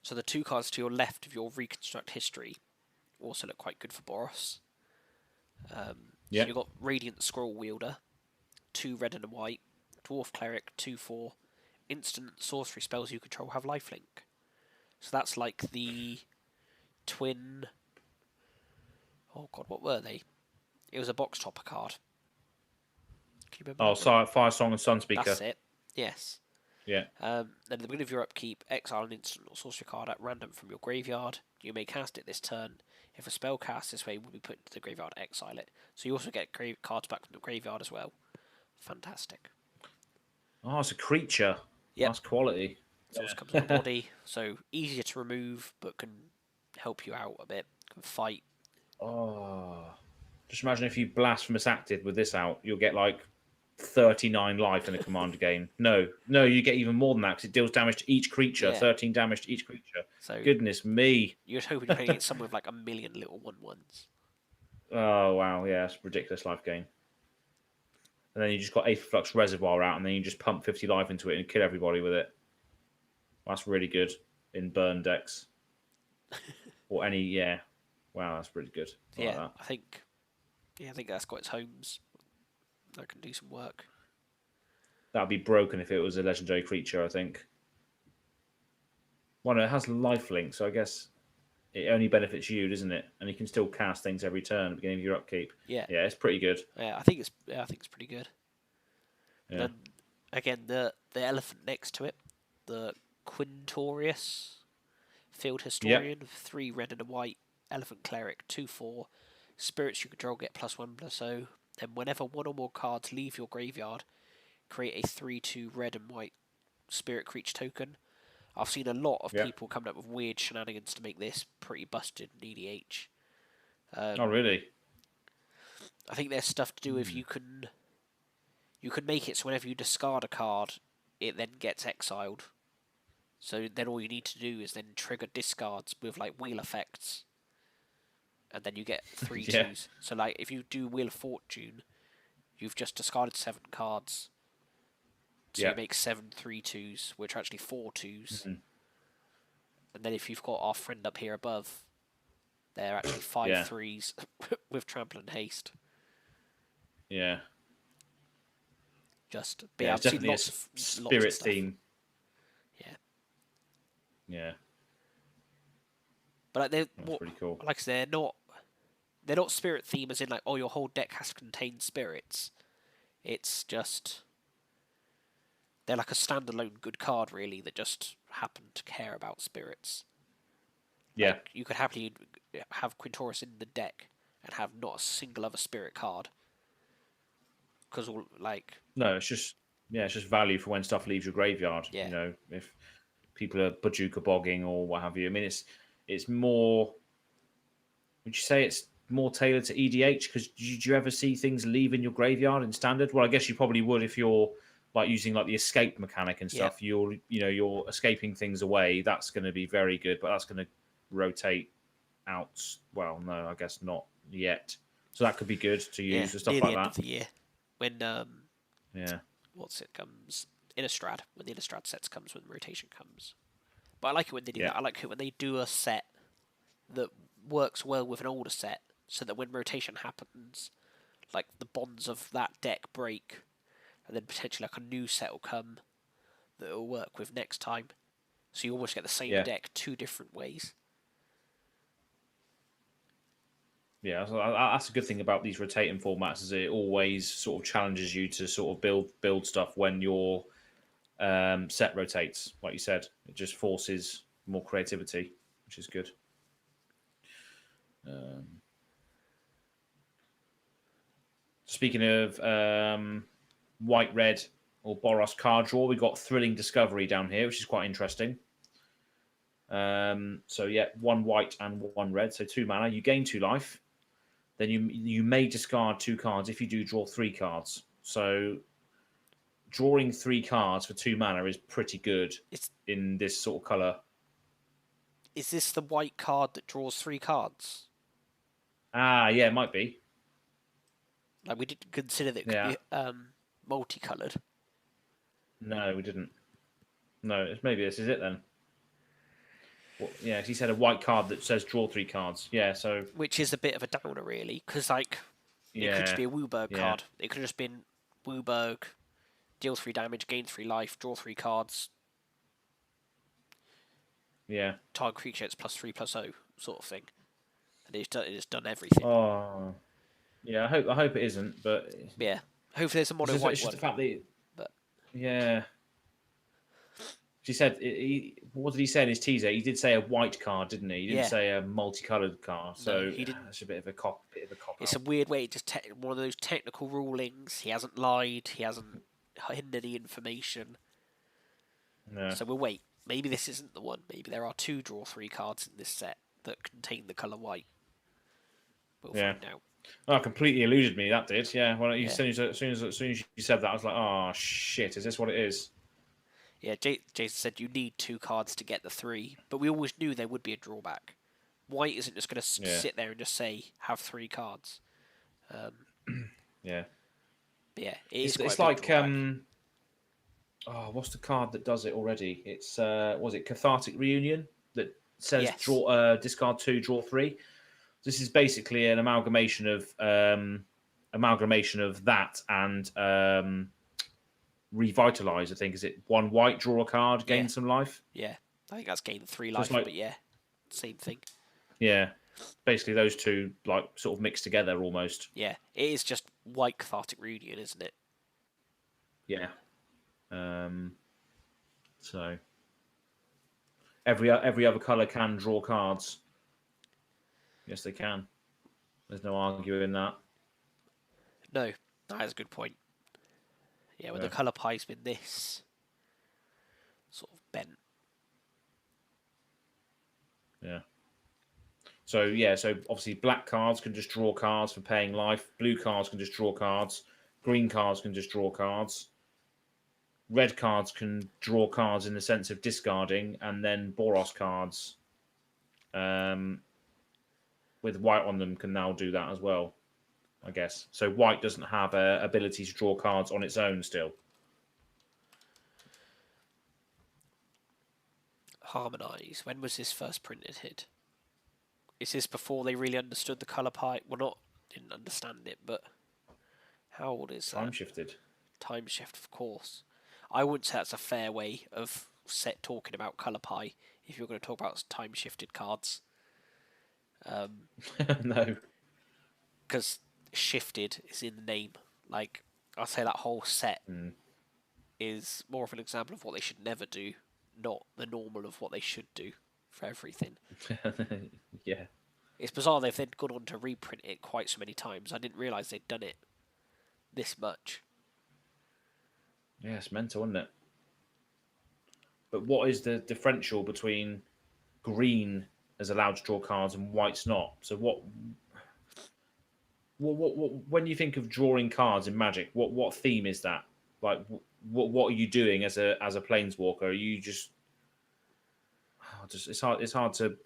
So the 2 cards to your left of your Reconstruct History also look quite good for Boros. So you've got Radiant Scroll Wielder, 2 red and a white, Dwarf Cleric, 2/4, instant sorcery spells you control have lifelink. So that's like the twin... Oh god, what were they? It was a box topper card. Can you remember? Fire Song and Sunspeaker. That's it. Yes. Yeah. Then at the beginning of your upkeep, exile an instant or sorcery card at random from your graveyard. You may cast it this turn. If a spell cast this way will be put into the graveyard, exile it. So you also get cards back from the graveyard as well. Fantastic. Oh, it's a creature. Yeah. That's quality. It also comes with a body, so easier to remove, but can help you out a bit. Can fight. Oh, just imagine if you blasphemous acted with this out, you'll get like 39 life in the commander game. No, you get even more than that because it deals damage to each creature. 13 damage to each creature. So goodness me. You're hoping you're playing someone with like a million little 1/1s. Oh wow, yeah, it's a ridiculous life gain. And then you just got Aetherflux Reservoir out, and then you just pump 50 life into it and kill everybody with it. That's really good in burn decks. Or any, wow, that's pretty good. I think that's got its homes. That can do some work. That'd be broken if it was a legendary creature, I think. Well, no, it has lifelink, so I guess it only benefits you, doesn't it? And you can still cast things every turn at the beginning of your upkeep. Yeah, it's pretty good. Yeah, I think it's pretty good. Yeah. Then again, the elephant next to it, the Quintorius Field Historian, 3 red and a white, Elephant Cleric, 2/4. Spirits you control get +1/+0. Then whenever 1 or more cards leave your graveyard, create a 3/2 red and white spirit creature token. I've seen a lot of Yeah. people coming up with weird shenanigans to make this pretty busted in EDH. Oh, really? I think there's stuff to do if you can make it so whenever you discard a card, it then gets exiled. So then all you need to do is then trigger discards with like wheel effects, and then you get 3 Yeah. 2s. So like if you do Wheel of Fortune, you've just discarded 7 cards. So Yeah. you make 7 3 2s, which are actually 4 2s. Mhm. And then if you've got our friend up here above, they're actually 5 Yeah. 3s with Trample and Haste. Yeah. But Yeah, yeah, it's I've seen definitely a lots of spirit stuff. theme. Yeah. Yeah. But like That's pretty cool. like I said, they're not spirit theme as in like, oh, your whole deck has to contain spirits. It's just they're like a standalone good card really that just happen to care about spirits. Yeah. Like, you could happily have Quintoris in the deck and have not a single other spirit card. Because all like No, it's just value for when stuff leaves your graveyard. Yeah. You know, if people are Bajuka bogging or what have you. I mean, it's more. Would you say it's more tailored to EDH? Because did you ever see things leaving your graveyard in standard? Well, I guess you probably would if you're like using like the escape mechanic and stuff. You're escaping things away. That's going to be very good, but that's going to rotate out. Well, no, I guess not yet. So that could be good to use for stuff near like the end that. of the year when Yeah. what's it comes Innistrad, when the Innistrad sets comes, when rotation comes. But I like it when they do Yeah. that. I like it when they do a set that works well with an older set, so that when rotation happens, like the bonds of that deck break, and then potentially like a new set will come that will work with next time. So you almost get the same Yeah. deck 2 different ways. Yeah, so that's a good thing about these rotating formats is it always sort of challenges you to sort of build stuff when your set rotates. Like you said, it just forces more creativity, which is good. Speaking of white, red, or Boros card draw, we got Thrilling Discovery down here, which is quite interesting. So yeah, 1 white and 1 red, so 2 mana. You gain 2 life. Then you may discard 2 cards if you do draw 3 cards. So drawing 3 cards for 2 mana is pretty good in this sort of colour. Is this the white card that draws 3 cards? Ah, yeah, it might be. Like, we didn't consider that it could be multicoloured. No, we didn't. No, maybe this is it then. Well, yeah, he said a white card that says draw 3 cards. Yeah, so which is a bit of a downer, really, because like it could just be a Wooburg card. It could have just been Wooburg, deal 3 damage, gain 3 life, draw 3 cards. Yeah. Target creature it's +3/+0 sort of thing, and it's done everything. Oh, yeah. I hope it isn't, but yeah. Hopefully, there's a mono white it's just one. the fact that, but yeah. She said, what did he say in his teaser? He did say a white card, didn't he? He didn't say a multicolored card. So no, he didn't. It's a bit of a cop. It's a weird way. Just one of those technical rulings. He hasn't lied. He hasn't hidden any information. No. So we'll wait. Maybe this isn't the one. Maybe there are 2 draw 3 cards in this set that contain the colour white. We'll find out. Oh, completely eluded me. That did. Yeah. Well, as soon as you said that, I was like, oh shit, is this what it is? Yeah, Jason said you need 2 cards to get the 3, but we always knew there would be a drawback. White isn't just going to sit there and just say, have 3 cards. Yeah. But yeah, it's like, what's the card that does it already? It's, was it Cathartic Reunion that says discard 2, draw 3? This is basically an amalgamation of that and Revitalize, I think. Is it 1 white, draw a card, gain some life? Yeah, I think that's gain 3 life, but yeah, same thing. Yeah, basically those two like sort of mixed together almost. Yeah, it is just white Cathartic Reunion, isn't it? Yeah. So every other colour can draw cards. Yes, they can. There's no arguing that. No, that is a good point. Yeah, when the colour pie's been this sort of bent. Yeah. So yeah, so obviously black cards can just draw cards for paying life. Blue cards can just draw cards. Green cards can just draw cards. Red cards can draw cards in the sense of discarding, and then Boros cards with white on them can now do that as well, I guess. So white doesn't have a ability to draw cards on its own still. Harmonise. When was this first printed? Is this before they really understood the colour pie? Well, not didn't understand it, but how old is that? Time shifted. Time shift, of course. I wouldn't say that's a fair way of talking about colour pie if you're going to talk about time shifted cards. No. Because shifted is in the name. Like, I'll say that whole set is more of an example of what they should never do, not the normal of what they should do for everything. Yeah. It's bizarre they've then gone on to reprint it quite so many times. I didn't realise they'd done it this much. Yeah, it's mental, isn't it? But what is the differential between green is allowed to draw cards and white's not? So what when you think of drawing cards in Magic, what theme is that? Like, what are you doing as a planeswalker? Are you just it's hard to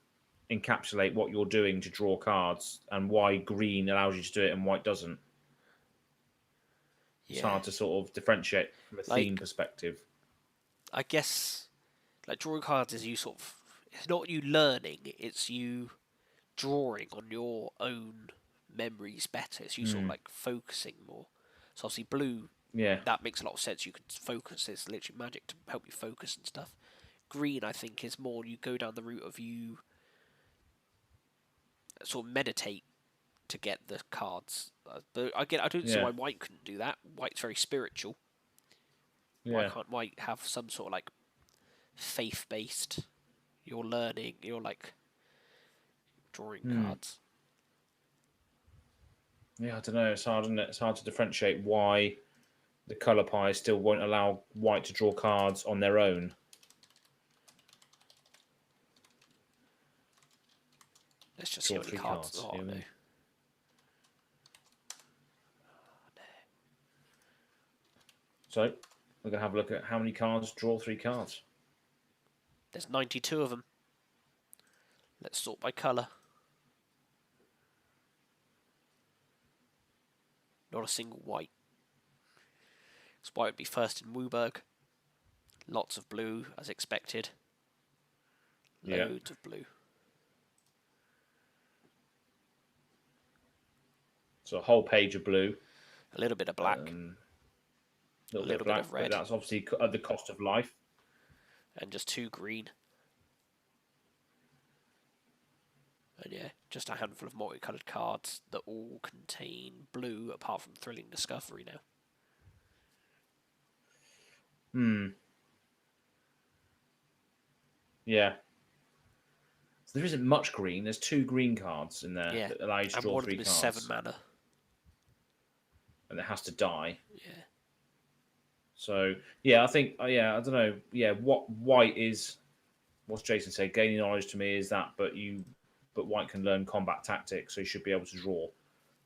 encapsulate what you're doing to draw cards and why green allows you to do it and white doesn't. It's hard to sort of differentiate from a theme perspective. I guess, like, drawing cards is you sort of, it's not you learning, it's you drawing on your own memories better. It's you sort of like focusing more. So obviously blue, that makes a lot of sense. You can focus. It's literally magic to help you focus and stuff. Green, I think, is more you go down the route of you sort of meditate to get the cards. But I don't see why white couldn't do that. White's very spiritual. Why can't white have some sort of like faith-based? You're learning. You're like drawing cards. Yeah, I don't know. It's hard, isn't it? It's hard to differentiate why the colour pie still won't allow white to draw cards on their own. Let's just see how many cards there are. No. So, we're going to have a look at how many cards draw 3 cards. There's 92 of them. Let's sort by colour. Not a single white. So white would be first in Wooburg. Lots of blue, as expected. Loads of blue. So a whole page of blue. A little bit of black. A little bit of red. But that's obviously at the cost of life. And just 2 green. And yeah, just a handful of multicoloured cards that all contain blue, apart from Thrilling Discovery now. Yeah. So there isn't much green. There's 2 green cards in there that allow you to draw 3 cards. 7 mana. And it has to die. Yeah. So, yeah, I think, I don't know. Yeah, what white is, what's Jason said, gaining knowledge to me is that, but white can learn combat tactics, so you should be able to draw.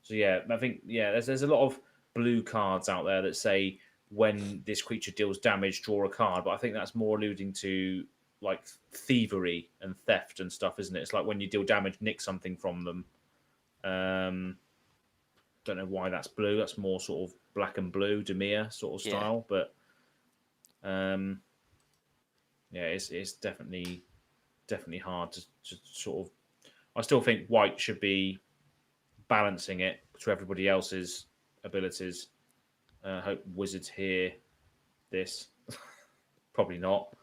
So, yeah, I think, there's a lot of blue cards out there that say when this creature deals damage, draw a card. But I think that's more alluding to, like, thievery and theft and stuff, isn't it? It's like when you deal damage, nick something from them. Don't know why that's blue. That's more sort of black and blue, Demir sort of style. But it's definitely hard to sort of. I still think white should be balancing it to everybody else's abilities. Hope Wizards hear this. Probably not,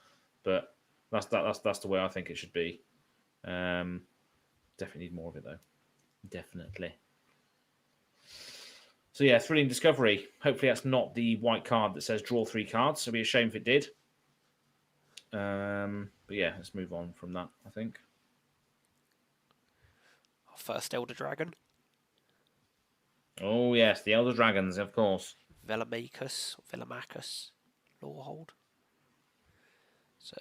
but that's the way I think it should be. Definitely need more of it though. Definitely. So yeah, Thrilling Discovery. Hopefully that's not the white card that says draw 3 cards. It'd be a shame if it did. But yeah, let's move on from that, I think. Our first Elder Dragon. Oh yes, the Elder Dragons, of course. Velamachus, Lawhold. So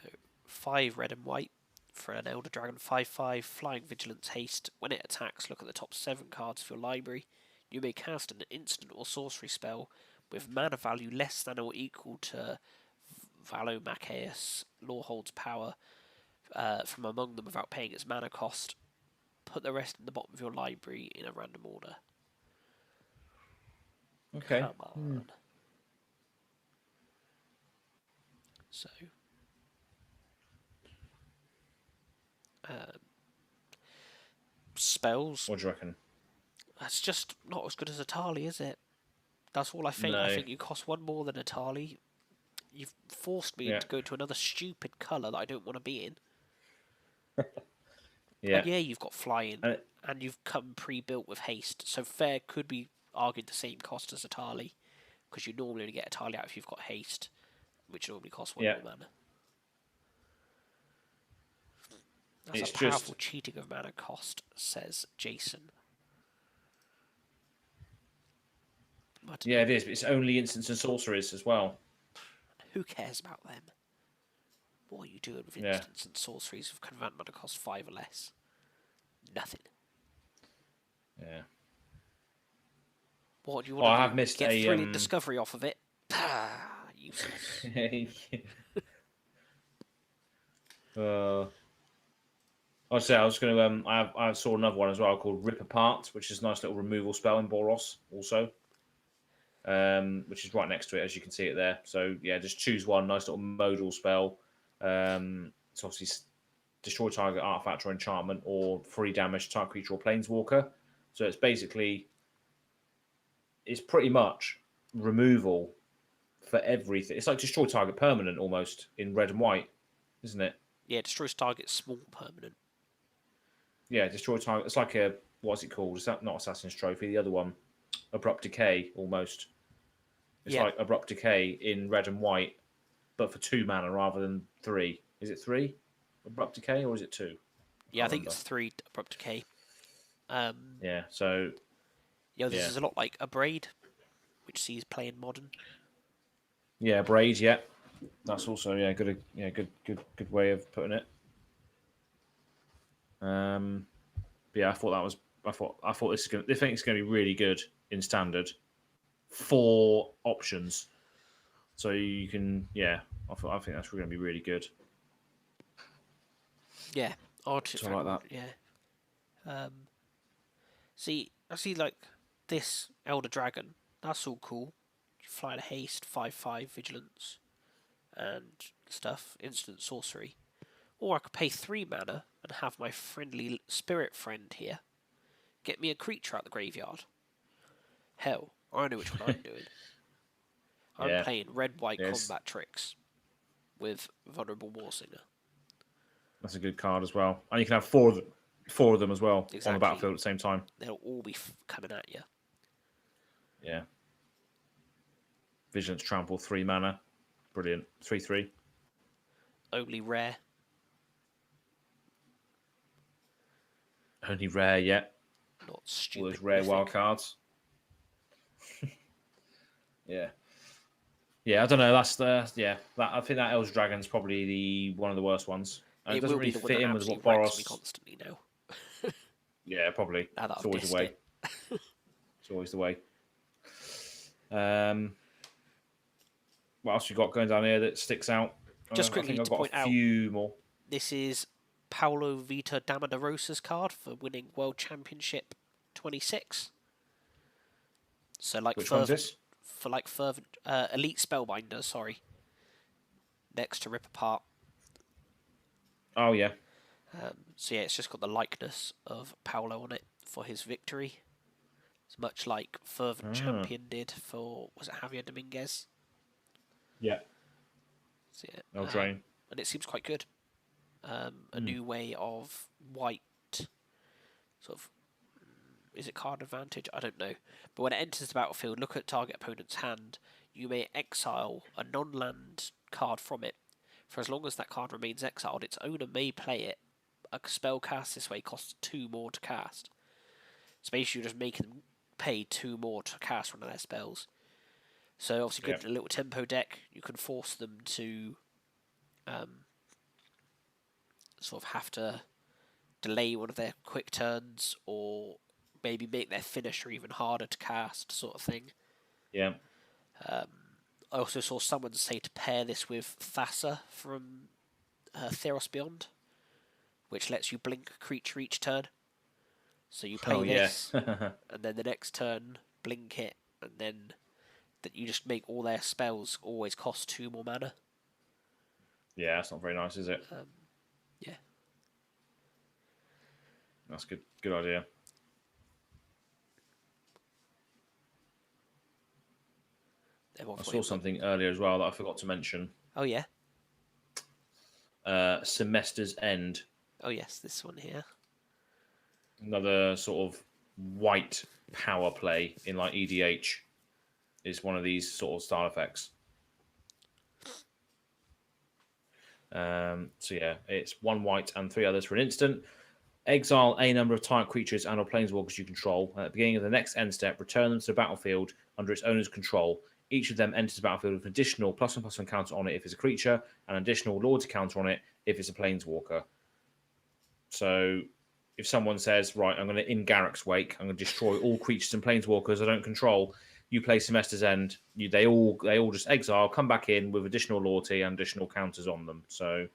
5 red and white, for an Elder Dragon 5/5 Flying Vigilance Haste. When it attacks, look at the top 7 cards of your library. You may cast an instant or sorcery spell with mana value less than or equal to Valomaceus Lawhold's power from among them without paying its mana cost. Put the rest in the bottom of your library in a random order. Okay. Come on. So, spells. What do you reckon? That's just not as good as Atali, is it? That's all I think. No. I think you cost 1 more than Atali. You've forced me to go to another stupid colour that I don't want to be in. Yeah. And yeah, you've got flying, and you've come pre-built with haste. So fair could be argued the same cost as Atali, because you normally only get Atali out if you've got haste, which normally costs 1 more mana. That's a powerful cheating of mana cost, says Jason. Yeah, it is, but it's only instants and sorceries as well. Who cares about them? What are you doing with instants and sorceries with convert mana cost 5 or less? Nothing. Yeah. What do you want to do? I have missed Get thrilling discovery off of it? Useless. I'd say I was going to. I saw another one as well called Rip Apart, which is a nice little removal spell in Boros also. Which is right next to it, as you can see it there. So yeah, just choose one nice little modal spell. It's obviously destroy target artifact or enchantment, or 3 damage to target creature or planeswalker. So it's basically, it's pretty much removal for everything. It's like destroy target permanent almost in red and white, isn't it? Yeah, destroys target small permanent. Yeah, destroy target. It's like a, what's it called? Is that not Assassin's Trophy? The other one, Abrupt Decay almost. It's like Abrupt Decay in red and white, but for 2 mana rather than 3. Is it 3 Abrupt Decay or is it 2? I think it's 3 Abrupt Decay. Yeah, so this is a lot like a Braid, which sees play in Modern. Yeah, Braid. Yeah, that's also good. Yeah, good way of putting it. Yeah, I thought that was. I thought this is going. I think it's going to be really good in Standard. 4 options, so you can. Yeah, I think that's going to be really good. Yeah, I like that. Yeah. I see like this Elder Dragon. That's all cool. Fly to haste, 5/5 vigilance, and stuff. Instant sorcery. Or I could pay 3 mana and have my friendly spirit friend here get me a creature out the graveyard. Hell, I know which one I'm doing. I'm playing red-white combat tricks with Vulnerable Warsinger. That's a good card as well, and you can have 4 of them as well on the battlefield at the same time. They'll all be coming at you. Yeah. Vigilance Trample, 3 mana, brilliant. 3/3. Only rare. Only rare yet. Not stupid. All those rare wild cards. Yeah. I don't know. That's the I think that Elder Dragon's probably one of the worst ones. And it doesn't really fit in with what Boros. Me constantly now. Yeah, probably. It's always the way. It's always the way. What else you got going down here that sticks out? Just quickly to point out, a few more. This is Paulo Vitor Damarosa's card for winning World Championship 26. So like fervent Elite Spellbinder, sorry. Next to Rip Apart. Oh yeah. So yeah, it's just got the likeness of Paulo on it for his victory. It's much like Fervent Champion did for, was it Javier Dominguez? Yeah. So, yeah. No train. And it seems quite good. A new way of white, sort of, is it card advantage? I don't know. But when it enters the battlefield, look at target opponent's hand. You may exile a non-land card from it. For as long as that card remains exiled, its owner may play it. A spell cast this way costs 2 more to cast. So basically you're just making them pay 2 more to cast one of their spells. So obviously good in a little tempo deck. You can force them to sort of have to delay one of their quick turns or maybe make their finisher even harder to cast, sort of thing. Yeah. I also saw someone say to pair this with Thassa from Theros Beyond, which lets you blink a creature each turn. So you play this, and then the next turn blink it, and then that you just make all their spells always cost 2 more mana. Yeah, that's not very nice, is it? Yeah. That's good. Good idea. I saw something earlier as well that I forgot to mention. Oh, yeah? Semester's End. Oh, yes, this one here. Another sort of white power play in like EDH is one of these sort of style effects. So yeah, it's 1 white and 3 others for an instant. Exile a number of target creatures and/or planeswalkers you control. At the beginning of the next end step, return them to the battlefield under its owner's control. Each of them enters the battlefield with an additional +1/+1 counter on it if it's a creature, and an additional loyalty counter on it if it's a planeswalker. So if someone says, right, I'm going to, in Garrick's Wake, I'm going to destroy all creatures and planeswalkers I don't control, you play Semester's End, they all just exile, come back in with additional loyalty and additional counters on them. So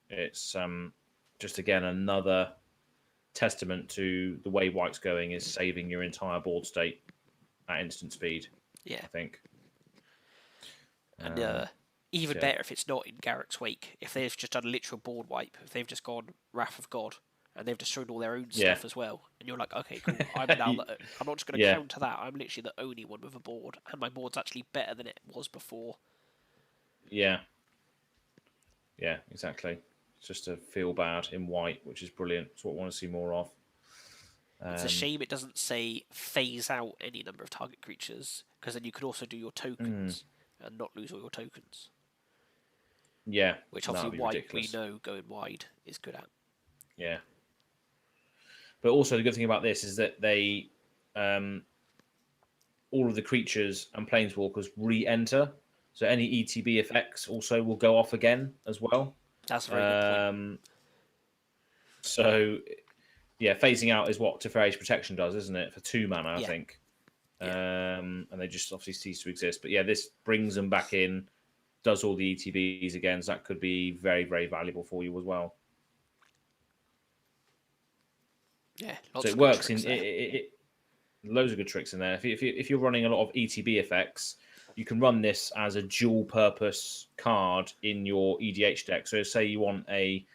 it's just, again, another testament to the way white's going is saving your entire board state at instant speed. Yeah. I think. And even better if it's not in Garrick's Wake. If they've just done a literal board wipe, if they've just gone Wrath of God, and they've destroyed all their own stuff as well, and you're like, okay, cool, I'm not just going to counter that. I'm literally the only one with a board, and my board's actually better than it was before. Yeah. Yeah, exactly. It's just to feel bad in white, which is brilliant. It's what I want to see more of. It's a shame it doesn't say phase out any number of target creatures, because then you could also do your tokens and not lose all your tokens. Yeah. Which obviously white, we know going wide is good at. Yeah. But also the good thing about this is that they, all of the creatures and planeswalkers re-enter. So any ETB effects also will go off again as well. That's a very good point. So, yeah, phasing out is what Teferi's Protection does, isn't it? For 2 mana, I think. Yeah. And they just obviously cease to exist. But yeah, this brings them back in, does all the ETBs again. So that could be very, very valuable for you as well. Yeah, so it works in loads of good tricks in there. If you're running a lot of ETB effects, you can run this as a dual-purpose card in your EDH deck. So say you want a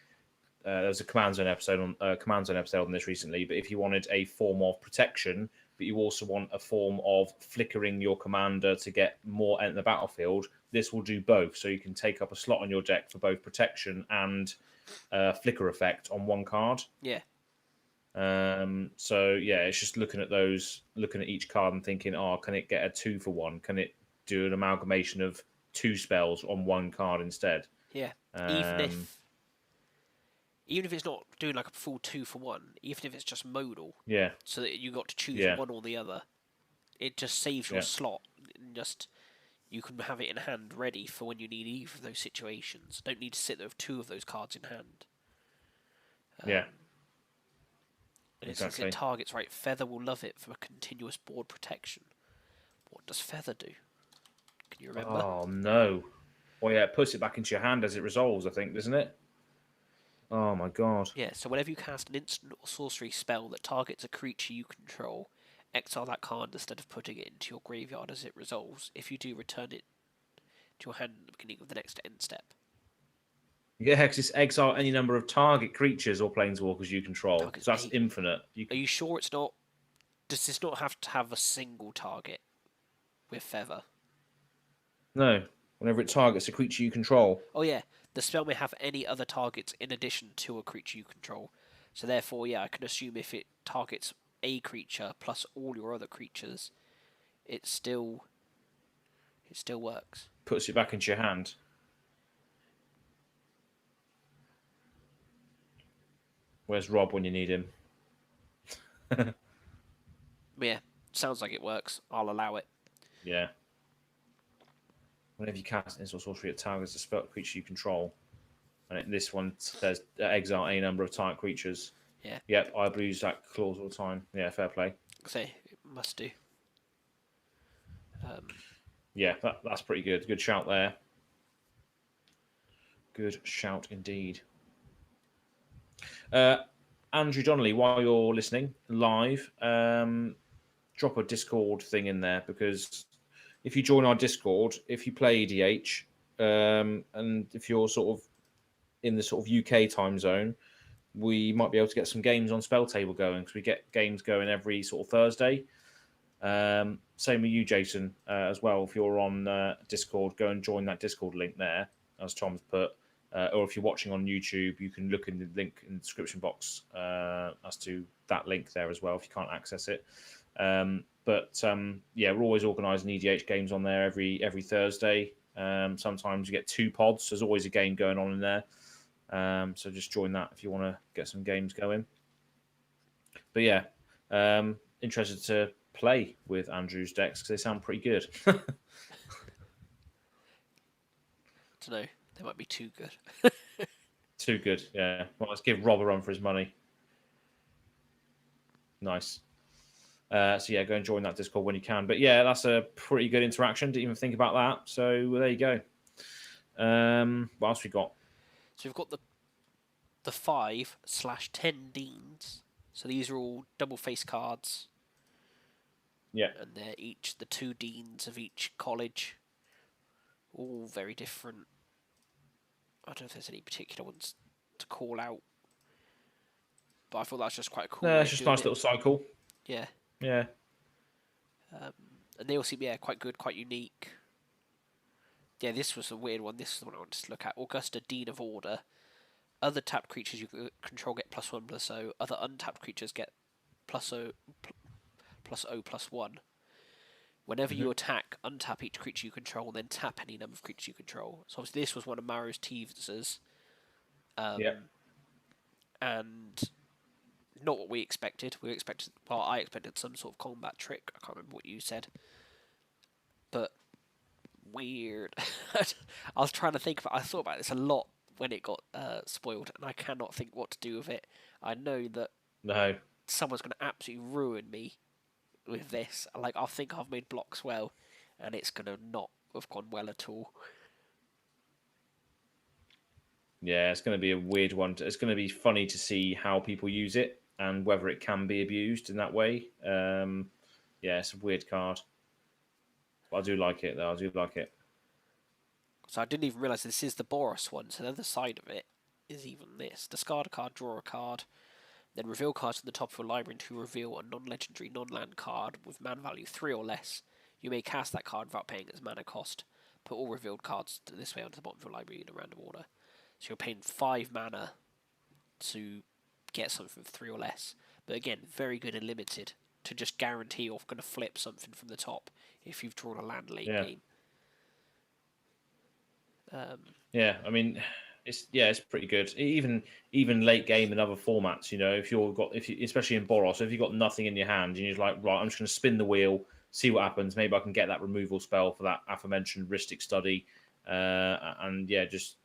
there was a Command Zone episode on this recently. But if you wanted a form of protection, but you also want a form of flickering your commander to get more enter the battlefield, this will do both. So you can take up a slot on your deck for both protection and flicker effect on 1 card. Yeah. So yeah, it's just looking at each card and thinking, oh, can it get a 2-for-1? Can it do an amalgamation of 2 spells on 1 card instead? Yeah. Even if it's not doing like a full 2-for-1, even if it's just modal, so that you got to choose one or the other, it just saves your slot. And just you can have it in hand ready for when you need either of those situations. Don't need to sit there with 2 of those cards in hand. And exactly. It targets, right? Feather will love it for a continuous board protection. What does Feather do? Can you remember? Oh, no. Well, yeah, it puts it back into your hand as it resolves, I think, doesn't it? Oh, my God. Yeah, so whenever you cast an instant or sorcery spell that targets a creature you control, exile that card instead of putting it into your graveyard as it resolves. If you do, return it to your hand at the beginning of the next end step. Yeah, because it's exile any number of target creatures or planeswalkers you control. So that's infinite. Are you sure it's not... Does this not have to have a single target with Feather? No. Whenever it targets a creature you control. Oh, yeah. The spell may have any other targets in addition to a creature you control. So therefore, yeah, I can assume if it targets a creature plus all your other creatures, it still works. Puts it back into your hand. Where's Rob when you need him? Yeah, sounds like it works. I'll allow it. Yeah. Whenever you cast instant sorcery, it targets a spell creature you control. And this one says exile a number of target creatures. Yeah. Yep, I abuse that clause all the time. Yeah, fair play. Say, must do. Yeah, that's pretty good. Good shout there. Good shout indeed. Andrew Donnelly, while you're listening live, drop a Discord thing in there, because if you join our Discord, if you play EDH, and if you're sort of in the sort of UK time zone, we might be able to get some games on Spell Table going, because we get games going every sort of Thursday. Same with you, Jason, as well. If you're on Discord, go and join that Discord link there, as Tom's put. Or if you're watching on YouTube, you can look in the link in the description box as to that link there as well, if you can't access it. Yeah, we're always organising EDH games on there every Thursday. Sometimes you get 2 pods. There's always a game going on in there. So just join that if you want to get some games going. But yeah, interested to play with Andrew's decks, because they sound pretty good. Don't know. They might be too good. Too good, yeah. Well, let's give Rob a run for his money. Nice. So yeah, go and join that Discord when you can. But yeah, that's a pretty good interaction. Didn't even think about that. So well, there you go. What else we got? So we've got the 5/10 Deans. So these are all double face cards. Yeah. And they're each the 2 Deans of each college. All very different. I don't know if there's any particular ones to call out. But I thought that's just quite a cool. No, it's just a nice little cycle. Yeah. Yeah. And they all seem, quite good, quite unique. Yeah, this was a weird one. This is the one I wanted to look at. Augusta, Dean of Order. Other tapped creatures you control get +1/+0. Other untapped creatures get +0/+1. Whenever you attack, untap each creature you control, then tap any number of creatures you control. So obviously this was one of Maru's teasers. And not what we expected. I expected some sort of combat trick. I can't remember what you said. But weird. I was trying to think I thought about this a lot when it got spoiled, and I cannot think what to do with it. I know that someone's going to absolutely ruin me with this. Like, I think I've made blocks well, and it's going to not have gone well at all. Yeah, it's going to be a weird one. It's going to be funny to see how people use it and whether it can be abused in that way. Yeah, it's a weird card. But I do like it, though. I do like it. So I didn't even realise this is the Boros one. So the other side of it is even this. Discard a card, draw a card. Then reveal cards from the top of your library to reveal a non-legendary, non-land card with mana value 3 or less. You may cast that card without paying its mana cost. Put all revealed cards this way onto the bottom of your library in a random order. So you're paying 5 mana to get something with 3 or less. But again, very good and limited to just guarantee you're going to flip something from the top if you've drawn a land late game. Yeah, I mean, it's pretty good. Even late game in other formats, you know, if you especially in Boros, if you've got nothing in your hand and you're like, right, I'm just going to spin the wheel, see what happens. Maybe I can get that removal spell for that aforementioned Ristic Study, and yeah, just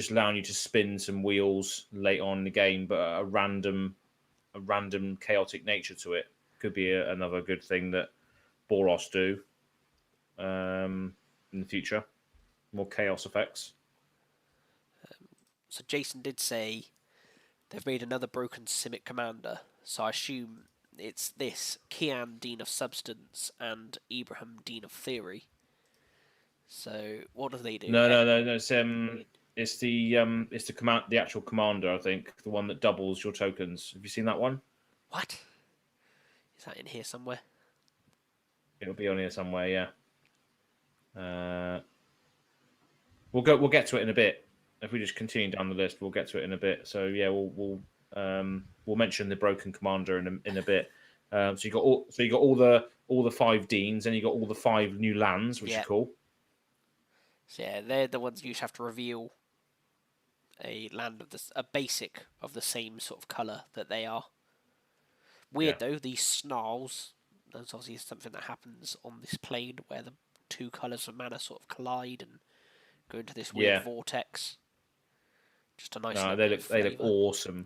allowing you to spin some wheels late on in the game, but a random chaotic nature to it could be another good thing that Boros do in the future. More chaos effects. So Jason did say they've made another broken Simic commander. So I assume it's this Kian, Dean of Substance, and Ibrahim, Dean of Theory. So what do they do? No. It's the actual commander. I think the one that doubles your tokens. Have you seen that one? What? Is that in here somewhere? It'll be on here somewhere. Yeah. We'll get to it in a bit. If we just continue down the list, we'll get to it in a bit. So yeah, we'll mention the broken commander in a bit. So you got all the 5 Deans, and you got all the 5 new lands, which is cool. So yeah, they're the ones you have to reveal a land of a basic of the same sort of colour that they are. Weird though, these snarls. That's obviously something that happens on this plane where the 2 colours of mana sort of collide and go into this weird vortex. Just a nice. No, they look awesome.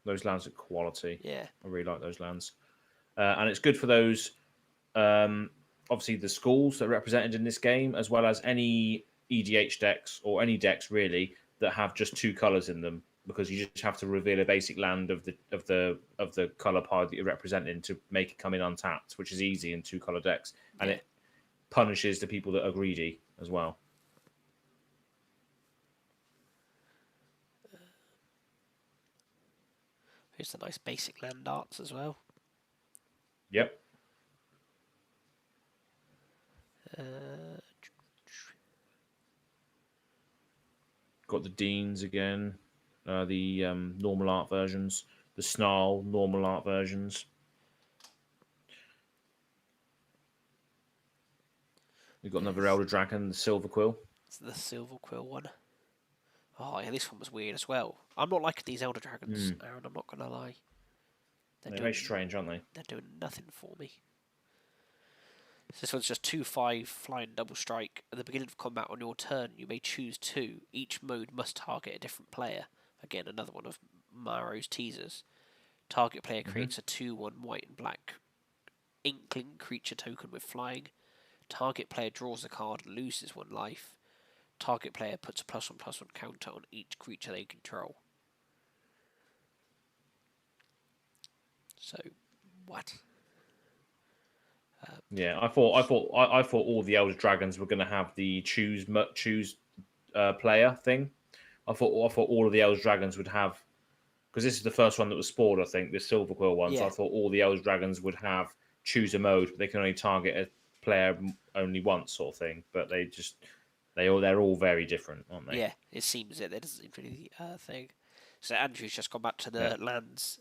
Those lands are quality. Yeah. I really like those lands, and it's good for those. Obviously, the schools that are represented in this game, as well as any EDH decks or any decks really that have just 2 colors in them, because you just have to reveal a basic land of the color pie that you're representing to make it come in untapped, which is easy in 2 color decks, and it punishes the people that are greedy as well. Here's the nice basic land arts as well. Yep. Got the Deans again, the normal art versions, the Snarl normal art versions. We've got another Elder Dragon, the Silver Quill. It's the Silver Quill one. Oh, yeah, this one was weird as well. I'm not liking these Elder Dragons, Aaron, I'm not going to lie. They're very strange, aren't they? They're doing nothing for me. This one's just 2/5 flying double strike. At the beginning of combat on your turn, you may choose 2. Each mode must target a different player. Again, another one of Maro's teasers. Target player creates a 2/1 white and black inkling creature token with flying. Target player draws a card and loses 1 life. Target player puts a +1/+1 counter on each creature they control. So, what? Yeah, I thought all the Elder Dragons were going to have the choose player thing. I thought all of the Elder Dragons would have, because this is the first one that was spawned. I think the Silver Quill ones. Yeah. I thought all the Elder Dragons would have choose a mode. They can only target a player only once, sort of thing. But they're all very different, aren't they? Yeah, it seems that there doesn't really thing. So Andrew's just gone back to the lands.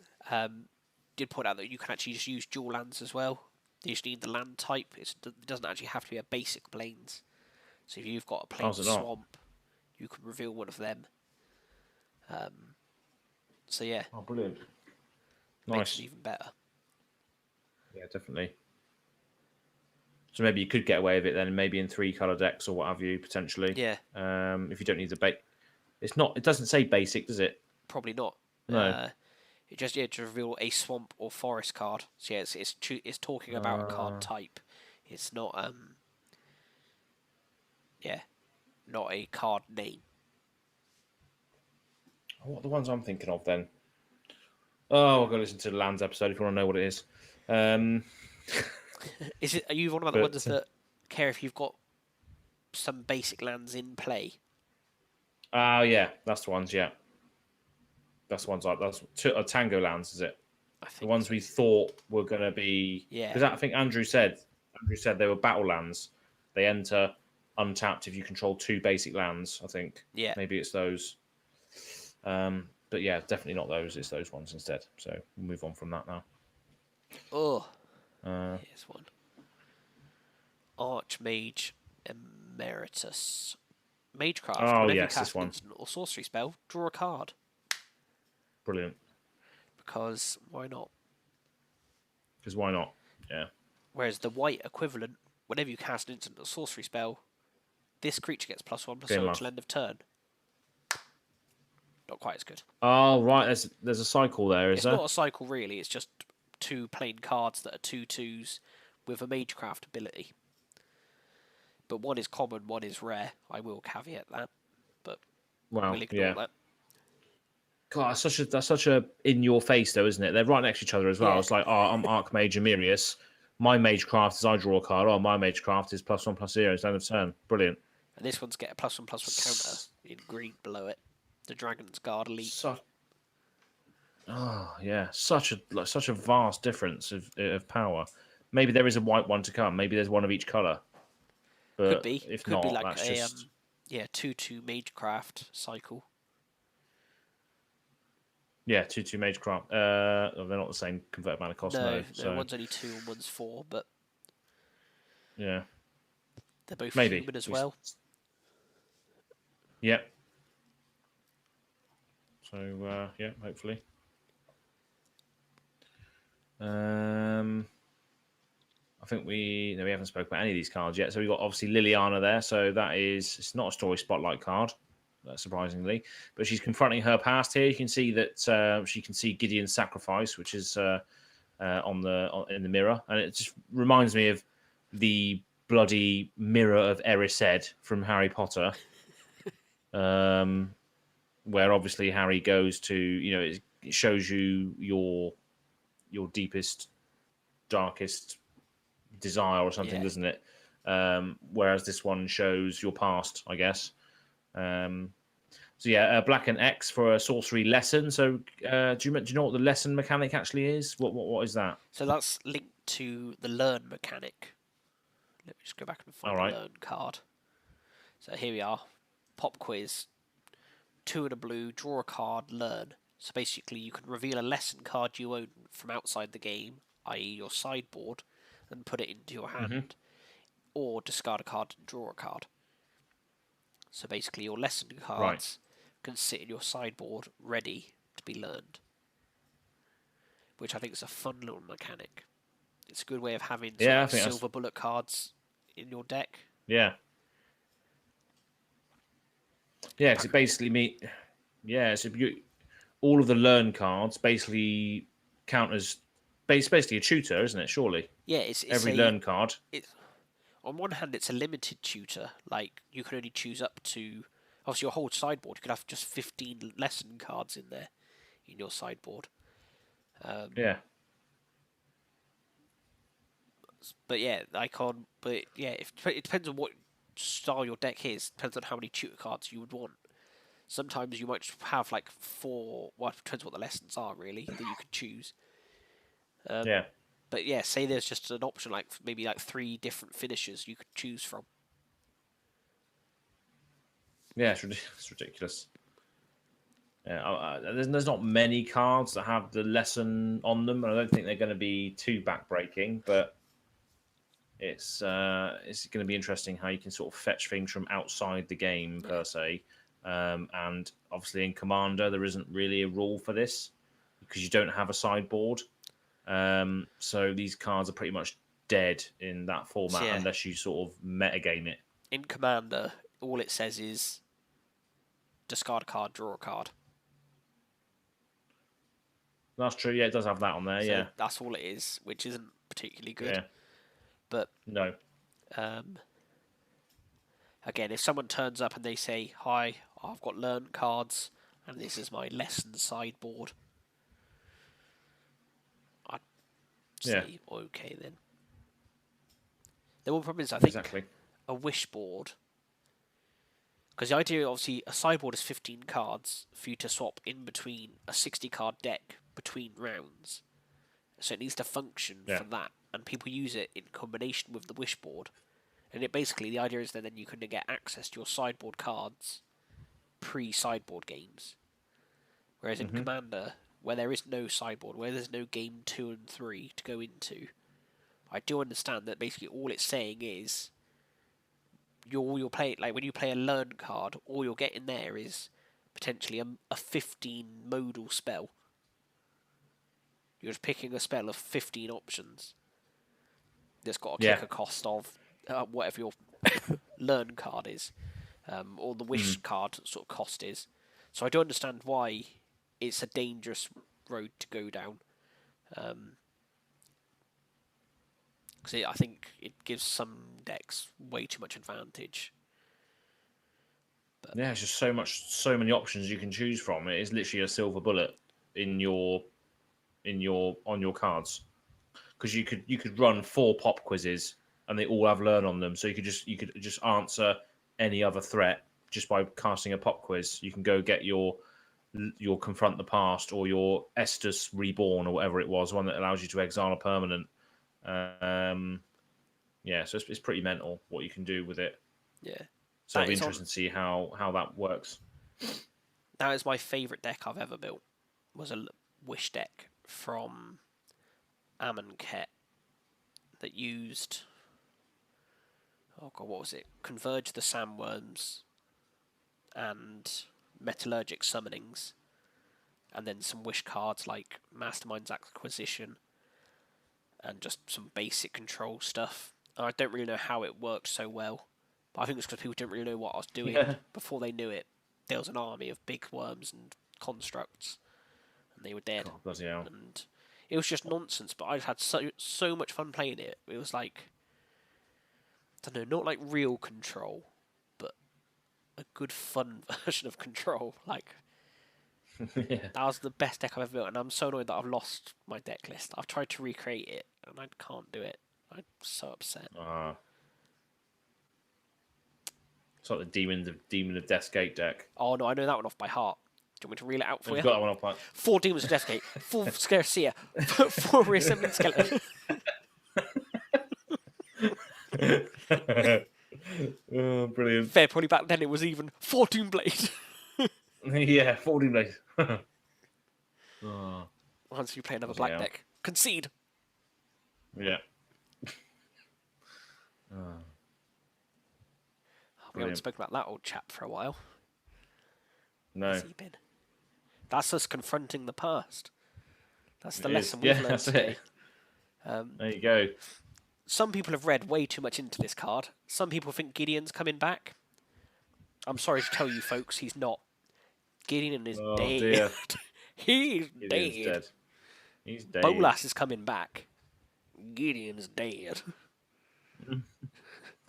Did point out that you can actually just use dual lands as well. You just need the land type. It doesn't actually have to be a basic plains. So if you've got a plains swamp, you can reveal one of them. So yeah. Oh, brilliant! Makes it even better. Yeah, definitely. So maybe you could get away with it then, maybe in 3 color decks or what have you, potentially. Yeah. If you don't need the bait, it doesn't say basic, does it? Probably not. No. It just to reveal a swamp or forest card. So yeah, it's talking about a card type. It's not not a card name. What are the ones I'm thinking of then? Oh, I'll go listen to the lands episode if you want to know what it is. Are you one of the ones that care if you've got some basic lands in play? Oh yeah, that's the ones. Yeah, that's the ones that's Tango lands, is it? I think the ones we thought were going to be. Yeah. Because I think Andrew said they were battle lands. They enter untapped if you control 2 basic lands. I think. Yeah. Maybe it's those. But yeah, definitely not those. It's those ones instead. So we'll move on from that now. Oh. Here's one. Archmage Emeritus. Magecraft. Oh, whenever yes, you cast this one. an instant or sorcery spell, draw a card. Brilliant. Because why not? Because why not? Yeah. Whereas the white equivalent, whenever you cast an instant or sorcery spell, this creature gets +1/+1 until end of turn. Not quite as good. Oh, right. There's a cycle there, is there? It's not a cycle, really. It's just 2 plain cards that are 2/2s with a Magecraft ability. But one is common, one is rare. I will caveat that. But we'll ignore that. God, that's such a in your face though, isn't it? They're right next to each other as well. Yeah. It's like, oh, I'm Archmage Emerius. My Magecraft is I draw a card. Oh, my Magecraft is +1/+0. It's end of turn. Brilliant. And this one's get a +1/+1 counter in green below it. The Dragon's Guard Elite. Such a vast difference of power. Maybe there is a white one to come. Maybe there's one of each color. But could be. If could not, be like that's a just 2/2 Magecraft cycle. Yeah, 2/2 Magecraft. They're not the same converted mana cost. No, so. one's only 2 and one's 4, but yeah, they're both maybe human as well. Yep. So yeah, hopefully. I think we haven't spoken about any of these cards yet. So we've got obviously Liliana there. So it's not a story spotlight card. surprisingly. But she's confronting her past here. You can see that she can see Gideon's sacrifice, which is in the mirror, and it just reminds me of the bloody mirror of Erised from Harry Potter, where obviously Harry goes to, it shows you your deepest, darkest desire or something, doesn't it? Whereas this one shows your past, I guess. So yeah, black and X for a sorcery lesson. So do you know what the lesson mechanic actually is? What is that? So that's linked to the learn mechanic. Let me just go back and find the learn card. So here we are. Pop quiz. 2 and a blue, draw a card, learn. So basically you can reveal a lesson card you own from outside the game, i.e. your sideboard, and put it into your hand. Or discard a card and draw a card. So basically your lesson cards can sit in your sideboard ready to be learned. Which I think is a fun little mechanic. It's a good way of having silver bullet cards in your deck. Yeah. Yeah, because it basically all of the learn cards basically count as basically a tutor, isn't it? Surely. Yeah, it's every learn card. On one hand, it's a limited tutor. Like you can only choose up to obviously your whole sideboard. You could have just 15 lesson cards in there in your sideboard. But yeah, icon. But yeah, it depends on what style your deck is. Depends on how many tutor cards you would want. Sometimes you might have like 4. Well, it depends what the lessons are really that you could choose. But yeah, say there's just an option like maybe like 3 different finishers you could choose from. Yeah, it's ridiculous. Yeah, there's not many cards that have the lesson on them, and I don't think they're going to be too backbreaking. But it's going to be interesting how you can sort of fetch things from outside the game per se. And obviously in Commander there isn't really a rule for this because you don't have a sideboard. So these cards are pretty much dead in that format unless you sort of metagame it. In Commander, all it says is discard a card, draw a card. That's true. Yeah, it does have that on there. So that's all it is, which isn't particularly good. Yeah. But no. Again, if someone turns up and they say, "Hi, I've got learn cards, and this is my lesson sideboard," I'd say okay then. The one problem is, I think, a wish board. Because the idea, obviously, a sideboard is 15 cards for you to swap in between a 60-card deck between rounds. So it needs to function for that. And people use it in combination with the wish board. And it basically, the idea is that then you can get access to your sideboard cards pre-sideboard games. Whereas in Commander, where there is no sideboard, where there's no game 2 and 3 to go into, I do understand that basically all it's saying is you're playing, like when you play a learn card, all you're getting there is potentially a 15 modal spell. You're just picking a spell of 15 options that's got a kicker cost of whatever your learn card is, or the wish card sort of cost is. So I do understand why it's a dangerous road to go down. Because I think it gives some decks way too much advantage. But yeah, it's just so many options you can choose from. It is literally a silver bullet on your cards. Because you could run 4 pop quizzes and they all have learn on them, so you could just answer any other threat just by casting a pop quiz. You can go get your Confront the Past or your Estus Reborn or whatever it was, one that allows you to exile a permanent. So it's pretty mental what you can do with it. Yeah. So it'll be interesting to see how that works. That is my favourite deck I've ever built. Was a Wish deck from Amonkhet that used... Oh god, what was it? Converge the Sandworms and Metallurgic Summonings. And then some Wish cards like Mastermind's Acquisition and just some basic control stuff. I don't really know how it worked so well. But I think it's because people didn't really know what I was doing before they knew it. there was an army of big worms and constructs, and they were dead. God, bloody hell. And it was just nonsense, but I just had so much fun playing it. It was like, I don't know, not like real Control, but a good fun version of Control. Like, Yeah. that was the best deck I've ever built, and I'm so annoyed that I've lost my deck list. I've tried to recreate it, and I can't do it. I'm so upset. It's like the Demon of Deathgate deck. Oh no, I know that one off by heart. Do you want me to reel it out for I've you? got that one off by 4 Demons of Deathgate, 4 Scarcia, 4 Reassembling Skeleton. Oh, brilliant. Fair, probably back then it was even 4 Doomblade. Yeah, 14 blades. Once you play another black deck. Concede. Yeah. We haven't spoken about that old chap for a while. No. Where's he been? That's us confronting the past. That's the It lesson is. we've Yeah, learned that's today. There you go. Some people have read way too much into this card. Some people think Gideon's coming back. I'm sorry to tell you, folks, he's not. Gideon is dead. Dear. He's Gideon's dead. dead. He's dead. Bolas is coming back. Gideon's dead.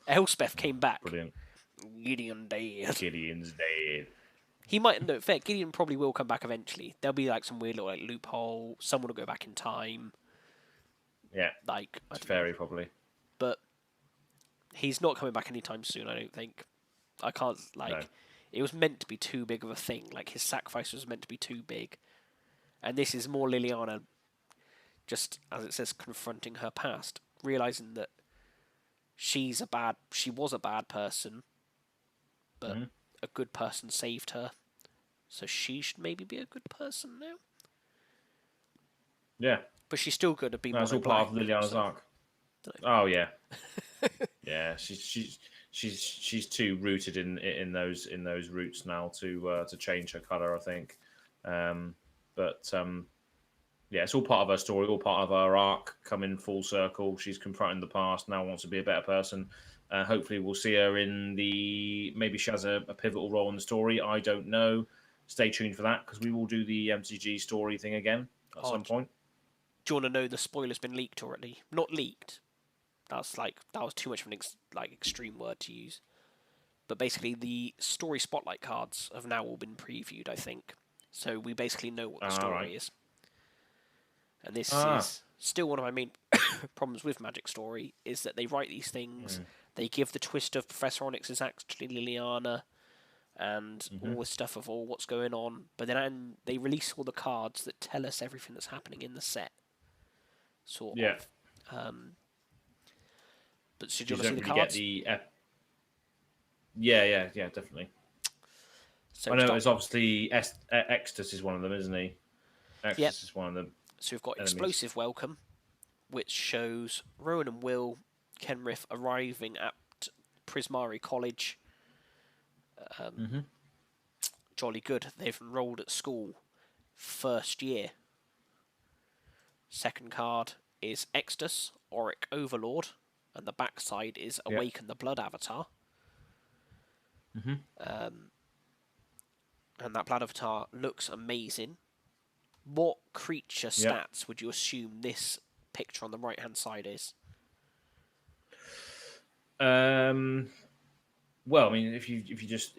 Elspeth came back. Brilliant. Gideon dead. Gideon's dead. He might, no, fair, Gideon probably will come back eventually. There'll be like some weird little like loophole. Someone will go back in time. Yeah. Like, It's fairy, probably. But he's not coming back anytime soon, I don't think. I can't, like, No. It was meant to be too big of a thing. Like, his sacrifice was meant to be too big. And this is more Liliana, just as it says, confronting her past, realizing that she was a bad person, but a good person saved her. So she should maybe be a good person now. Yeah. But she's still good at being. That's all part of Liliana's arc. Oh yeah. Yeah, she's too rooted in those roots now to change her color, I think. Yeah, it's all part of her story, all part of her arc coming full circle. She's confronting the past, now wants to be a better person. Hopefully we'll see her maybe she has a pivotal role in the story. I don't know. Stay tuned for that, because we will do the MTG story thing again at some point. Do you want to know the spoiler's been leaked already? Not leaked. That was too much of an extreme word to use. But basically, the story spotlight cards have now all been previewed, I think. So we basically know what the story is. And this is still one of my main problems with Magic Story, is that they write these things, they give the twist of Professor Onyx is actually Liliana, and all this stuff of what's going on, but then they release all the cards that tell us everything that's happening in the set. Sort of. But should you want to see the cards? Yeah, definitely. So I know it's obviously Extus is one of them, isn't he? Extus is one of them. So we've got Explosive Welcome, which shows Rowan and Will Kenrith arriving at Prismari College. Jolly good. They've enrolled at school first year. Second card is Extus, Auric Overlord, and the backside is Awaken the Blood Avatar. And that Blood Avatar looks amazing. What creature stats would you assume this picture on the right hand side is? Well, I mean, if you just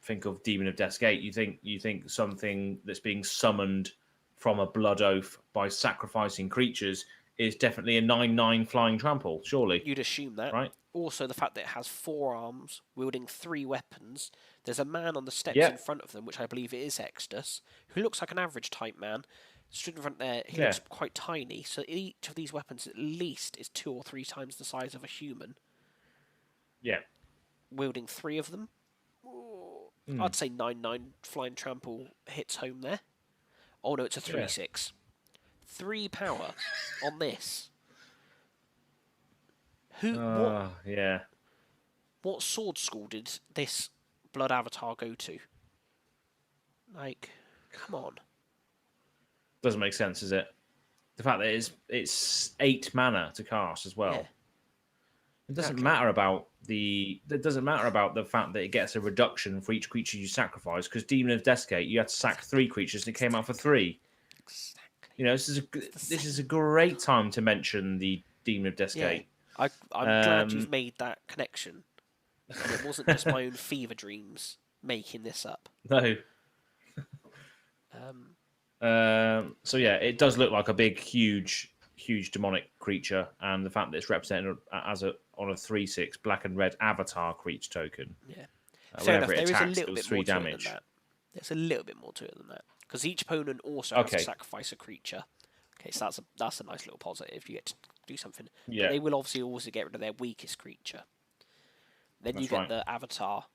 think of Demon of Death's Gate, you think something that's being summoned from a blood oath by sacrificing creatures is definitely a 9/9 flying trample, surely. You'd assume that. Right. Also, the fact that it has 4 arms, wielding 3 weapons. There's a man on the steps in front of them, which I believe it is Extus, who looks like an average type man. Stood in front there, he looks quite tiny, so each of these weapons at least is 2 or 3 times the size of a human. Yeah. Wielding 3 of them. I'd say 9/9 flying trample hits home there. Oh no, it's a 3/6. 3 power on this. What sword school did this Blood Avatar go to? Like, come on. Doesn't make sense, is it? The fact that it's 8 mana to cast as well. It doesn't Okay. matter about the. It doesn't matter about the fact that it gets a reduction for each creature you sacrifice. Because Demon of Desicate, you had to sack 3 creatures, and it came out for 3. Exactly. You know, It's the this is same. a great time to mention the Demon of Yeah. Desicate. I'm glad you've made that connection. And it wasn't just my own fever dreams making this up. No. Um, So yeah, it does look like a big, huge demonic creature, and the fact that it's represented as a on a 3/6 black and red avatar creature token. yeah. Fair Whenever enough. it There is a attacks, it little was bit more 3 to it than damage. that. There's a little bit more to it than that. Because each opponent also has to Okay. sacrifice a creature. Okay, so that's a nice little positive. You get to do something. But Yeah, they will obviously also get rid of their weakest creature. Then you that's get right. the avatar.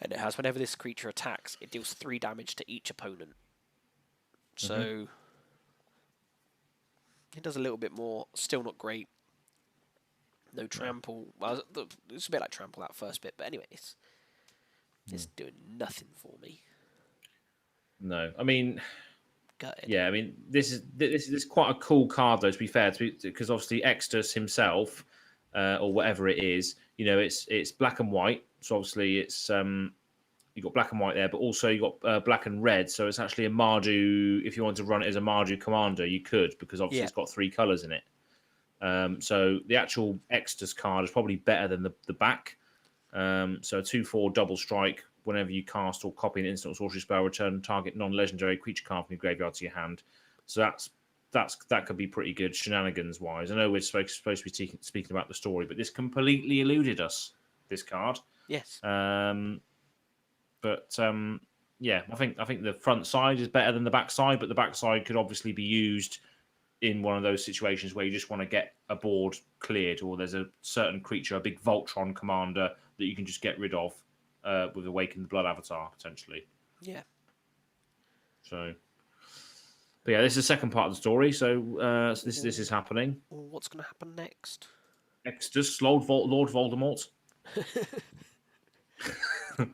And it has whenever this creature attacks, it deals 3 damage to each opponent. So it does a little bit more. Still not great. No trample. Well, it's a bit like trample that first bit, but anyways, it's doing nothing for me. No, I mean, Gutted. yeah, I mean, this is quite a cool card though. To be fair, because obviously Extus himself, or whatever it is, you know, it's black and white. So obviously it's you got black and white there, but also you got black and red. So it's actually a Mardu. If you want to run it as a Mardu commander, you could, because obviously Yeah. it's got 3 colors in it. So the actual Extus card is probably better than the back. So a 2/4 double strike. Whenever you cast or copy an instant or sorcery spell, return target non-legendary creature card from your graveyard to your hand. So that could be pretty good shenanigans wise. I know we're supposed to be speaking about the story, but this completely eluded us. This card. Yes. But yeah, I think the front side is better than the back side, but the back side could obviously be used in one of those situations where you just want to get a board cleared, or there's a certain creature, a big Voltron commander that you can just get rid of with Awaken the Blood Avatar potentially. Yeah. So, but yeah, this is the second part of the story. So, this is happening. What's going to happen next? Exodus, Lord Voldemort.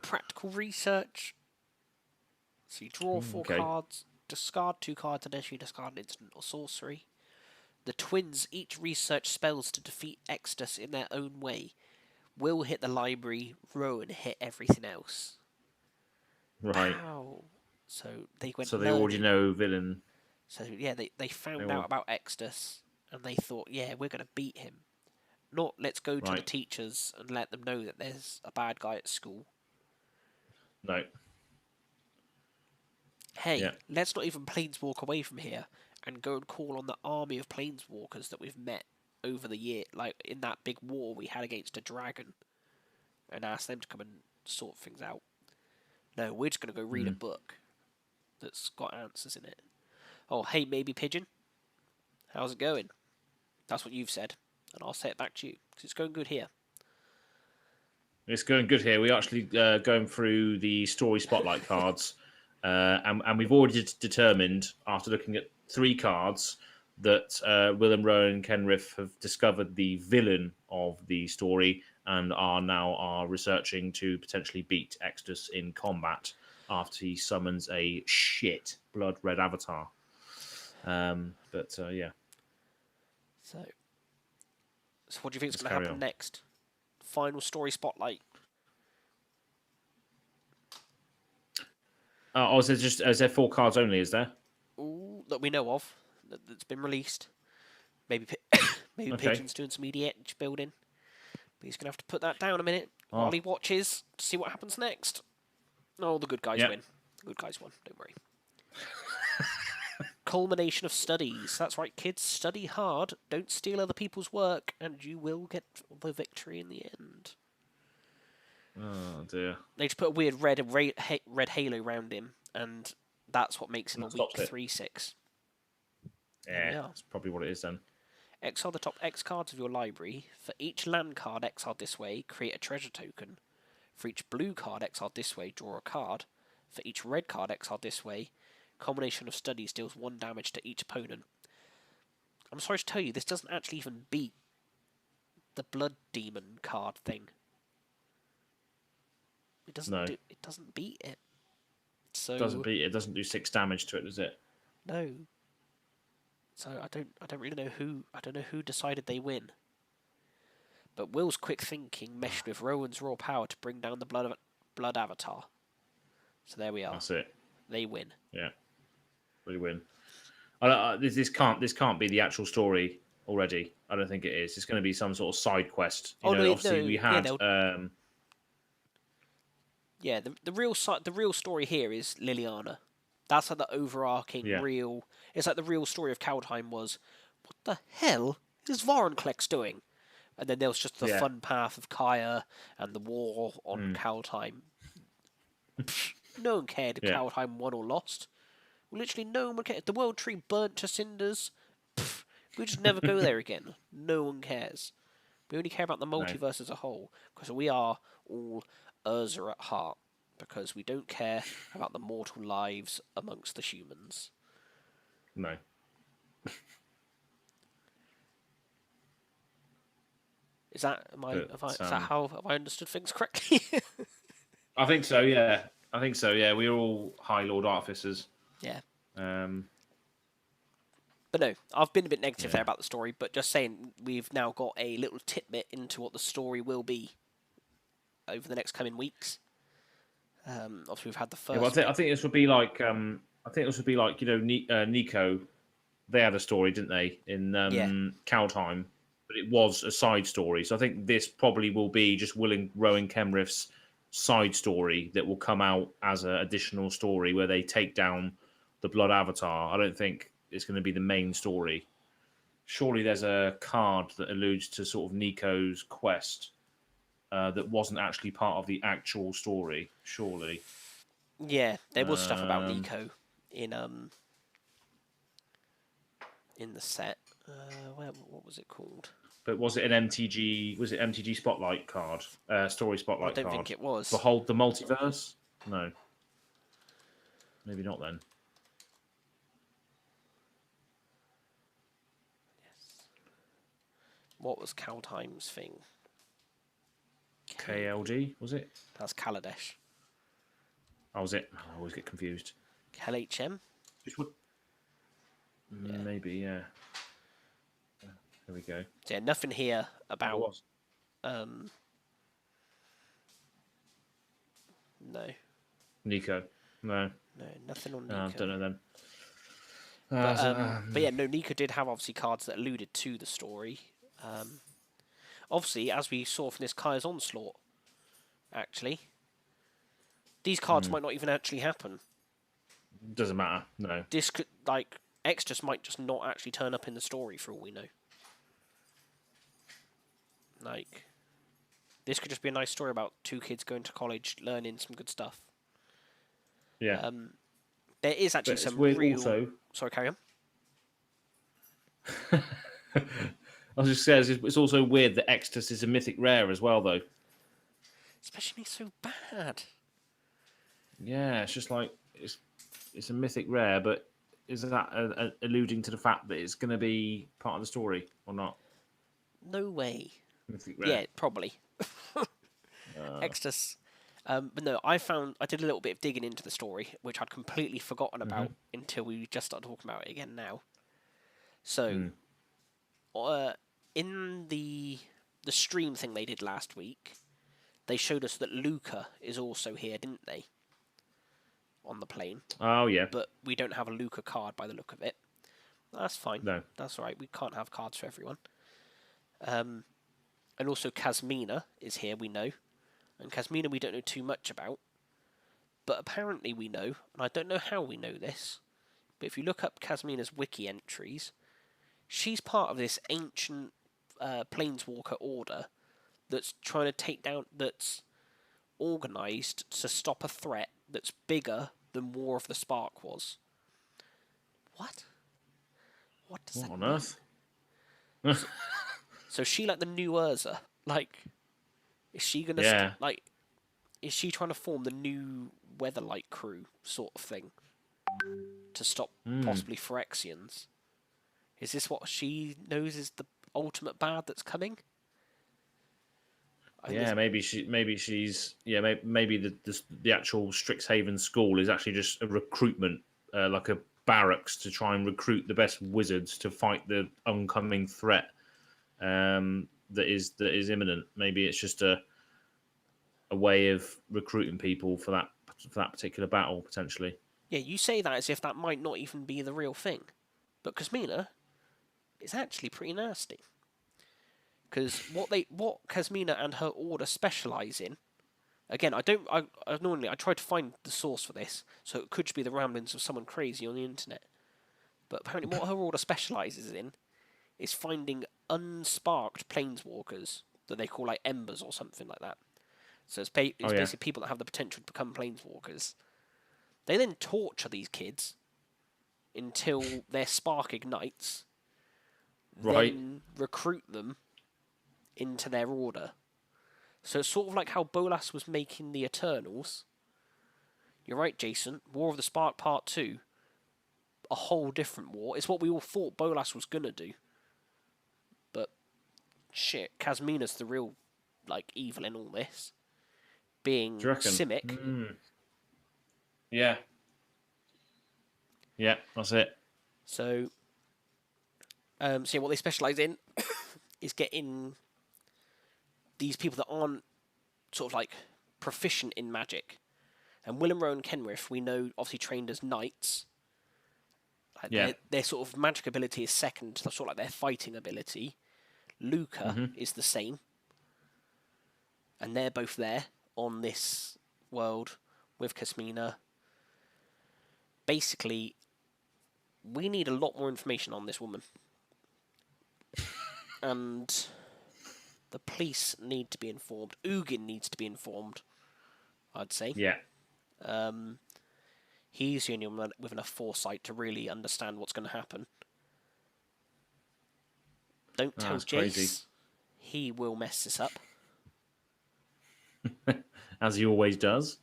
Practical research. So you draw 4 Okay. cards, discard 2 cards unless you discard an instant or sorcery. The twins each research spells to defeat Exodus in their own way. Will hit the library, Rowan hit everything else. Right. Pow. So they went So they learning. already know villain. So yeah, they found out about Exodus and they thought, yeah, we're going to beat him. Not let's go to the teachers and let them know that there's a bad guy at school. No. Hey, let's not even planeswalk away from here and go and call on the army of planeswalkers that we've met over the year, like in that big war we had against a dragon, and ask them to come and sort things out. No, we're just going to go read a book that's got answers in it. Oh, hey, maybe Pigeon. How's it going? That's what you've said, and I'll say it back to you, because it's going good here. It's going good here. We're actually going through the story spotlight cards. And we've already determined, after looking at 3 cards, that Willem, Rowan, and Kenrith have discovered the villain of the story and are researching to potentially beat Exodus in combat after he summons a shit blood red avatar. Yeah. So what do you think is going to happen next? Final story spotlight. Is there 4 cards only? Is there? Ooh, that we know of that's been released. Maybe Pigeon's doing some EDH building, but he's going to have to put that down a minute while he watches to see what happens next. Oh, the good guys win. The good guys won. Don't worry. Culmination of studies. That's right, kids. Study hard. Don't steal other people's work, and you will get the victory in the end. Oh dear. They just put a weird red halo around him, and that's what makes him a weak 3/6. Yeah, that's probably what it is then. Exile the top X cards of your library. For each land card exiled this way, create a treasure token. For each blue card exiled this way, draw a card. For each red card exiled this way, combination of studies deals 1 damage to each opponent. I'm sorry to tell you, this doesn't actually even beat the Blood Demon card thing. It doesn't beat it. So it doesn't beat it. It doesn't do 6 damage to it, does it? No. So I don't really know who. I don't know who decided they win. But Will's quick thinking meshed with Rowan's raw power to bring down the blood avatar. So there we are. That's it. They win. Yeah, we win. This can't be the actual story already. I don't think it is. It's going to be some sort of side quest. We had. The real story here is Liliana. That's like the overarching real. It's like the real story of Kaldheim was, what the hell is Vorinclex doing? And then there was just the fun path of Kaya and the war on Kaldheim. No one cared if Kaldheim won or lost. Literally no one cared. The World Tree burnt to cinders. We just never go there again. No one cares. We only care about the multiverse as a whole, because we are all Urza at heart, because we don't care about the mortal lives amongst the humans. No. Is that have I understood things correctly? I think so. Yeah, we're all High Lord Artificers. Yeah. But no, I've been a bit negative there about the story, but just saying we've now got a little tidbit into what the story will be over the next coming weeks. Obviously, we've had the first. I think this would be like Nico. They had a story, didn't they, in Kaldheim? But it was a side story. So I think this probably will be just Rowan Kenriff's side story that will come out as an additional story where they take down the Blood Avatar. I don't think it's going to be the main story. Surely there's a card that alludes to sort of Nico's quest that wasn't actually part of the actual story. Surely. Yeah, there was stuff about Nico in the set. What was it called? But was it an MTG? Was it MTG Spotlight card? Story Spotlight card? I don't think it was. Behold the Multiverse? No. Maybe not then. Yes. What was Kaldheim's thing? KLD, was it? That's Kaladesh. Oh, was it? I always get confused. KLHM? Maybe, yeah. There we go. So, yeah, nothing here about. No. Nico. No. No, nothing on Nico. I don't know then. But yeah, no, Nico did have obviously cards that alluded to the story. Obviously, as we saw from this Kaya's Onslaught, actually, these cards might not even actually happen. Doesn't matter, no. This could, X just might just not actually turn up in the story for all we know. This could just be a nice story about two kids going to college, learning some good stuff. Yeah. There is actually some real. Also... Sorry, carry on. I was just saying, it's also weird that Extus is a mythic rare as well, though. Especially so bad. Yeah, it's just like it's a mythic rare, but is that alluding to the fact that it's going to be part of the story or not? No way. Mythic rare. Yeah, probably. Extus. But no, I did a little bit of digging into the story, which I'd completely forgotten about until we just started talking about it again now. So, in the stream thing they did last week, they showed us that Luca is also here, didn't they? On the plane. Oh, yeah. But we don't have a Luca card by the look of it. That's fine. No. That's all right. We can't have cards for everyone. And also Kasmina is here, we know. And Kasmina we don't know too much about. But apparently we know, and I don't know how we know this, but if you look up Kasmina's wiki entries, she's part of this ancient Planeswalker order that's trying to take down, that's organised to stop a threat that's bigger than War of the Spark was. What? What does that mean? On earth? So she like the new Urza? Is she gonna is she trying to form the new Weatherlight crew sort of thing to stop possibly Phyrexians? Is this what she knows is the ultimate bad that's coming? Maybe she's maybe the actual Strixhaven school is actually just a recruitment, like a barracks to try and recruit the best wizards to fight the oncoming threat. that is imminent. Maybe it's just a way of recruiting people for that particular battle potentially. Yeah, you say that as if that might not even be the real thing, but Kasmina is actually pretty nasty. Because what Kasmina and her order specialise in, again, I try to find the source for this, so it could just be the ramblings of someone crazy on the internet. But apparently, what her order specialises in is finding unsparked planeswalkers that they call like embers or something like that. So it's basically people that have the potential to become planeswalkers. They then torture these kids until their spark ignites. Right. Then recruit them into their order. So it's sort of like how Bolas was making the Eternals. You're right, Jason. War of the Spark Part 2. A whole different war. It's what we all thought Bolas was going to do. But, shit, Kasmina's the real, evil in all this. Being Simic. Mm. Yeah. Yeah, that's it. So what they specialise in is getting these people that aren't sort of proficient in magic. And Will and Rowan Kenrith, we know, obviously trained as knights. Their sort of magic ability is second to sort of their fighting ability. Luca is the same. And they're both there on this world with Kasmina. Basically, we need a lot more information on this woman. And the police need to be informed. Ugin needs to be informed, I'd say. Yeah. He's the only one with enough foresight to really understand what's going to happen. Don't tell Jace. Crazy. He will mess this up. As he always does.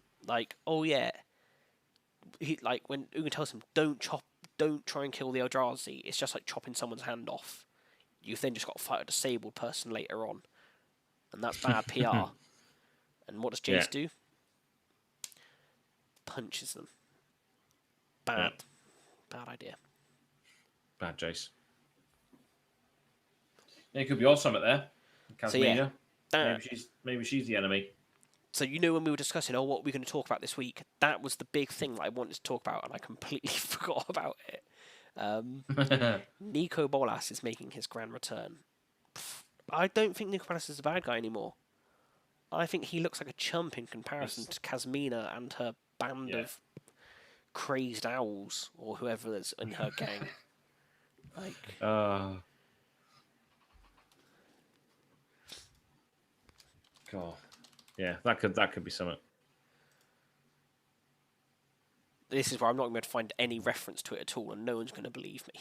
Oh yeah. When Ugin tells him, don't try and kill the Eldrazi, it's just like chopping someone's hand off. You've then just got to fight a disabled person later on. And that's bad PR. And what does Jace do? Punches them. Bad idea. Bad Jace. It could be all something there. Kasmina. So, maybe she's the enemy. So when we were discussing, what are we going to talk about this week? That was the big thing that I wanted to talk about, and I completely forgot about it. Nico Bolas is making his grand return. I don't think Nico Bolas is a bad guy anymore. I think he looks like a chump in comparison to Kasmina and her band of crazed owls, or whoever is in her gang. God. Yeah, that could be something. This is where I'm not going to find any reference to it at all, and no one's going to believe me.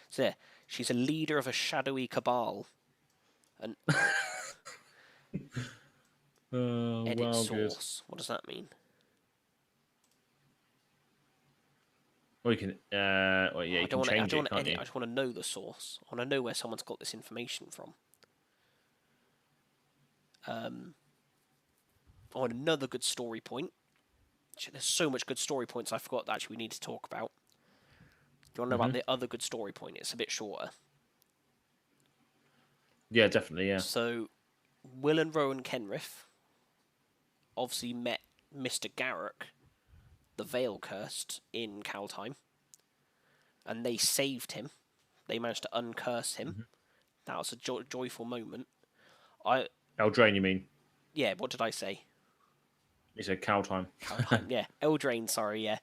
So yeah, she's a leader of a shadowy cabal. And edit source. Good. What does that mean? Well, you can. You can change it, can't you? I just want to know the source. I want to know where someone's got this information from. I want another good story point. There's so much good story points I forgot that actually we need to talk about. Do you want to know about the other good story point? It's a bit shorter. Yeah, definitely, yeah. So, Will and Rowan Kenrith obviously met Mr. Garruk, the Veil Cursed, in Kaldheim. And they saved him. They managed to uncurse him. That was a joyful moment. Eldraine, you mean? Yeah, what did I say? You said Kaldheim. Kaldheim, yeah. Eldraine, sorry, yeah.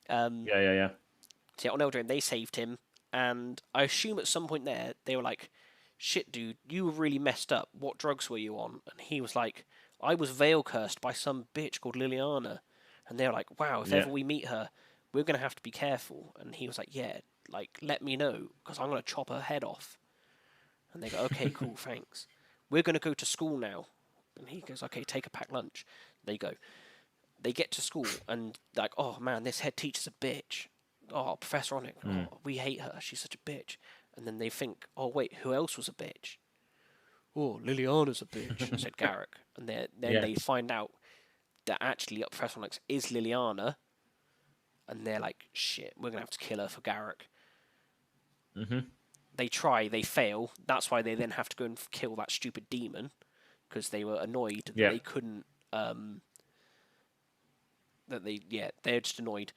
Yeah. So on Eldraine, they saved him. And I assume at some point there, they were like, shit, dude, you were really messed up. What drugs were you on? And he was like, I was Veil Cursed by some bitch called Liliana. And they were like, wow, if ever we meet her, we're going to have to be careful. And he was like, yeah, let me know, because I'm going to chop her head off. And they go, okay, cool, thanks. We're going to go to school now. And he goes, okay, take a packed lunch. They go. They get to school, and oh man, this head teacher's a bitch. Oh, Professor Onic, we hate her. She's such a bitch. And then they think, oh wait, who else was a bitch? Oh, Liliana's a bitch, said Garruk. And then they find out that actually Professor Onyx is Liliana, and they're like, shit, we're going to have to kill her for Garruk. they try, they fail. That's why they then have to go and kill that stupid demon, because they were annoyed that they couldn't. They're just annoyed.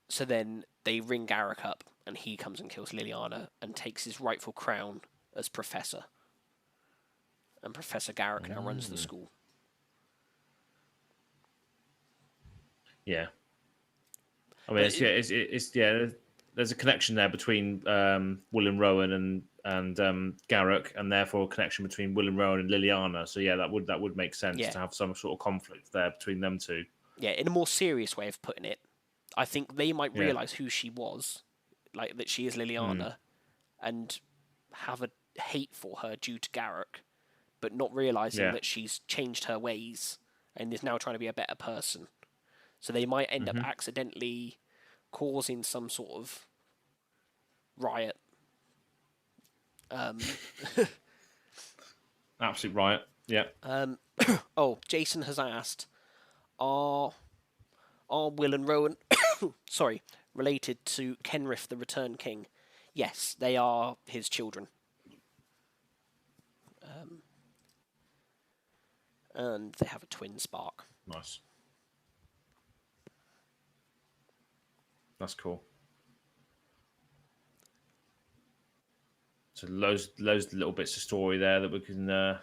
So then they ring Garrick up, and he comes and kills Liliana and takes his rightful crown as professor. And Professor Garrick now runs the school. Yeah. I mean, there's a connection there between William Rowan and Garrick, and therefore a connection between William Rowan and Liliana. So yeah, that would make sense to have some sort of conflict there between them two. Yeah, in a more serious way of putting it, I think they might realise who she was, like that she is Liliana, and have a hate for her due to Garrick, but not realising that she's changed her ways and is now trying to be a better person. So they might end up accidentally causing some sort of riot. Absolute riot. Yeah. Jason has asked, are Will and Rowan related to Kenrith the Return King? Yes, they are his children. And they have a twin Spark. Nice. That's cool. So loads of little bits of story there that we can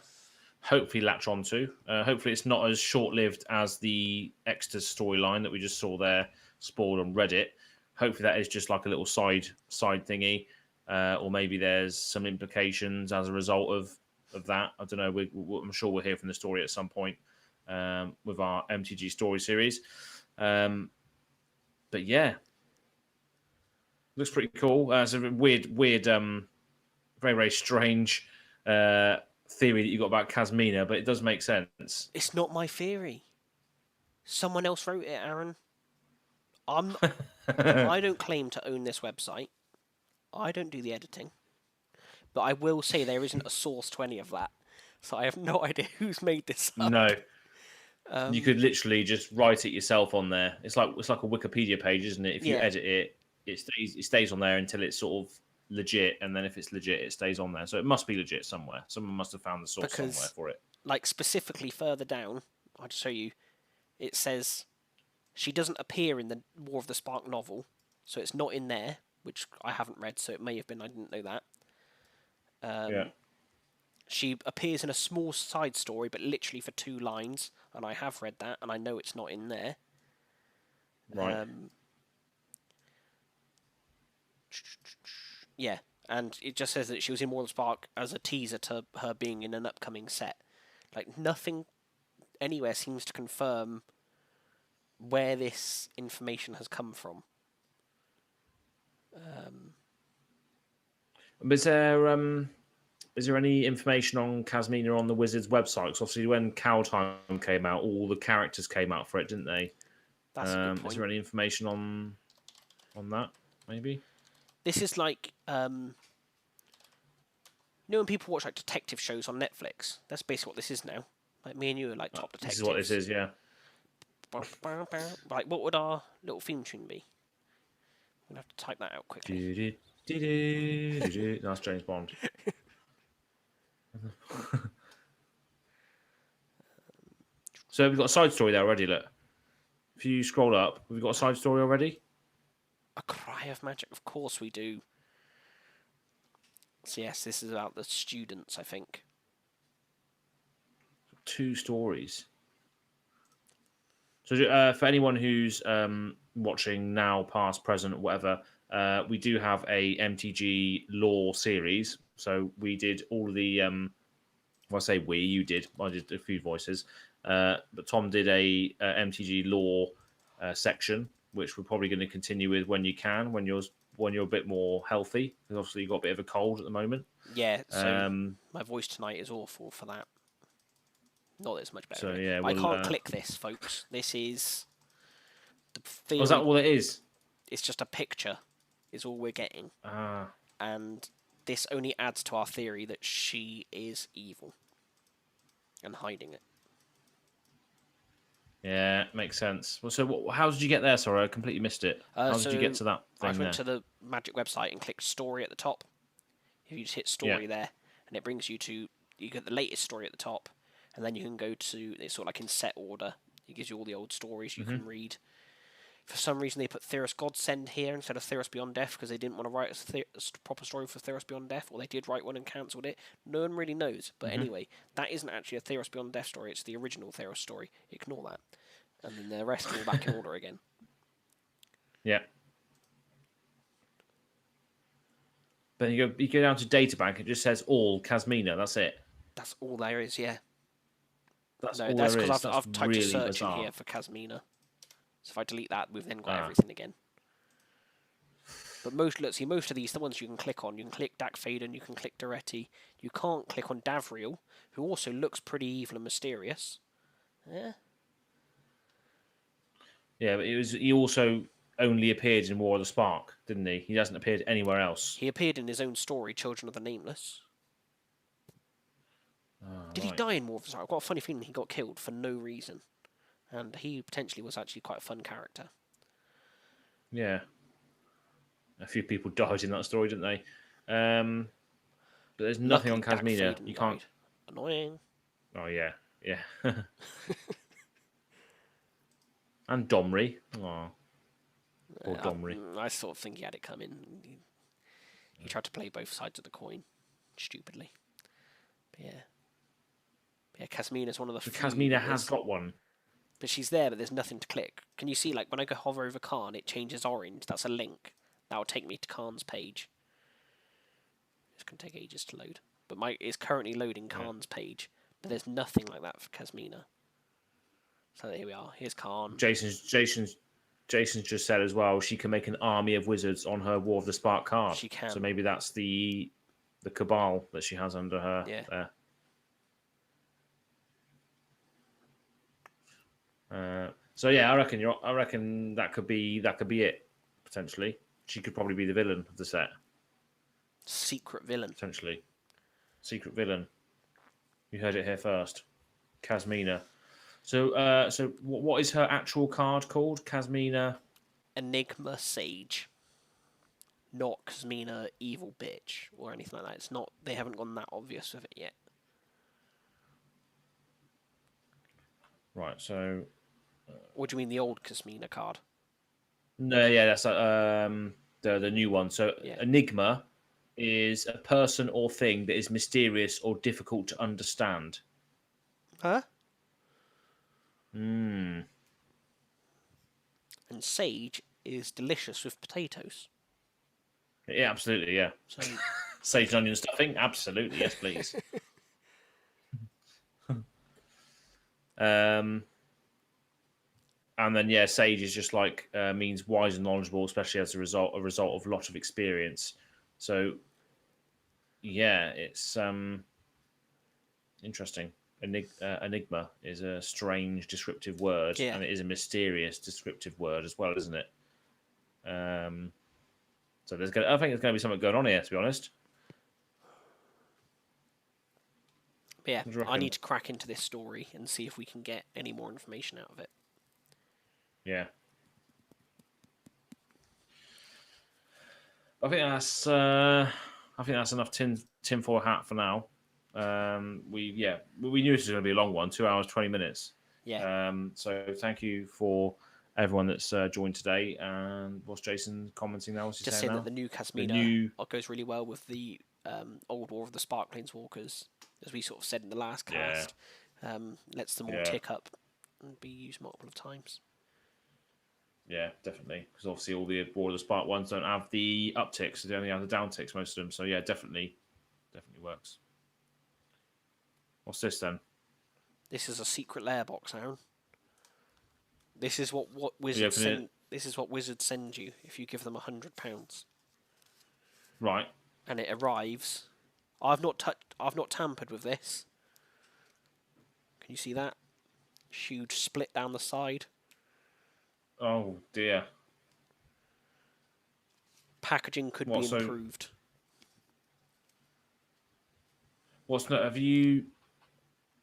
hopefully latch onto. Hopefully it's not as short-lived as the Exeter storyline that we just saw there spoiled on Reddit. Hopefully that is just like a little side thingy, or maybe there's some implications as a result of that. I don't know. I'm sure we'll hear from the story at some point with our MTG story series. But yeah, looks pretty cool. It's a weird, very, very strange theory that you got about Kasmina, but it does make sense. It's not my theory. Someone else wrote it, Aaron. I don't claim to own this website. I don't do the editing. But I will say there isn't a source to any of that. So I have no idea who's made this up. No. You could literally just write it yourself on there. It's like a Wikipedia page, isn't it? If you edit it, it stays on there until it's sort of legit, and then if it's legit, it stays on there. So it must be legit somewhere. Someone must have found the source somewhere for it. Like specifically further down, I'll just show you. It says she doesn't appear in the War of the Spark novel, so it's not in there, which I haven't read, so it may have been. I didn't know that. She appears in a small side story, but literally for 2 lines, and I have read that, and I know it's not in there. Right. Yeah, and it just says that she was in War of the Spark as a teaser to her being in an upcoming set. Like, nothing anywhere seems to confirm where this information has come from. Is there any information on Kasmina on the Wizards website? Because obviously when Cow Time came out, all the characters came out for it, didn't they? That's a good point. Is there any information on that, maybe? This is like, you know when people watch like detective shows on Netflix? That's basically what this is now. Like me and you are like top detectives. This is what this is, yeah. Like, what would our little theme tune be? I'm going to have to type that out quickly. That's James Bond. So we've got a side story there already, look. If you scroll up, we've got a side story already. A Cry of Magic, of course we do. So yes, this is about the students, I think. 2 stories. So for anyone who's watching now, past, present, whatever, we do have a MTG lore series. So we did all of the... I say we, you did. I did a few voices. But Tom did a MTG lore section, which we're probably going to continue with when you're a bit more healthy. Because obviously you've got a bit of a cold at the moment. Yeah, so my voice tonight is awful for that. Not that it's much better. So, yeah, I can't click this, folks. This is the theory. Oh, is that all it is? It's just a picture, is all we're getting. Ah. And this only adds to our theory that she is evil and hiding it. Yeah, makes sense. Well, so how did you get there? Sorry, I completely missed it. How did you get to that thing I went to the Magic website and clicked story at the top. If you just hit story there, and it brings you to, you get the latest story at the top, and then you can go to, it's sort of like in set order. It gives you all the old stories you can read. For some reason, they put Theros Godsend here instead of Theros Beyond Death because they didn't want to write a proper story for Theros Beyond Death, or they did write one and cancelled it. No one really knows. But anyway, that isn't actually a Theros Beyond Death story. It's the original Theros story. Ignore that. And then the rest are all back in order again. Yeah. But you go down to databank. It just says all Kasmina. That's it. That's all there is. Yeah. That's No, all that's there is. because That's I've typed really a search bizarre. in here for Kasmina. So if I delete that, we've then got everything again. But most of these, the ones you can click on, you can click Dak Faden, you can click Doretti. You can't click on Davriel, who also looks pretty evil and mysterious. Yeah. Yeah, but he also only appeared in War of the Spark, didn't he? He hasn't appeared anywhere else. He appeared in his own story, Children of the Nameless. Did he die in War of the Spark? I've got a funny feeling he got killed for no reason. And he potentially was actually quite a fun character. Yeah. A few people died in that story, didn't they? But there's nothing on Kasmina. You can't. Annoying. Oh yeah, yeah. And Domri. Oh, poor Domri. I sort of think he had it coming. He tried to play both sides of the coin, stupidly. But yeah, Kasmina's one of the. Kasmina has got one. But she's there, but there's nothing to click. Can you see, like, when I go hover over Khan, it changes orange. That's a link. That will take me to Khan's page. It's going to take ages to load. But it's currently loading Khan's page. But there's nothing like that for Kasmina. So here we are. Here's Khan. Jason's just said as well, she can make an army of wizards on her War of the Spark card. She can. So maybe that's the cabal that she has under her there. So yeah, I reckon that could be it potentially. She could probably be the villain of the set. Secret villain. Potentially, secret villain. You heard it here first. Kasmina. So what is her actual card called? Kasmina. Enigma Sage. Not Kasmina Evil Bitch or anything like that. It's not. They haven't gone that obvious with it yet. Right. So. What do you mean the old Kasmina card? No, yeah, that's the new one. So Enigma is a person or thing that is mysterious or difficult to understand. Huh? Hmm. And Sage is delicious with potatoes. Yeah, absolutely, yeah. So sage and onion stuffing? Absolutely, yes, please. And then sage is just like means wise and knowledgeable, especially as a result of a lot of experience. So it's interesting. Enigma is a strange descriptive word, and it is a mysterious descriptive word as well, isn't it? So I think there's going to be something going on here, to be honest. But yeah, I need to crack into this story and see if we can get any more information out of it. Yeah. I think that's enough tinfoil hat for now. We knew this was going to be a long one, 2 hours 20 minutes. Yeah. So thank you for everyone that's joined today. And what's Jason commenting now? What's he just saying saying now? that the new Kasmina goes really well with the old War of the Spark Planeswalkers, as we sort of said in the last cast. Lets them all tick up and be used multiple times. Yeah, definitely. Because obviously all the War of the Spark ones don't have the upticks, they only have the downticks, most of them. So yeah, definitely works. What's this then? This is a secret lair box, Aaron. This is what wizards send. This is what wizards send you if you give them £100. Right. And it arrives. I've not tampered with this. Can you see that? Huge split down the side. Oh dear. Packaging could be improved.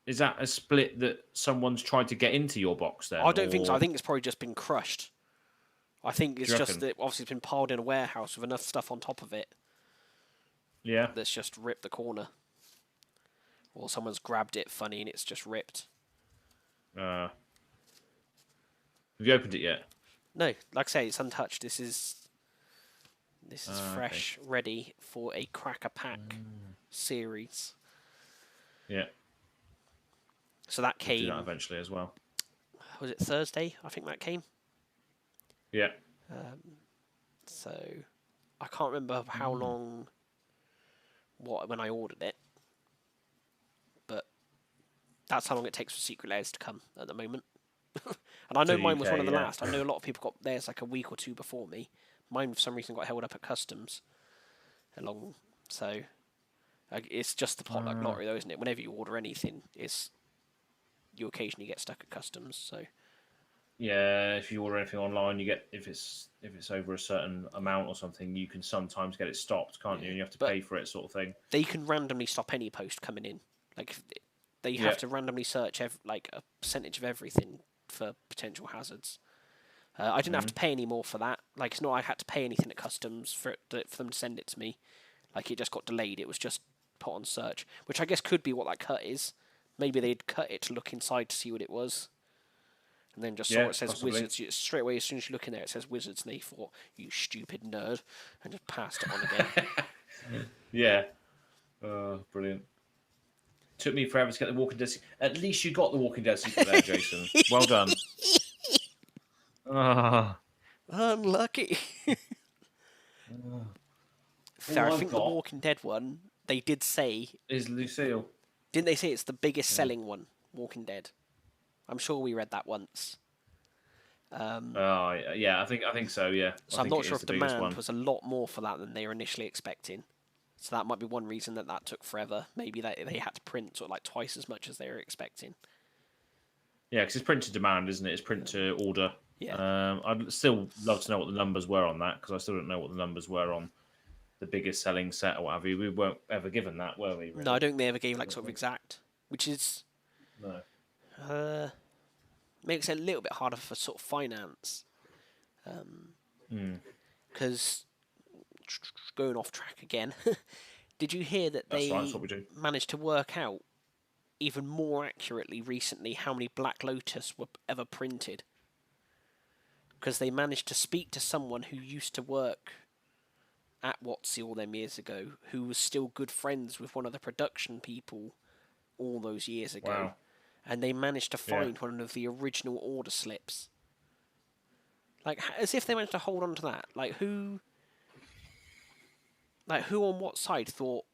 Is that a split that someone's tried to get into your box then? I don't think so. I think it's probably just been crushed. I think it's just that obviously it's been piled in a warehouse with enough stuff on top of it Yeah. that's just ripped the corner, or someone's grabbed it funny and it's just ripped. Have you opened it yet? No, like I say, it's untouched. This is fresh, Okay. ready for a cracker pack series. Yeah. So that We'll do that came. eventually as well. Was it Thursday? I think that came. Yeah. So I can't remember how long. When I ordered it, but that's how long it takes for Secret Layers to come at the moment. And I know To mine was UK, one of the yeah. last. I know a lot of people got theirs like a week or two before me. Mine, for some reason, got held up at customs. So it's just the potluck lottery, though, isn't it? Whenever you order anything, you occasionally get stuck at customs. So Yeah, if you order anything online, you get if it's over a certain amount or something, you can sometimes get it stopped, can't you? And you have to pay for it, sort of thing. they can randomly stop any post coming in. Like they have to randomly search like a percentage of everything for potential hazards. I didn't have to pay any more for that. Like it's not I had to pay anything at customs for them to send it to me. Like it just got delayed. It was just put on search, which I guess could be what that cut is. Maybe they'd cut it to look inside to see what it was, and then just saw it says possibly. Wizards. Straight away, as soon as you look in there, it says Wizards, and they thought, "You stupid nerd," and just passed it on again. Yeah. Brilliant. Took me forever to get the Walking Dead. At least you got the Walking Dead secret there, Jason. Well done. Unlucky. Fair. I think the got Walking Dead one, they did say, is Lucille. didn't they say it's the biggest selling one, Walking Dead? I'm sure we read that once. Yeah, I think so. Yeah. So I'm not sure if demand was a lot more for that than they were initially expecting. So that might be one reason that took forever. Maybe they had to print sort of like twice as much as they were expecting. Yeah, because it's print to demand, isn't it? It's print to order. Yeah. I'd still love to know what the numbers were on that, because I still don't know what the numbers were on the biggest selling set or what have you. We weren't ever given that, were we? Really? No, I don't think they ever gave like sort of exact, which is makes it a little bit harder for sort of finance. Because going off track again, did you hear that That's they right, that's what we do. managed to work out even more accurately recently how many Black Lotus were ever printed? Because they managed to speak to someone who used to work at WotC all them years ago, who was still good friends with one of the production people all those years ago. Wow. And they managed to find one of the original order slips. Like, as if they managed to hold on to that. Like, who on what side thought,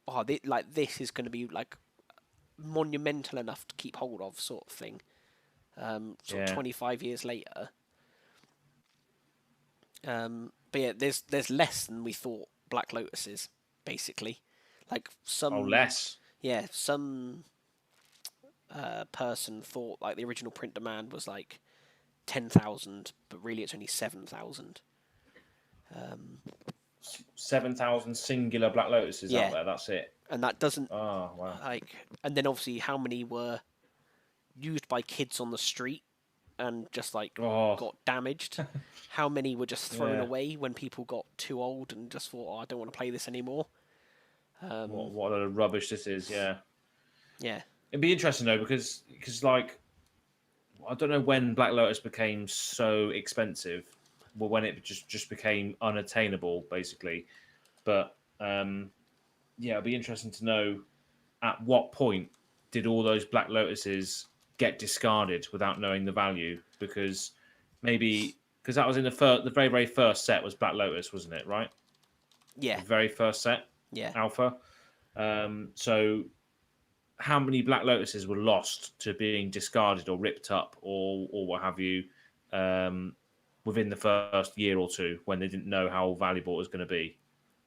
this is going to be, like, monumental enough to keep hold of, sort of thing. Sort of 25 years later. But yeah, there's less than we thought Black Lotus is, basically. Like, less? Yeah, some person thought, like, the original print demand was, like, 10,000, but really it's only 7,000. 7,000 singular Black Lotuses out there, that's it. And that doesn't... Oh, wow. And then, obviously, how many were used by kids on the street and just, like, got damaged? How many were just thrown away when people got too old and just thought, I don't want to play this anymore? What a rubbish this is, yeah. Yeah. It'd be interesting, though, because like, I don't know when Black Lotus became so expensive, well, when it just became unattainable, basically. But, it'd be interesting to know at what point did all those Black Lotuses get discarded without knowing the value, because that was in the very, very first set was Black Lotus, wasn't it, right? Yeah. The very first set, Alpha. So how many Black Lotuses were lost to being discarded or ripped up or what have you within the first year or two when they didn't know how valuable it was going to be?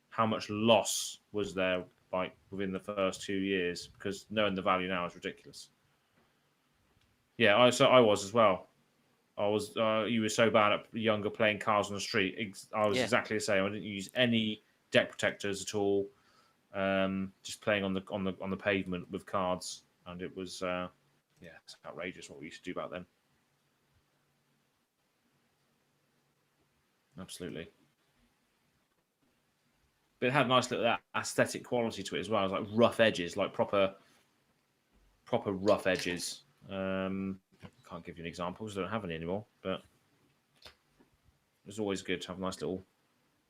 How much loss was there within the first 2 years? Because knowing the value now is ridiculous. Yeah, I was as well. I was. You were so bad at younger playing cards on the street. I was exactly the same. I didn't use any deck protectors at all. Just playing on the pavement with cards, and it was it's outrageous what we used to do back then. Absolutely. But it had a nice little aesthetic quality to it as well. It was like rough edges, like proper rough edges. Can't give you an example because I don't have any anymore. But it was always good to have a nice little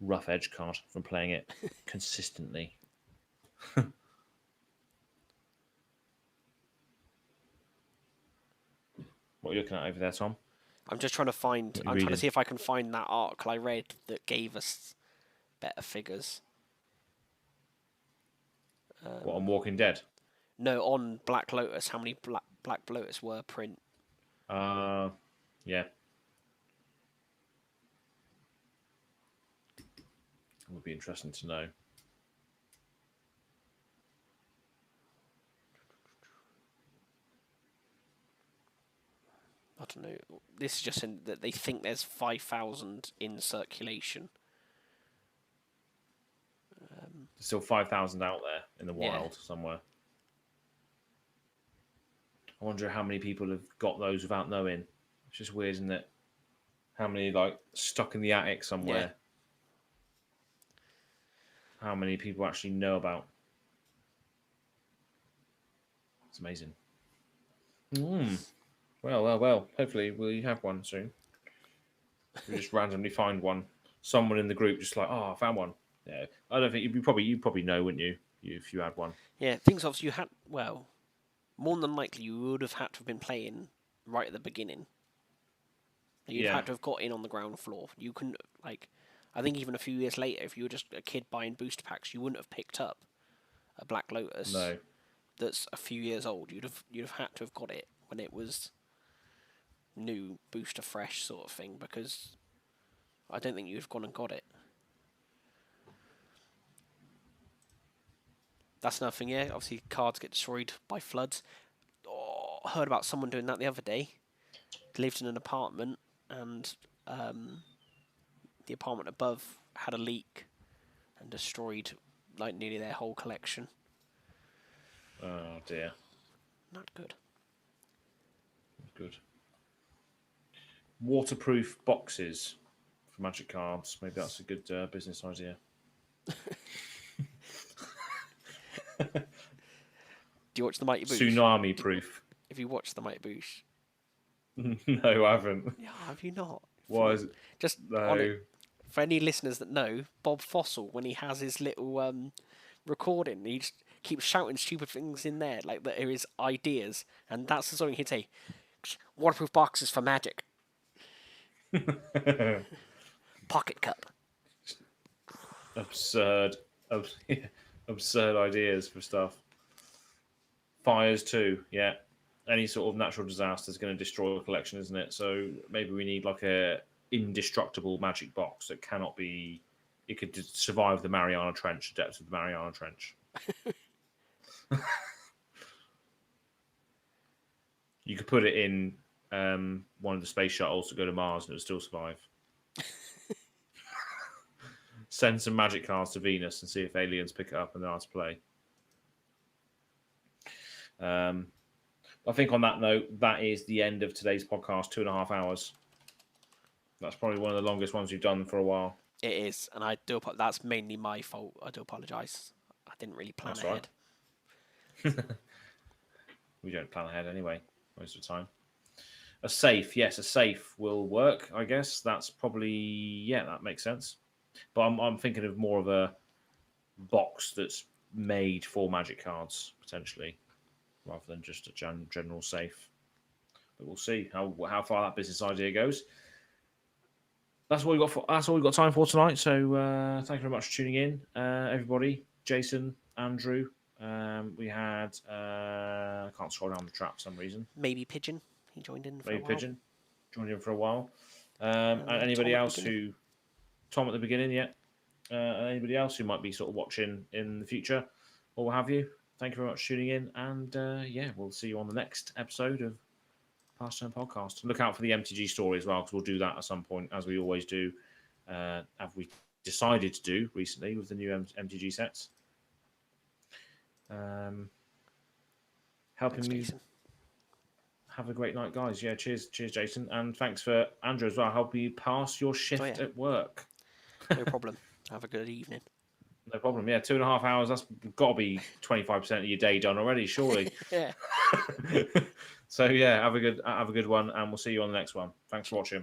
rough edge card from playing it consistently. What are you looking at over there, Tom? I'm just trying to find. I'm trying to see if I can find that article I read that gave us better figures. What, on Walking Dead? No, on Black Lotus. How many Black Lotus were print? Yeah. It would be interesting to know. I don't know. This is just in that they think there's 5,000 in circulation. There's still 5,000 out there in the wild somewhere. I wonder how many people have got those without knowing. It's just weird, isn't it? How many like stuck in the attic somewhere? Yeah. How many people actually know about? It's amazing. Well. Hopefully we have one soon. We just randomly find one. Someone in the group just like, oh, I found one. Yeah, I don't think you probably know, wouldn't you, if you had one? Yeah, things obviously you had. Well, more than likely you would have had to have been playing right at the beginning. You'd had to have got in on the ground floor. You couldn't like. I think even a few years later, if you were just a kid buying booster packs, you wouldn't have picked up a Black Lotus. No. That's a few years old. You'd have had to have got it when it was new, booster fresh sort of thing, because I don't think you'd have gone and got it. That's another thing, yeah. Obviously, cards get destroyed by floods. Oh, I heard about someone doing that the other day. Lived in an apartment, and the apartment above had a leak and destroyed like nearly their whole collection. Oh dear. Not good. Good. Waterproof boxes for Magic cards. Maybe that's a good business idea. Do you watch the Mighty Boosh? Tsunami proof. Have you watched the Mighty Boosh? No, I haven't. Yeah, have you not? Why is it? Just on it, for any listeners that know, Bob Fossil, when he has his little recording, he just keeps shouting stupid things in there, like that are his ideas, and that's the song he'd say, waterproof boxes for Magic. Pocket cup. Absurd ideas for stuff. Fires too, yeah. Any sort of natural disaster is going to destroy a collection, isn't it? So maybe we need like a indestructible Magic box that cannot be. It could survive the Mariana Trench, the depths of the Mariana Trench. You could put it in one of the space shuttles to go to Mars, and it would still survive. Send some Magic cards to Venus and see if aliens pick it up and they're asked to play. I think on that note, that is the end of today's podcast. 2.5 hours. That's probably one of the longest ones we've done for a while. It is, and I do. That's mainly my fault. I do apologise. I didn't really plan ahead. Right. We don't plan ahead anyway, most of the time. A safe, yes, a safe will work. I guess that's probably that makes sense. But I'm thinking of more of a box that's made for Magic cards potentially, rather than just a general safe. But we'll see how far that business idea goes. That's all we got. That's all we've got time for tonight. So thank you very much for tuning in, everybody. Jason, Andrew. We had. I can't scroll down the trap for some reason. Maybe Pigeon. He joined in. Maybe Pigeon joined in for a while. And anybody else who? Tom at the beginning, yeah. Anybody else who might be sort of watching in the future, or what have you? Thank you very much for tuning in, and we'll see you on the next episode of Pastime Podcast. Look out for the MTG story as well, because we'll do that at some point, as we always do. Have we decided to do recently with the new MTG sets? Helping me have a great night, guys. Yeah, cheers, Jason, and thanks for Andrew as well. Help you pass your shift at work. No problem. Have a good evening. No problem. Yeah, 2.5 hours. That's got to be 25% of your day done already, surely. Yeah. So yeah, have a good one, and we'll see you on the next one. Thanks for watching.